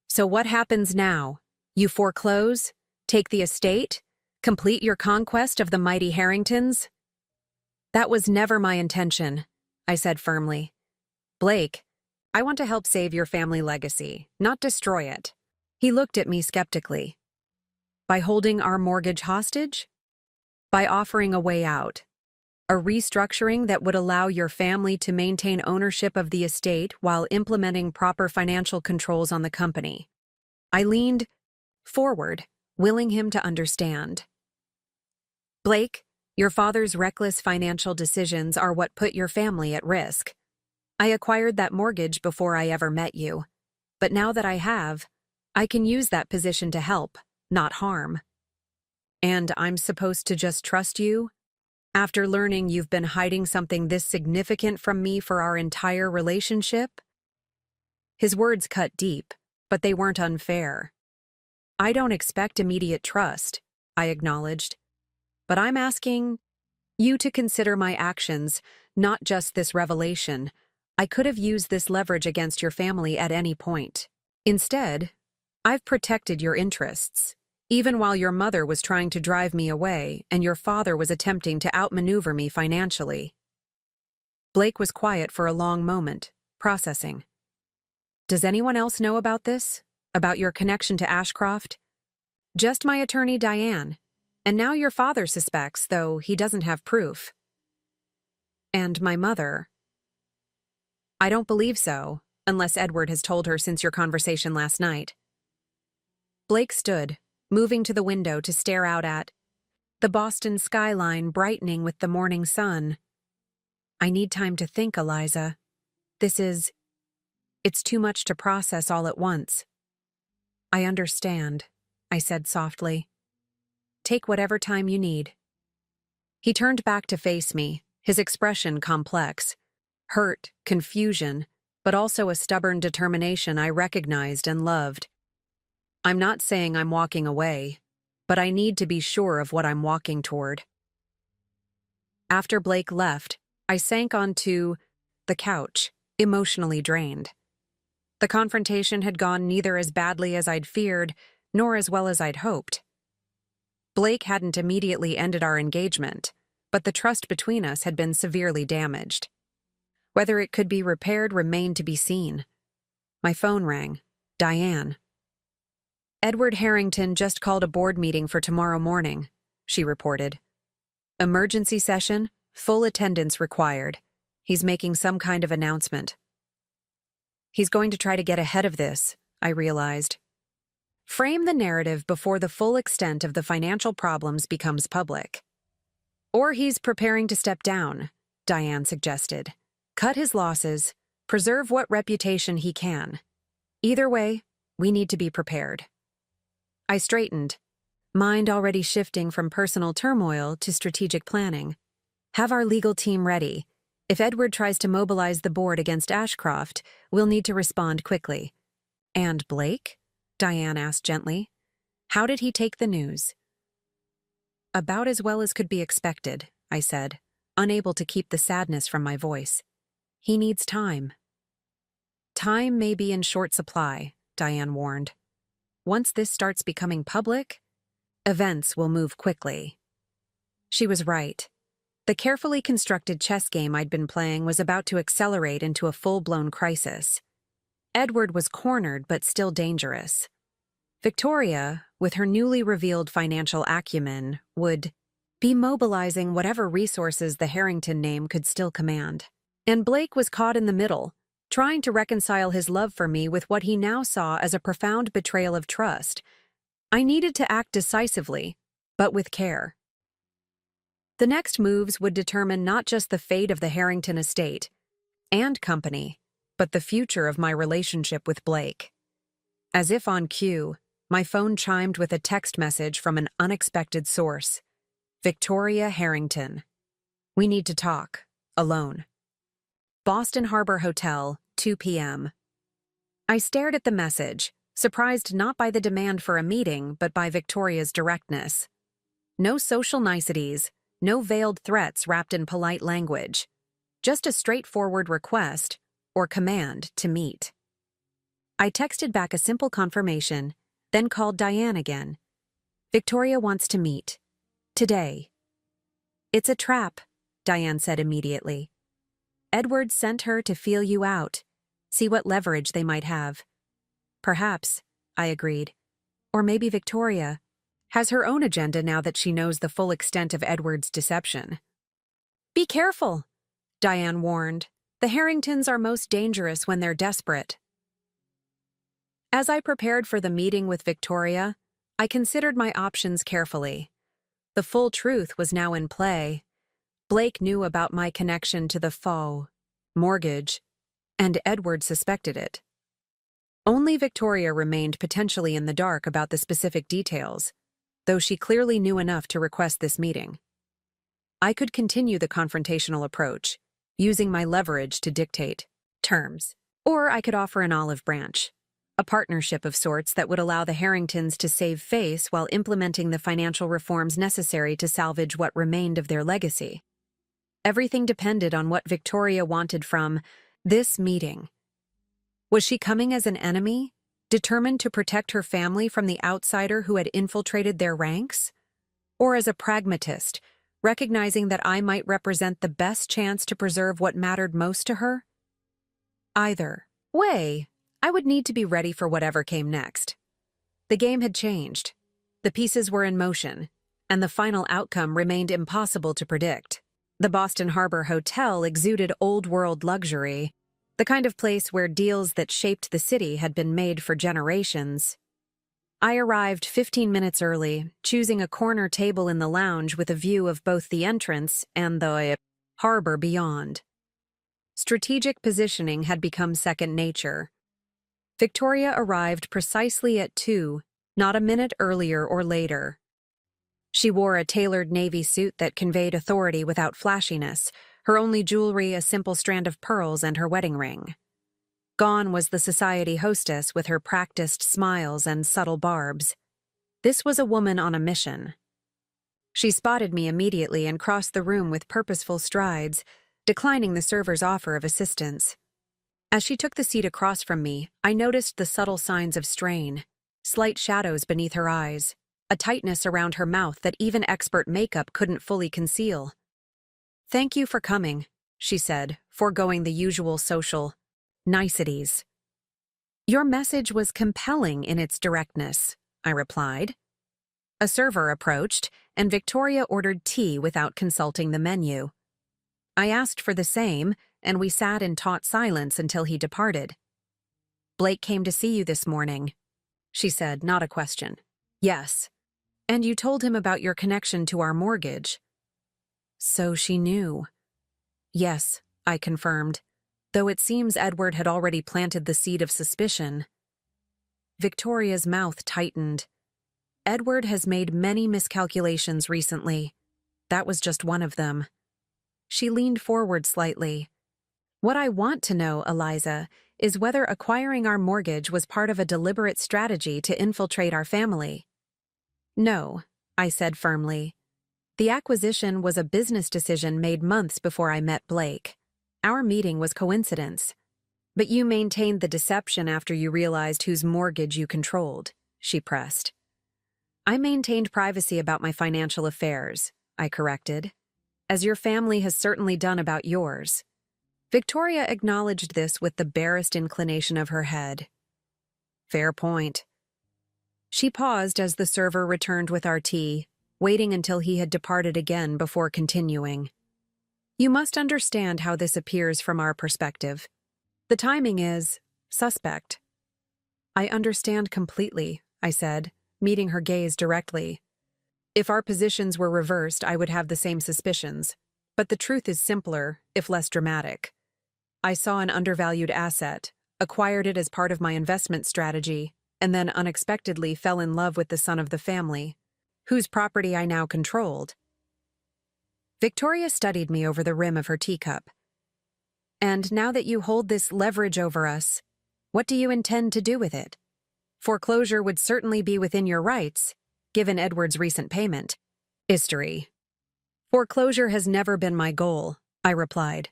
So what happens now? You foreclose? Take the estate? Complete your conquest of the mighty Harringtons? That was never my intention, I said firmly. Blake, I want to help save your family legacy, not destroy it. He looked at me skeptically. By holding our mortgage hostage? By offering a way out. A restructuring that would allow your family to maintain ownership of the estate while implementing proper financial controls on the company. I leaned forward, willing him to understand. Blake, your father's reckless financial decisions are what put your family at risk. I acquired that mortgage before I ever met you. But now that I have, I can use that position to help, not harm. And I'm supposed to just trust you? After learning you've been hiding something this significant from me for our entire relationship? His words cut deep, but they weren't unfair. I don't expect immediate trust, I acknowledged. But I'm asking you to consider my actions, not just this revelation. I could have used this leverage against your family at any point. Instead, I've protected your interests, even while your mother was trying to drive me away and your father was attempting to outmaneuver me financially. Blake was quiet for a long moment, processing. Does anyone else know about this? About your connection to Ashcroft? Just my attorney, Diane. And now your father suspects, though he doesn't have proof. And my mother. I don't believe so, unless Edward has told her since your conversation last night. Blake stood, moving to the window to stare out at the Boston skyline brightening with the morning sun. I need time to think, Eliza. It's too much to process all at once. I understand, I said softly. Take whatever time you need. He turned back to face me, his expression complex. Hurt, confusion, but also a stubborn determination I recognized and loved. I'm not saying I'm walking away, but I need to be sure of what I'm walking toward. After Blake left, I sank onto the couch, emotionally drained. The confrontation had gone neither as badly as I'd feared, nor as well as I'd hoped. Blake hadn't immediately ended our engagement, but the trust between us had been severely damaged. Whether it could be repaired remained to be seen. My phone rang. Diane. Edward Harrington just called a board meeting for tomorrow morning, she reported. Emergency session, full attendance required. He's making some kind of announcement. He's going to try to get ahead of this, I realized. Frame the narrative before the full extent of the financial problems becomes public. Or he's preparing to step down, Diane suggested. Cut his losses, preserve what reputation he can. Either way, we need to be prepared. I straightened, mind already shifting from personal turmoil to strategic planning. Have our legal team ready. If Edward tries to mobilize the board against Ashcroft, we'll need to respond quickly. And Blake? Diane asked gently. How did he take the news? About as well as could be expected, I said, unable to keep the sadness from my voice. He needs time. Time may be in short supply, Diane warned. once this starts becoming public, events will move quickly. She was right. The carefully constructed chess game I'd been playing was about to accelerate into a full-blown crisis. Edward was cornered but still dangerous. Victoria, with her newly revealed financial acumen, would be mobilizing whatever resources the Harrington name could still command. And Blake was caught in the middle, trying to reconcile his love for me with what he now saw as a profound betrayal of trust. I needed to act decisively, but with care. The next moves would determine not just the fate of the Harrington estate and company, but the future of my relationship with Blake. As if on cue, my phone chimed with a text message from an unexpected source. Victoria Harrington. We need to talk. Alone. Boston Harbor Hotel, 2 p.m. I stared at the message, surprised not by the demand for a meeting, but by Victoria's directness. No social niceties, no veiled threats wrapped in polite language. Just a straightforward request, or command, to meet. I texted back a simple confirmation, then called Diane again. Victoria wants to meet. Today. It's a trap, Diane said immediately. Edward sent her to feel you out, see what leverage they might have. Perhaps, I agreed. Or maybe Victoria has her own agenda now that she knows the full extent of Edward's deception. Be careful, Diane warned. The Harringtons are most dangerous when they're desperate. As I prepared for the meeting with Victoria, I considered my options carefully. The full truth was now in play. Blake knew about my connection to the faux mortgage, and Edward suspected it. Only Victoria remained potentially in the dark about the specific details, though she clearly knew enough to request this meeting. I could continue the confrontational approach, using my leverage to dictate terms, or I could offer an olive branch, a partnership of sorts that would allow the Harringtons to save face while implementing the financial reforms necessary to salvage what remained of their legacy. Everything depended on what Victoria wanted from this meeting. Was she coming as an enemy, determined to protect her family from the outsider who had infiltrated their ranks? Or as a pragmatist, recognizing that I might represent the best chance to preserve what mattered most to her? Either way, I would need to be ready for whatever came next. The game had changed. The pieces were in motion, and the final outcome remained impossible to predict. The Boston Harbor Hotel exuded old-world luxury, the kind of place where deals that shaped the city had been made for generations. I arrived 15 minutes early, choosing a corner table in the lounge with a view of both the entrance and the harbor beyond. Strategic positioning had become second nature. Victoria arrived precisely at 2, not a minute earlier or later. She wore a tailored navy suit that conveyed authority without flashiness, her only jewelry a simple strand of pearls and her wedding ring. Gone was the society hostess with her practiced smiles and subtle barbs. This was a woman on a mission. She spotted me immediately and crossed the room with purposeful strides, declining the server's offer of assistance. As she took the seat across from me, I noticed the subtle signs of strain, slight shadows beneath her eyes, a tightness around her mouth that even expert makeup couldn't fully conceal. "Thank you for coming," she said, foregoing the usual social niceties. "Your message was compelling in its directness," I replied. A server approached, and Victoria ordered tea without consulting the menu. I asked for the same, and we sat in taut silence until he departed. "Blake came to see you this morning," she said, not a question. "Yes. And you told him about your connection to our mortgage." So she knew. "Yes," I confirmed, though it seems Edward had already planted the seed of suspicion. Victoria's mouth tightened. "Edward has made many miscalculations recently. That was just one of them." She leaned forward slightly. "What I want to know, Eliza, is whether acquiring our mortgage was part of a deliberate strategy to infiltrate our family." "No," I said firmly. "The acquisition was a business decision made months before I met Blake. Our meeting was coincidence. But you maintained the deception after you realized whose mortgage you controlled. she pressed. I maintained privacy about my financial affairs, I corrected, as your family has certainly done about yours. Victoria acknowledged this with the barest inclination of her head. Fair point. She paused as the server returned with our tea, waiting until he had departed again before continuing. You must understand how this appears from our perspective. The timing is suspect. I understand completely, I said, meeting her gaze directly. If our positions were reversed, I would have the same suspicions. But the truth is simpler, if less dramatic. I saw an undervalued asset, acquired it as part of my investment strategy, and then unexpectedly fell in love with the son of the family, whose property I now controlled. Victoria studied me over the rim of her teacup. And now that you hold this leverage over us, what do you intend to do with it? Foreclosure would certainly be within your rights, given Edward's recent payment. History. Foreclosure has never been my goal, I replied.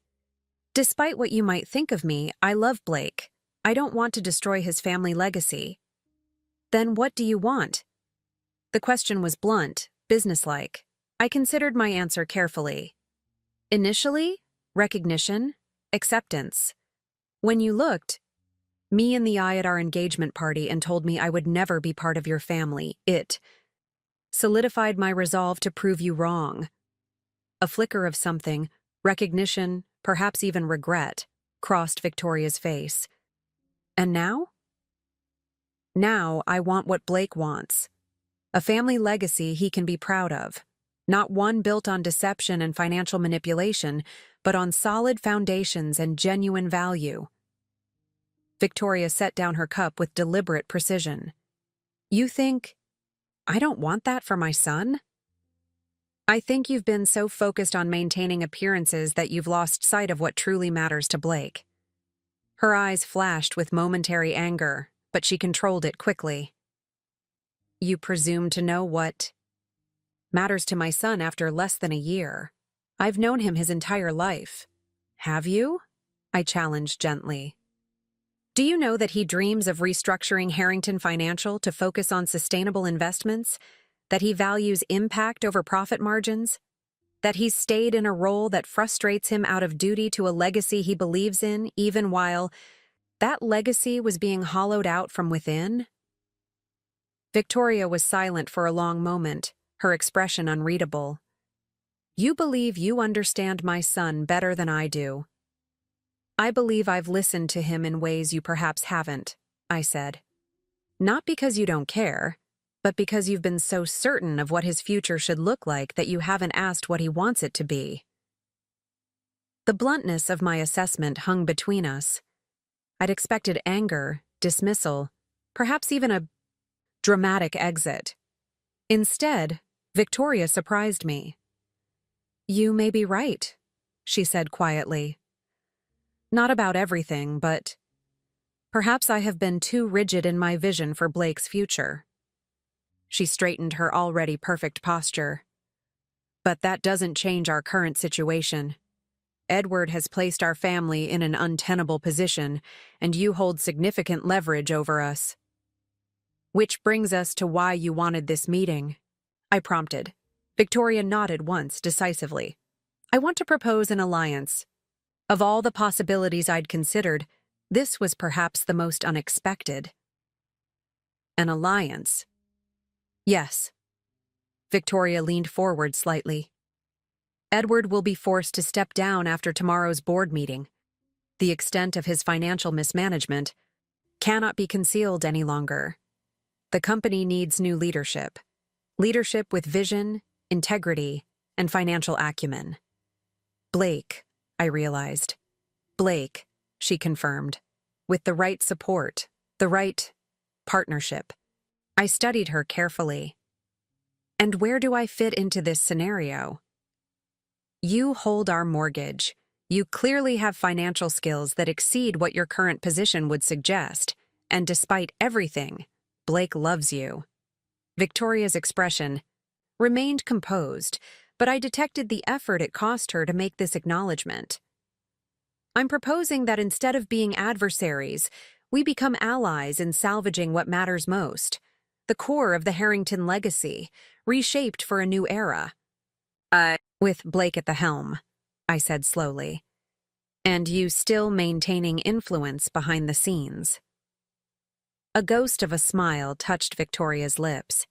Despite what you might think of me, I love Blake. I don't want to destroy his family legacy. Then what do you want? The question was blunt, businesslike. I considered my answer carefully. Initially, recognition, acceptance. When you looked me in the eye at our engagement party and told me I would never be part of your family, it solidified my resolve to prove you wrong. A flicker of something, recognition, perhaps even regret, crossed Victoria's face. And now? Now I want what Blake wants. A family legacy he can be proud of. Not one built on deception and financial manipulation, but on solid foundations and genuine value. Victoria set down her cup with deliberate precision. You think I don't want that for my son? I think you've been so focused on maintaining appearances that you've lost sight of what truly matters to Blake. Her eyes flashed with momentary anger, but she controlled it quickly. You presume to know what matters to my son after less than a year. I've known him his entire life. Have you? I challenged gently. Do you know that he dreams of restructuring Harrington Financial to focus on sustainable investments? That he values impact over profit margins? That he's stayed in a role that frustrates him out of duty to a legacy he believes in, even while that legacy was being hollowed out from within? Victoria was silent for a long moment, her expression unreadable. You believe you understand my son better than I do. I believe I've listened to him in ways you perhaps haven't, I said. Not because you don't care, but because you've been so certain of what his future should look like that you haven't asked what he wants it to be. The bluntness of my assessment hung between us. I'd expected anger, dismissal, perhaps even a dramatic exit. Instead, Victoria surprised me. You may be right, she said quietly. Not about everything, but perhaps I have been too rigid in my vision for Blake's future. She straightened her already perfect posture. But that doesn't change our current situation. Edward has placed our family in an untenable position, and you hold significant leverage over us. Which brings us to why you wanted this meeting, I prompted. Victoria nodded once, decisively. I want to propose an alliance. Of all the possibilities I'd considered, this was perhaps the most unexpected. An alliance. Yes. Victoria leaned forward slightly. Edward will be forced to step down after tomorrow's board meeting. The extent of his financial mismanagement cannot be concealed any longer. The company needs new leadership. Leadership with vision, integrity, and financial acumen. Blake, I realized. Blake, she confirmed. With the right support, the right partnership. I studied her carefully. And where do I fit into this scenario? You hold our mortgage. You clearly have financial skills that exceed what your current position would suggest. And despite everything, Blake loves you. Victoria's expression remained composed, but I detected the effort it cost her to make this acknowledgement. I'm proposing that instead of being adversaries, we become allies in salvaging what matters most, the core of the Harrington legacy, reshaped for a new era. With Blake at the helm, I said slowly. And you still maintaining influence behind the scenes. A ghost of a smile touched Victoria's lips.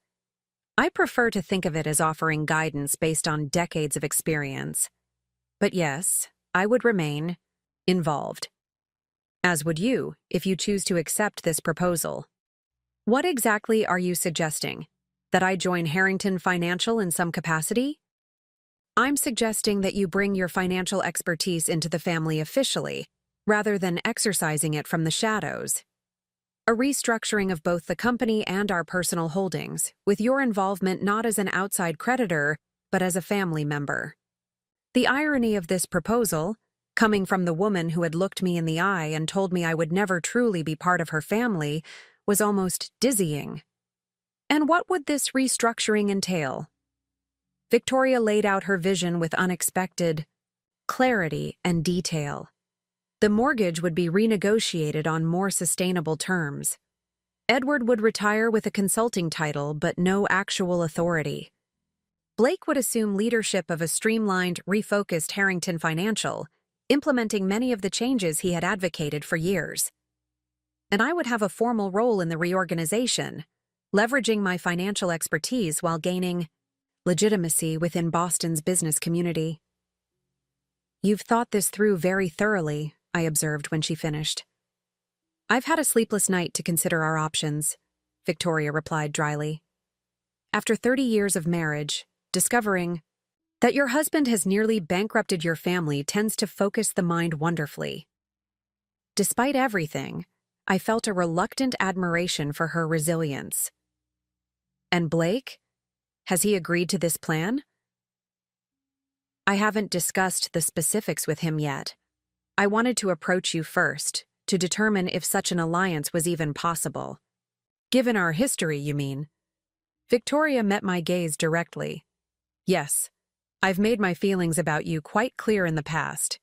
I prefer to think of it as offering guidance based on decades of experience. But yes, I would remain involved. As would you, if you choose to accept this proposal. What exactly are you suggesting? That I join Harrington Financial in some capacity? I'm suggesting that you bring your financial expertise into the family officially, rather than exercising it from the shadows. A restructuring of both the company and our personal holdings, with your involvement not as an outside creditor, but as a family member. The irony of this proposal, coming from the woman who had looked me in the eye and told me I would never truly be part of her family, was almost dizzying. And what would this restructuring entail? Victoria laid out her vision with unexpected clarity and detail. The mortgage would be renegotiated on more sustainable terms. Edward would retire with a consulting title but no actual authority. Blake would assume leadership of a streamlined, refocused Harrington Financial, implementing many of the changes he had advocated for years. And I would have a formal role in the reorganization, leveraging my financial expertise while gaining legitimacy within Boston's business community. You've thought this through very thoroughly, I observed when she finished. I've had a sleepless night to consider our options, Victoria replied dryly. After 30 years of marriage, discovering that your husband has nearly bankrupted your family tends to focus the mind wonderfully. Despite everything, I felt a reluctant admiration for her resilience. And Blake? Has he agreed to this plan? I haven't discussed the specifics with him yet. I wanted to approach you first, to determine if such an alliance was even possible. Given our history, you mean? Victoria met my gaze directly. Yes, I've made my feelings about you quite clear in the past.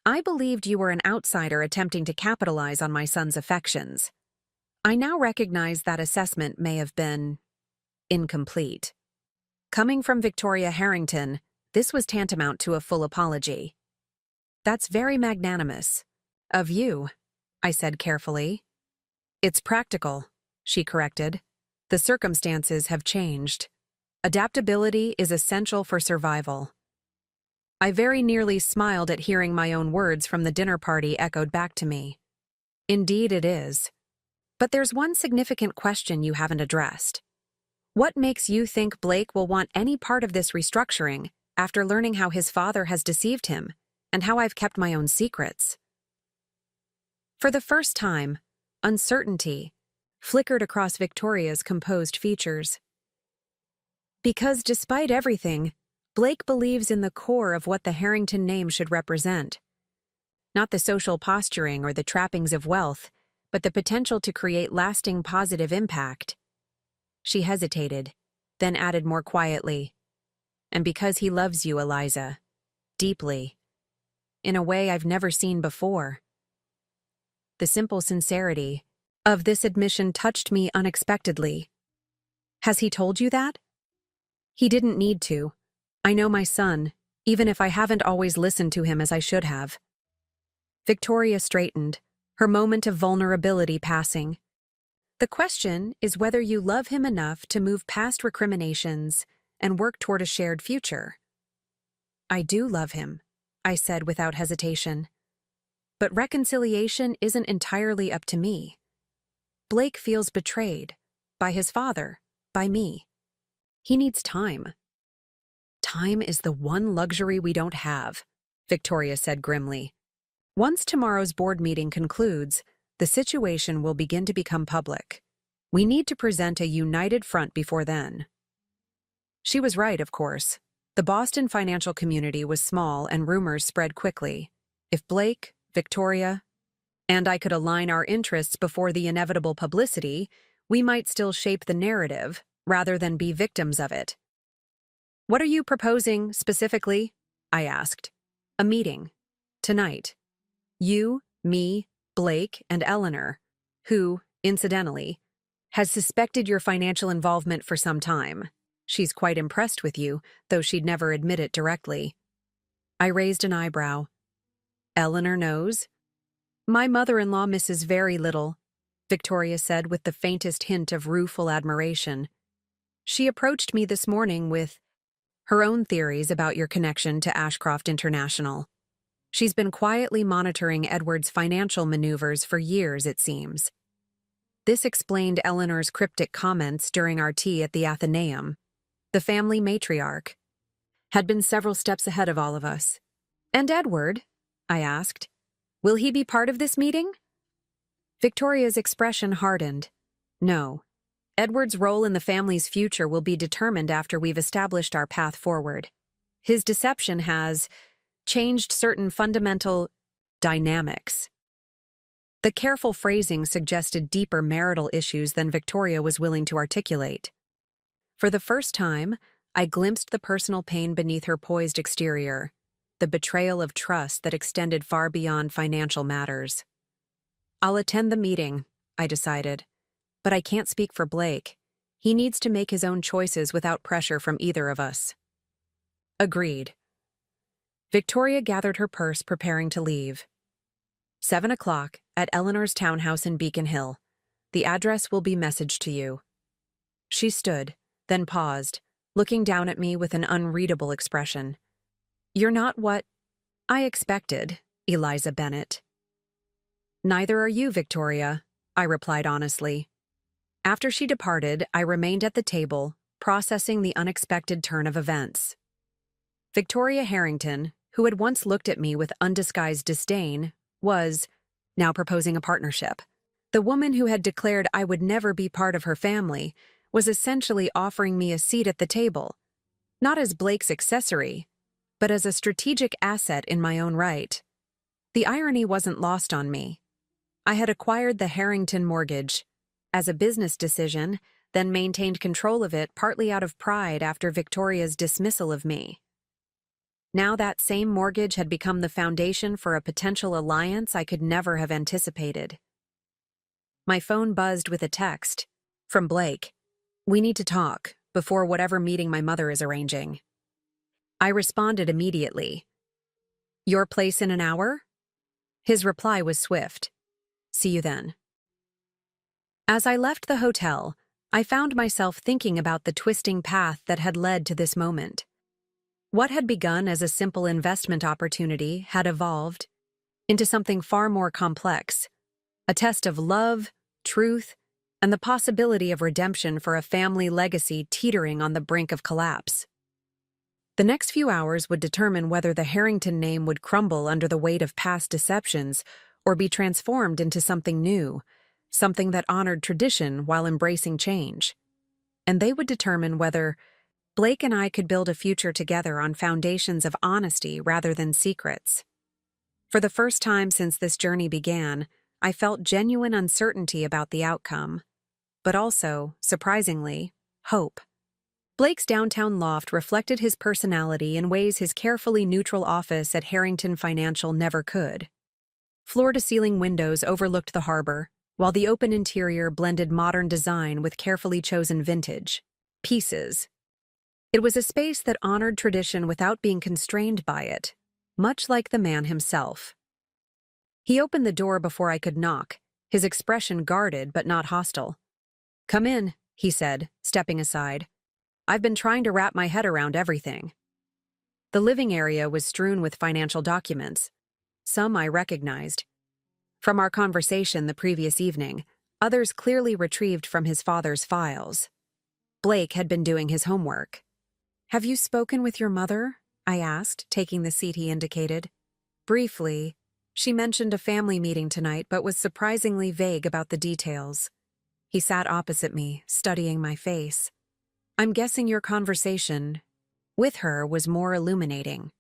I believed you were an outsider attempting to capitalize on my son's affections. I now recognize that assessment may have been incomplete. Coming from Victoria Harrington, this was tantamount to a full apology. That's very magnanimous. Of you, I said carefully. It's practical, she corrected. The circumstances have changed. Adaptability is essential for survival. I very nearly smiled at hearing my own words from the dinner party echoed back to me. Indeed it is. But there's one significant question you haven't addressed. What makes you think Blake will want any part of this restructuring after learning how his father has deceived him and how I've kept my own secrets? For the first time, uncertainty flickered across Victoria's composed features. Because despite everything, Blake believes in the core of what the Harrington name should represent. Not the social posturing or the trappings of wealth, but the potential to create lasting positive impact. She hesitated, then added more quietly, and because he loves you, Eliza, deeply, in a way I've never seen before. The simple sincerity of this admission touched me unexpectedly. Has he told you that? He didn't need to. I know my son, even if I haven't always listened to him as I should have. Victoria straightened, her moment of vulnerability passing. The question is whether you love him enough to move past recriminations and work toward a shared future. I do love him, I said without hesitation. But reconciliation isn't entirely up to me. Blake feels betrayed, by his father, by me. He needs time. Time is the one luxury we don't have, Victoria said grimly. Once tomorrow's board meeting concludes, the situation will begin to become public. We need to present a united front before then. She was right, of course. The Boston financial community was small and rumors spread quickly. If Blake, Victoria, and I could align our interests before the inevitable publicity, we might still shape the narrative rather than be victims of it. What are you proposing specifically? I asked. A meeting. Tonight. You, me, Blake, and Eleanor, who, incidentally, has suspected your financial involvement for some time. She's quite impressed with you, though she'd never admit it directly. I raised an eyebrow. Eleanor knows? My mother-in-law misses very little, Victoria said with the faintest hint of rueful admiration. She approached me this morning with her own theories about your connection to Ashcroft International. She's been quietly monitoring Edward's financial maneuvers for years, it seems. This explained Eleanor's cryptic comments during our tea at the Athenaeum. The family matriarch had been several steps ahead of all of us. And Edward? I asked. Will he be part of this meeting? Victoria's expression hardened. No. Edward's role in the family's future will be determined after we've established our path forward. His deception has changed certain fundamental dynamics. The careful phrasing suggested deeper marital issues than Victoria was willing to articulate. For the first time, I glimpsed the personal pain beneath her poised exterior, the betrayal of trust that extended far beyond financial matters. I'll attend the meeting, I decided, but I can't speak for Blake. He needs to make his own choices without pressure from either of us. Agreed. Victoria gathered her purse, preparing to leave. 7 o'clock at Eleanor's townhouse in Beacon Hill. The address will be messaged to you. She stood, then paused, looking down at me with an unreadable expression. You're not what I expected, Eliza Bennett. Neither are you, Victoria, I replied honestly. After she departed, I remained at the table, processing the unexpected turn of events. Victoria Harrington, who had once looked at me with undisguised disdain, was now proposing a partnership. The woman who had declared I would never be part of her family was essentially offering me a seat at the table, not as Blake's accessory, but as a strategic asset in my own right. The irony wasn't lost on me. I had acquired the Harrington mortgage as a business decision, then maintained control of it partly out of pride after Victoria's dismissal of me. Now that same mortgage had become the foundation for a potential alliance I could never have anticipated. My phone buzzed with a text from Blake. We need to talk before whatever meeting my mother is arranging. I responded immediately. Your place in an hour? His reply was swift. See you then. As I left the hotel, I found myself thinking about the twisting path that had led to this moment. What had begun as a simple investment opportunity had evolved into something far more complex, a test of love, truth, and the possibility of redemption for a family legacy teetering on the brink of collapse. The next few hours would determine whether the Harrington name would crumble under the weight of past deceptions or be transformed into something new, something that honored tradition while embracing change. And they would determine whether Blake and I could build a future together on foundations of honesty rather than secrets. For the first time since this journey began, I felt genuine uncertainty about the outcome, but also, surprisingly, hope. Blake's downtown loft reflected his personality in ways his carefully neutral office at Harrington Financial never could. Floor-to-ceiling windows overlooked the harbor, while the open interior blended modern design with carefully chosen vintage pieces. It was a space that honored tradition without being constrained by it, much like the man himself. He opened the door before I could knock, his expression guarded but not hostile. Come in, he said, stepping aside. I've been trying to wrap my head around everything. The living area was strewn with financial documents. Some I recognized. From our conversation the previous evening, others clearly retrieved from his father's files. Blake had been doing his homework. Have you spoken with your mother? I asked, taking the seat he indicated. Briefly, she mentioned a family meeting tonight but was surprisingly vague about the details. He sat opposite me, studying my face. I'm guessing your conversation with her was more illuminating.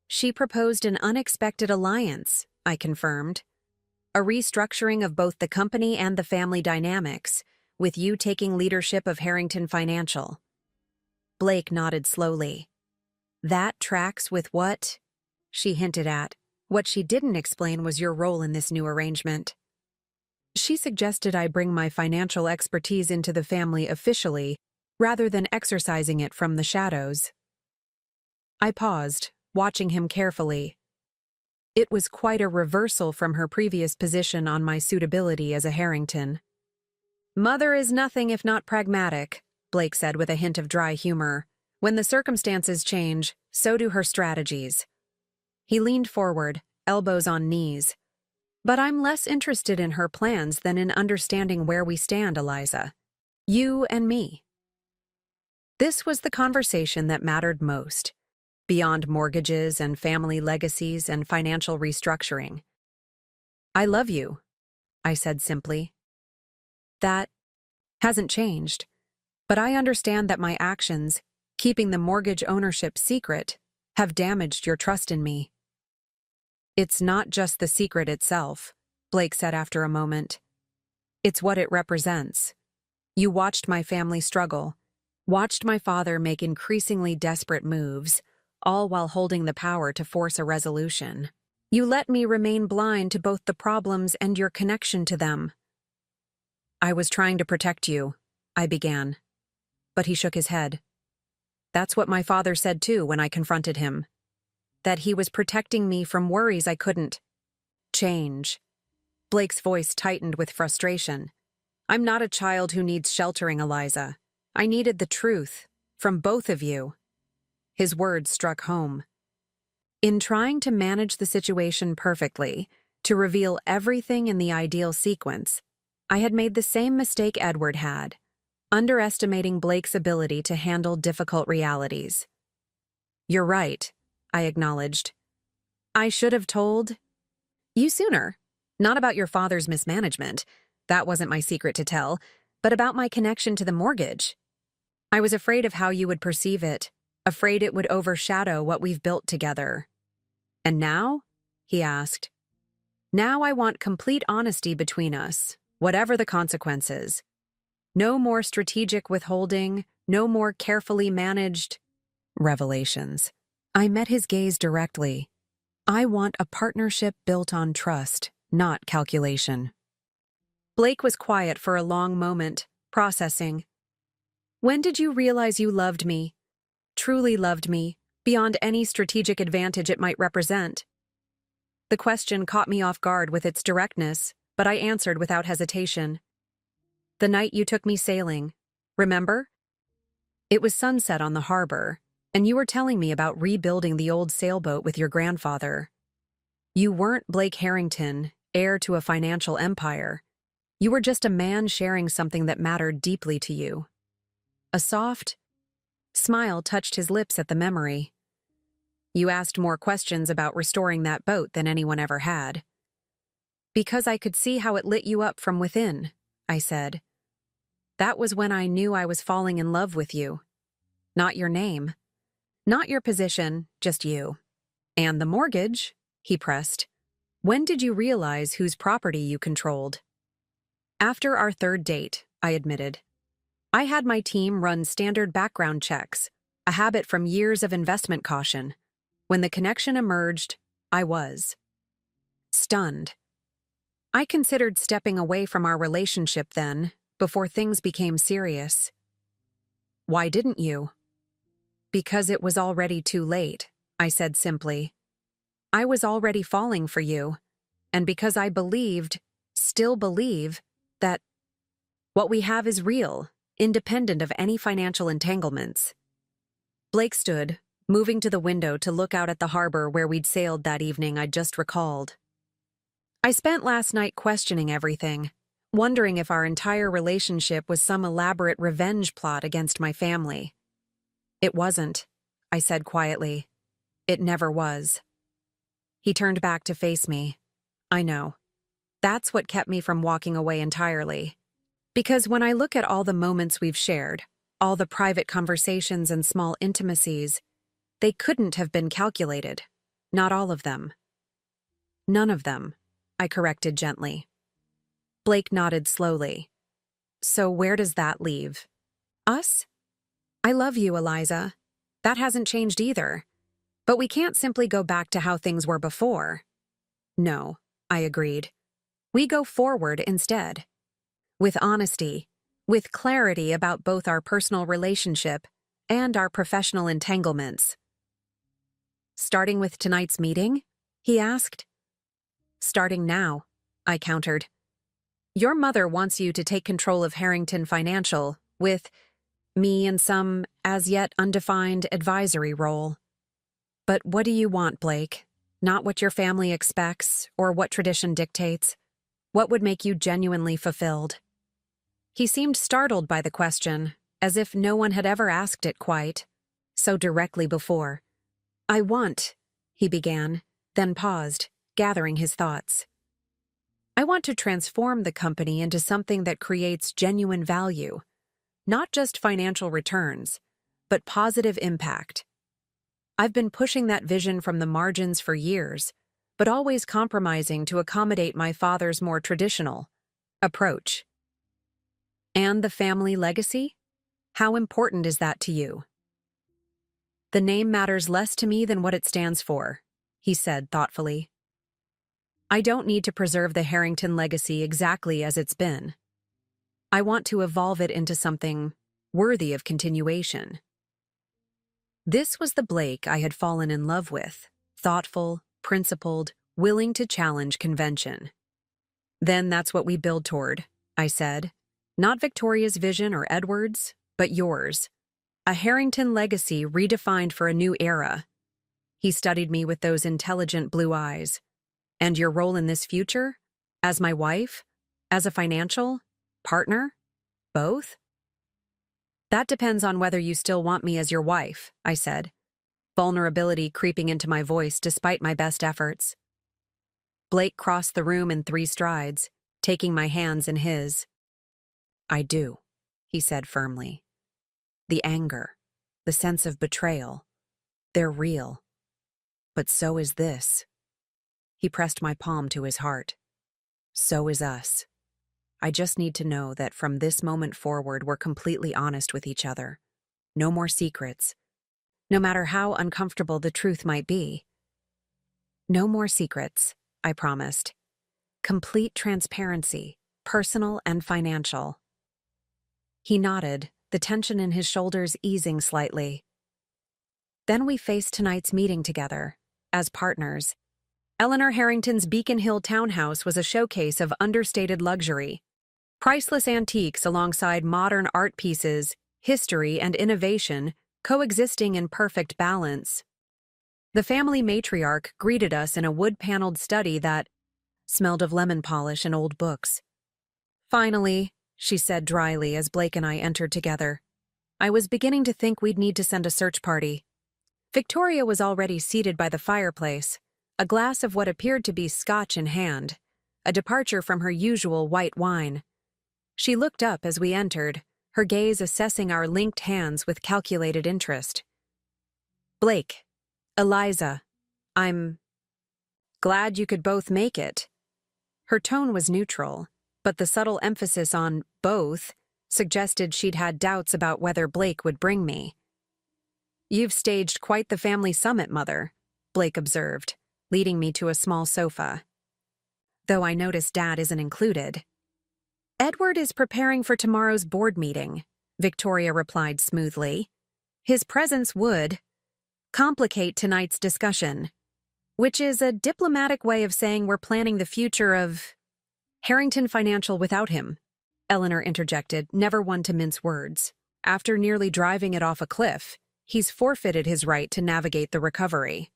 She proposed an unexpected alliance, I confirmed. A restructuring of both the company and the family dynamics, with you taking leadership of Harrington Financial. Blake nodded slowly. That tracks with what she hinted at. What she didn't explain was your role in this new arrangement. She suggested I bring my financial expertise into the family officially, rather than exercising it from the shadows. I paused, watching him carefully. It was quite a reversal from her previous position on my suitability as a Harrington. "Mother is nothing if not pragmatic," Blake said with a hint of dry humor. "When the circumstances change, so do her strategies." He leaned forward, elbows on knees. "But I'm less interested in her plans than in understanding where we stand, Eliza. You and me." This was the conversation that mattered most, beyond mortgages and family legacies and financial restructuring. "I love you," I said simply. "That hasn't changed, but I understand that my actions, keeping the mortgage ownership secret, have damaged your trust in me." "It's not just the secret itself," Blake said after a moment. "It's what it represents. You watched my family struggle, watched my father make increasingly desperate moves, all while holding the power to force a resolution. You let me remain blind to both the problems and your connection to them." "I was trying to protect you," I began. But he shook his head. "That's what my father said too when I confronted him. That he was protecting me from worries I couldn't change." Blake's voice tightened with frustration. "I'm not a child who needs sheltering, Eliza. I needed the truth, from both of you." His words struck home. In trying to manage the situation perfectly, to reveal everything in the ideal sequence, I had made the same mistake Edward had, underestimating Blake's ability to handle difficult realities. "You're right," I acknowledged. "I should have told you sooner. Not about your father's mismanagement. That wasn't my secret to tell, but about my connection to the mortgage. I was afraid of how you would perceive it, afraid it would overshadow what we've built together." "And now?" he asked. "Now I want complete honesty between us, whatever the consequences. No more strategic withholding, no more carefully managed revelations." I met his gaze directly. "I want a partnership built on trust, not calculation." Blake was quiet for a long moment, processing. "When did you realize you loved me, truly loved me, beyond any strategic advantage it might represent?" The question caught me off guard with its directness, but I answered without hesitation. "The night you took me sailing. Remember? It was sunset on the harbor, and you were telling me about rebuilding the old sailboat with your grandfather. You weren't Blake Harrington, heir to a financial empire. You were just a man sharing something that mattered deeply to you." A soft smile touched his lips at the memory. "You asked more questions about restoring that boat than anyone ever had." "Because I could see how it lit you up from within," I said. "That was when I knew I was falling in love with you. Not your name. Not your position, just you." "And the mortgage," he pressed. "When did you realize whose property you controlled?" "After our third date," I admitted. "I had my team run standard background checks, a habit from years of investment caution. When the connection emerged, I was stunned. I considered stepping away from our relationship then, before things became serious." "Why didn't you?" "Because it was already too late," I said simply. "I was already falling for you, and because I believed, still believe, that what we have is real, independent of any financial entanglements." Blake stood, moving to the window to look out at the harbor where we'd sailed that evening I'd just recalled. "I spent last night questioning everything, wondering if our entire relationship was some elaborate revenge plot against my family." "It wasn't," I said quietly. "It never was." He turned back to face me. "I know. That's what kept me from walking away entirely. Because when I look at all the moments we've shared, all the private conversations and small intimacies, they couldn't have been calculated. Not all of them." "None of them," I corrected gently. Blake nodded slowly. "So where does that leave us? I love you, Eliza. That hasn't changed either. But we can't simply go back to how things were before." "No," I agreed. We go forward instead. With honesty, with clarity about both our personal relationship and our professional entanglements. Starting with tonight's meeting? He asked. Starting now, I countered. Your mother wants you to take control of Harrington Financial, with me in some as yet undefined advisory role. But what do you want, Blake? Not what your family expects or what tradition dictates. What would make you genuinely fulfilled? He seemed startled by the question, as if no one had ever asked it quite so directly before. I want, he began, then paused, gathering his thoughts. I want to transform the company into something that creates genuine value, not just financial returns, but positive impact. I've been pushing that vision from the margins for years, but always compromising to accommodate my father's more traditional approach. And the family legacy? How important is that to you? The name matters less to me than what it stands for, he said thoughtfully. I don't need to preserve the Harrington legacy exactly as it's been. I want to evolve it into something worthy of continuation. This was the Blake I had fallen in love with, thoughtful, principled, willing to challenge convention. Then that's what we build toward, I said. Not Victoria's vision or Edward's, but yours. A Harrington legacy redefined for a new era. He studied me with those intelligent blue eyes. And your role in this future? As my wife? As a financial partner? Both? That depends on whether you still want me as your wife, I said, vulnerability creeping into my voice despite my best efforts. Blake crossed the room in 3 strides, taking my hands in his. I do, he said firmly. The anger, the sense of betrayal, they're real. But so is this. He pressed my palm to his heart. So is us. I just need to know that from this moment forward we're completely honest with each other. No more secrets. No matter how uncomfortable the truth might be. No more secrets, I promised. Complete transparency, personal and financial. He nodded, the tension in his shoulders easing slightly. Then we faced tonight's meeting together, as partners. Eleanor Harrington's Beacon Hill townhouse was a showcase of understated luxury. Priceless antiques alongside modern art pieces, history and innovation coexisting in perfect balance. The family matriarch greeted us in a wood-paneled study that smelled of lemon polish and old books. Finally, she said dryly as Blake and I entered together. I was beginning to think we'd need to send a search party. Victoria was already seated by the fireplace, a glass of what appeared to be scotch in hand, a departure from her usual white wine. She looked up as we entered, her gaze assessing our linked hands with calculated interest. Blake, Eliza, I'm glad you could both make it. Her tone was neutral, but the subtle emphasis on both suggested she'd had doubts about whether Blake would bring me. You've staged quite the family summit, Mother, Blake observed, leading me to a small sofa. Though I noticed Dad isn't included. Edward is preparing for tomorrow's board meeting, Victoria replied smoothly. His presence would complicate tonight's discussion, which is a diplomatic way of saying we're planning the future of Harrington Financial without him, Eleanor interjected, never one to mince words. After nearly driving it off a cliff, he's forfeited his right to navigate the recovery.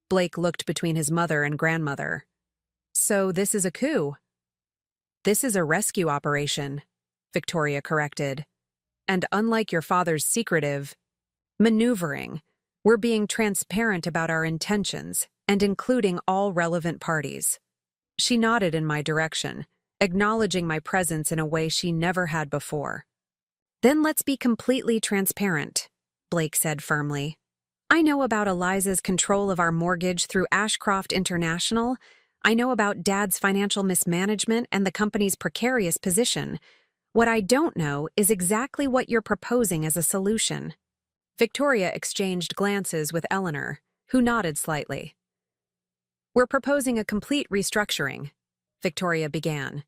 Blake looked between his mother and grandmother. So this is a coup? This is a rescue operation, Victoria corrected. And unlike your father's secretive maneuvering, we're being transparent about our intentions and including all relevant parties. She nodded in my direction, acknowledging my presence in a way she never had before. Then let's be completely transparent, Blake said firmly. I know about Eliza's control of our mortgage through Ashcroft International. I know about Dad's financial mismanagement and the company's precarious position. What I don't know is exactly what you're proposing as a solution. Victoria exchanged glances with Eleanor, who nodded slightly. We're proposing a complete restructuring, Victoria began.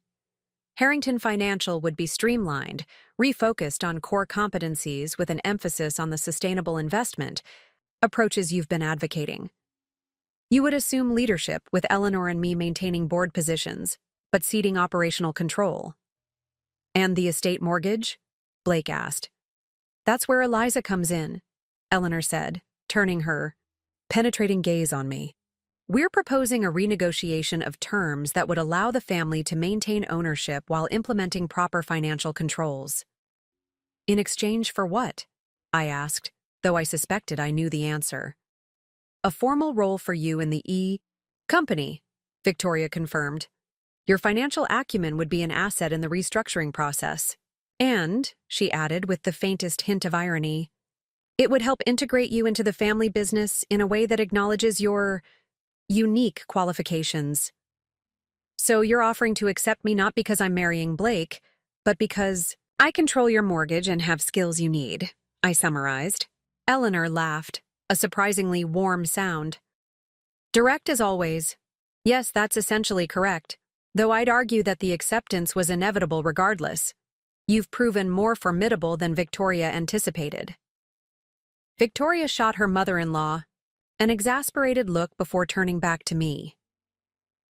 Harrington Financial would be streamlined, refocused on core competencies with an emphasis on the sustainable investment approaches you've been advocating. You would assume leadership with Eleanor and me maintaining board positions, but ceding operational control. And the estate mortgage? Blake asked. That's where Eliza comes in, Eleanor said, turning her penetrating gaze on me. We're proposing a renegotiation of terms that would allow the family to maintain ownership while implementing proper financial controls. In exchange for what? I asked, though I suspected I knew the answer. A formal role for you in the company, Victoria confirmed. Your financial acumen would be an asset in the restructuring process. And, she added with the faintest hint of irony, it would help integrate you into the family business in a way that acknowledges your unique qualifications. So you're offering to accept me not because I'm marrying Blake, but because I control your mortgage and have skills you need, I summarized. Eleanor laughed, a surprisingly warm sound. Direct as always. Yes, that's essentially correct, though I'd argue that the acceptance was inevitable regardless. You've proven more formidable than Victoria anticipated. Victoria shot her mother-in-law an exasperated look before turning back to me.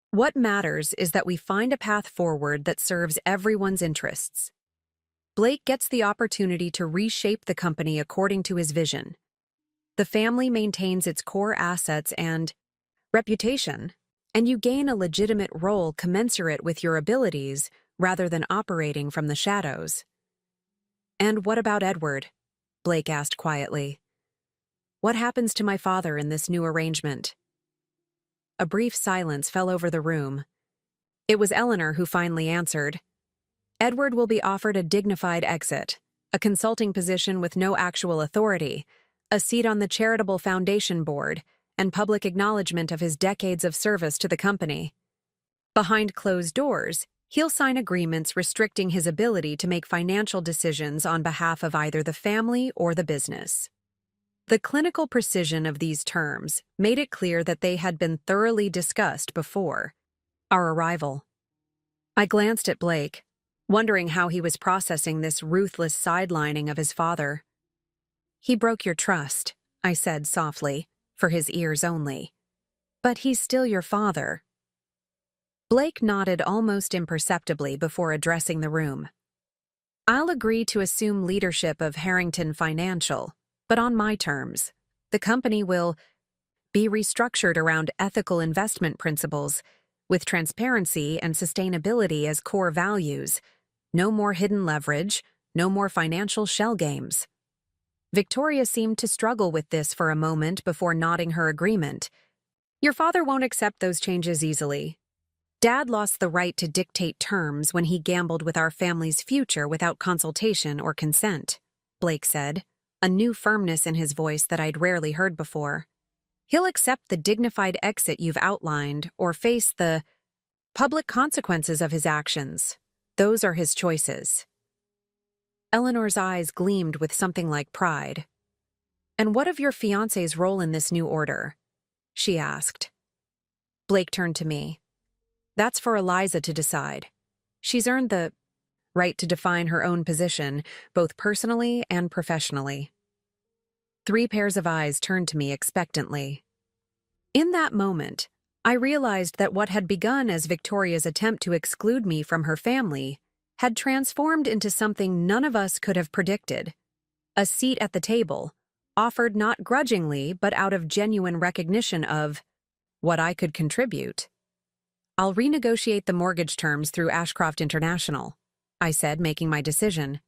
What matters is that we find a path forward that serves everyone's interests. Blake gets the opportunity to reshape the company according to his vision. The family maintains its core assets and reputation, and you gain a legitimate role commensurate with your abilities rather than operating from the shadows. And what about Edward? Blake asked quietly. What happens to my father in this new arrangement? A brief silence fell over the room. It was Eleanor who finally answered. Edward will be offered a dignified exit, a consulting position with no actual authority, a seat on the charitable foundation board, and public acknowledgement of his decades of service to the company. Behind closed doors, he'll sign agreements restricting his ability to make financial decisions on behalf of either the family or the business. The clinical precision of these terms made it clear that they had been thoroughly discussed before our arrival. I glanced at Blake, wondering how he was processing this ruthless sidelining of his father. He broke your trust, I said softly, for his ears only. But he's still your father. Blake nodded almost imperceptibly before addressing the room. I'll agree to assume leadership of Harrington Financial, but on my terms. The company will be restructured around ethical investment principles, with transparency and sustainability as core values. No more hidden leverage, no more financial shell games. Victoria seemed to struggle with this for a moment before nodding her agreement. Your father won't accept those changes easily. Dad lost the right to dictate terms when he gambled with our family's future without consultation or consent, Blake said, a new firmness in his voice that I'd rarely heard before. He'll accept the dignified exit you've outlined or face the public consequences of his actions. Those are his choices. Eleanor's eyes gleamed with something like pride. And what of your fiancé's role in this new order? She asked. Blake turned to me. That's for Eliza to decide. She's earned the right to define her own position, both personally and professionally. 3 pairs of eyes turned to me expectantly. In that moment, I realized that what had begun as Victoria's attempt to exclude me from her family had transformed into something none of us could have predicted. A seat at the table, offered not grudgingly but out of genuine recognition of what I could contribute. I'll renegotiate the mortgage terms through Ashcroft International, I said, making my decision.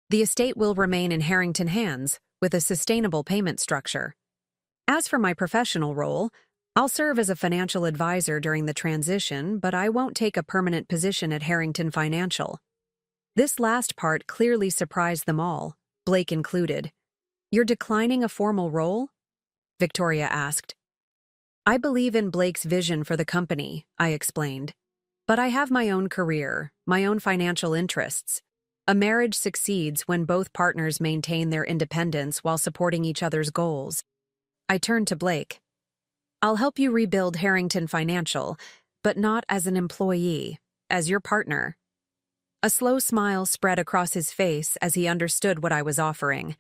The estate will remain in Harrington hands, with a sustainable payment structure. As for my professional role, I'll serve as a financial advisor during the transition, but I won't take a permanent position at Harrington Financial. This last part clearly surprised them all, Blake included. You're declining a formal role? Victoria asked. I believe in Blake's vision for the company, I explained. But I have my own career, my own financial interests. A marriage succeeds when both partners maintain their independence while supporting each other's goals. I turned to Blake. I'll help you rebuild Harrington Financial, but not as an employee, as your partner. A slow smile spread across his face as he understood what I was offering.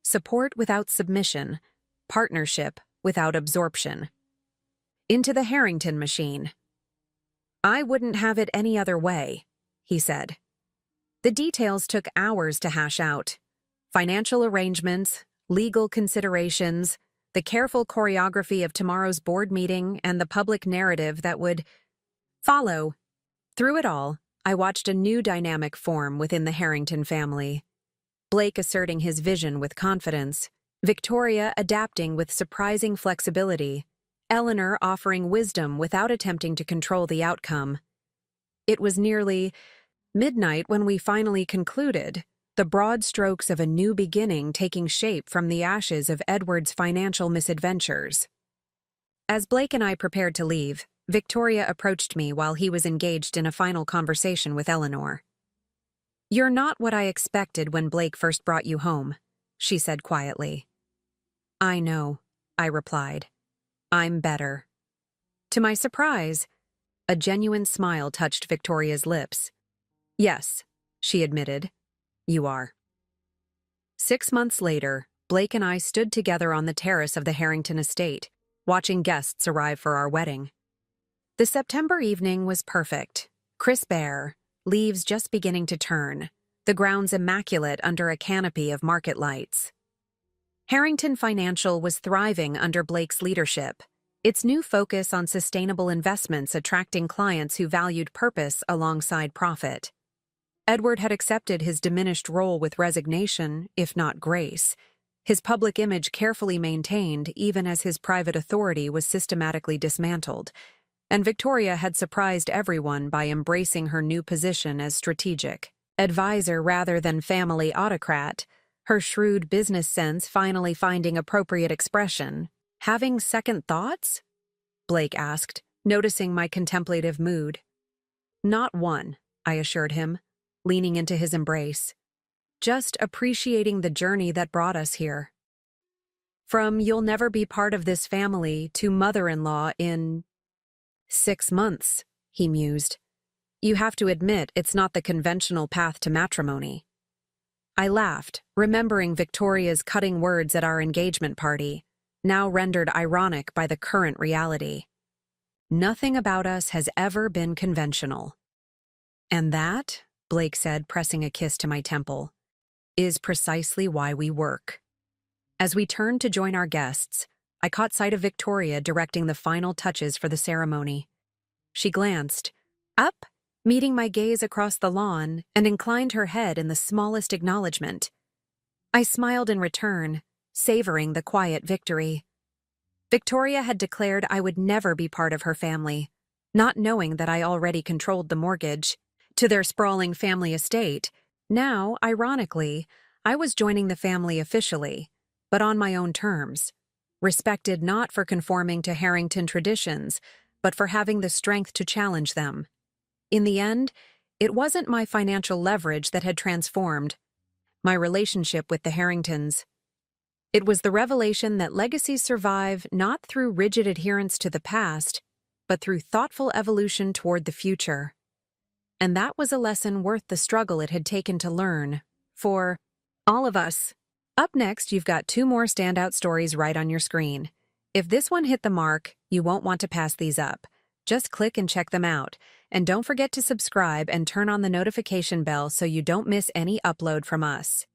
Support without submission, partnership without absorption. Into the Harrington machine. I wouldn't have it any other way, he said. The details took hours to hash out. Financial arrangements, legal considerations, the careful choreography of tomorrow's board meeting, and the public narrative that would follow. Through it all, I watched a new dynamic form within the Harrington family. Blake asserting his vision with confidence, Victoria adapting with surprising flexibility, Eleanor offering wisdom without attempting to control the outcome. It was nearly midnight when we finally concluded, the broad strokes of a new beginning taking shape from the ashes of Edward's financial misadventures. As Blake and I prepared to leave, Victoria approached me while he was engaged in a final conversation with Eleanor. "You're not what I expected when Blake first brought you home," she said quietly. "I know," I replied. "I'm better." To my surprise, a genuine smile touched Victoria's lips. "Yes," she admitted, "you are." 6 months later, Blake and I stood together on the terrace of the Harrington estate, watching guests arrive for our wedding. The September evening was perfect, crisp air, leaves just beginning to turn, the grounds immaculate under a canopy of market lights. Harrington Financial was thriving under Blake's leadership, its new focus on sustainable investments attracting clients who valued purpose alongside profit. Edward had accepted his diminished role with resignation, if not grace, his public image carefully maintained even as his private authority was systematically dismantled, and Victoria had surprised everyone by embracing her new position as strategic advisor rather than family autocrat, her shrewd business sense finally finding appropriate expression. "Having second thoughts?" Blake asked, noticing my contemplative mood. "Not one," I assured him, leaning into his embrace. "Just appreciating the journey that brought us here. From you'll never be part of this family to mother-in-law in 6 months, he mused. You have to admit it's not the conventional path to matrimony. I laughed, remembering Victoria's cutting words at our engagement party, now rendered ironic by the current reality. Nothing about us has ever been conventional. And that, Blake said, pressing a kiss to my temple, is precisely why we work. As we turned to join our guests, I caught sight of Victoria directing the final touches for the ceremony. She glanced up, meeting my gaze across the lawn, and inclined her head in the smallest acknowledgement. I smiled in return, savoring the quiet victory. Victoria had declared I would never be part of her family, not knowing that I already controlled the mortgage to their sprawling family estate. Now, ironically, I was joining the family officially, but on my own terms, respected not for conforming to Harrington traditions, but for having the strength to challenge them. In the end, it wasn't my financial leverage that had transformed my relationship with the Harringtons. It was the revelation that legacies survive not through rigid adherence to the past, but through thoughtful evolution toward the future. And that was a lesson worth the struggle it had taken to learn, for all of us. Up next, you've got 2 more standout stories right on your screen. If this one hit the mark, you won't want to pass these up. Just click and check them out. And don't forget to subscribe and turn on the notification bell so you don't miss any upload from us.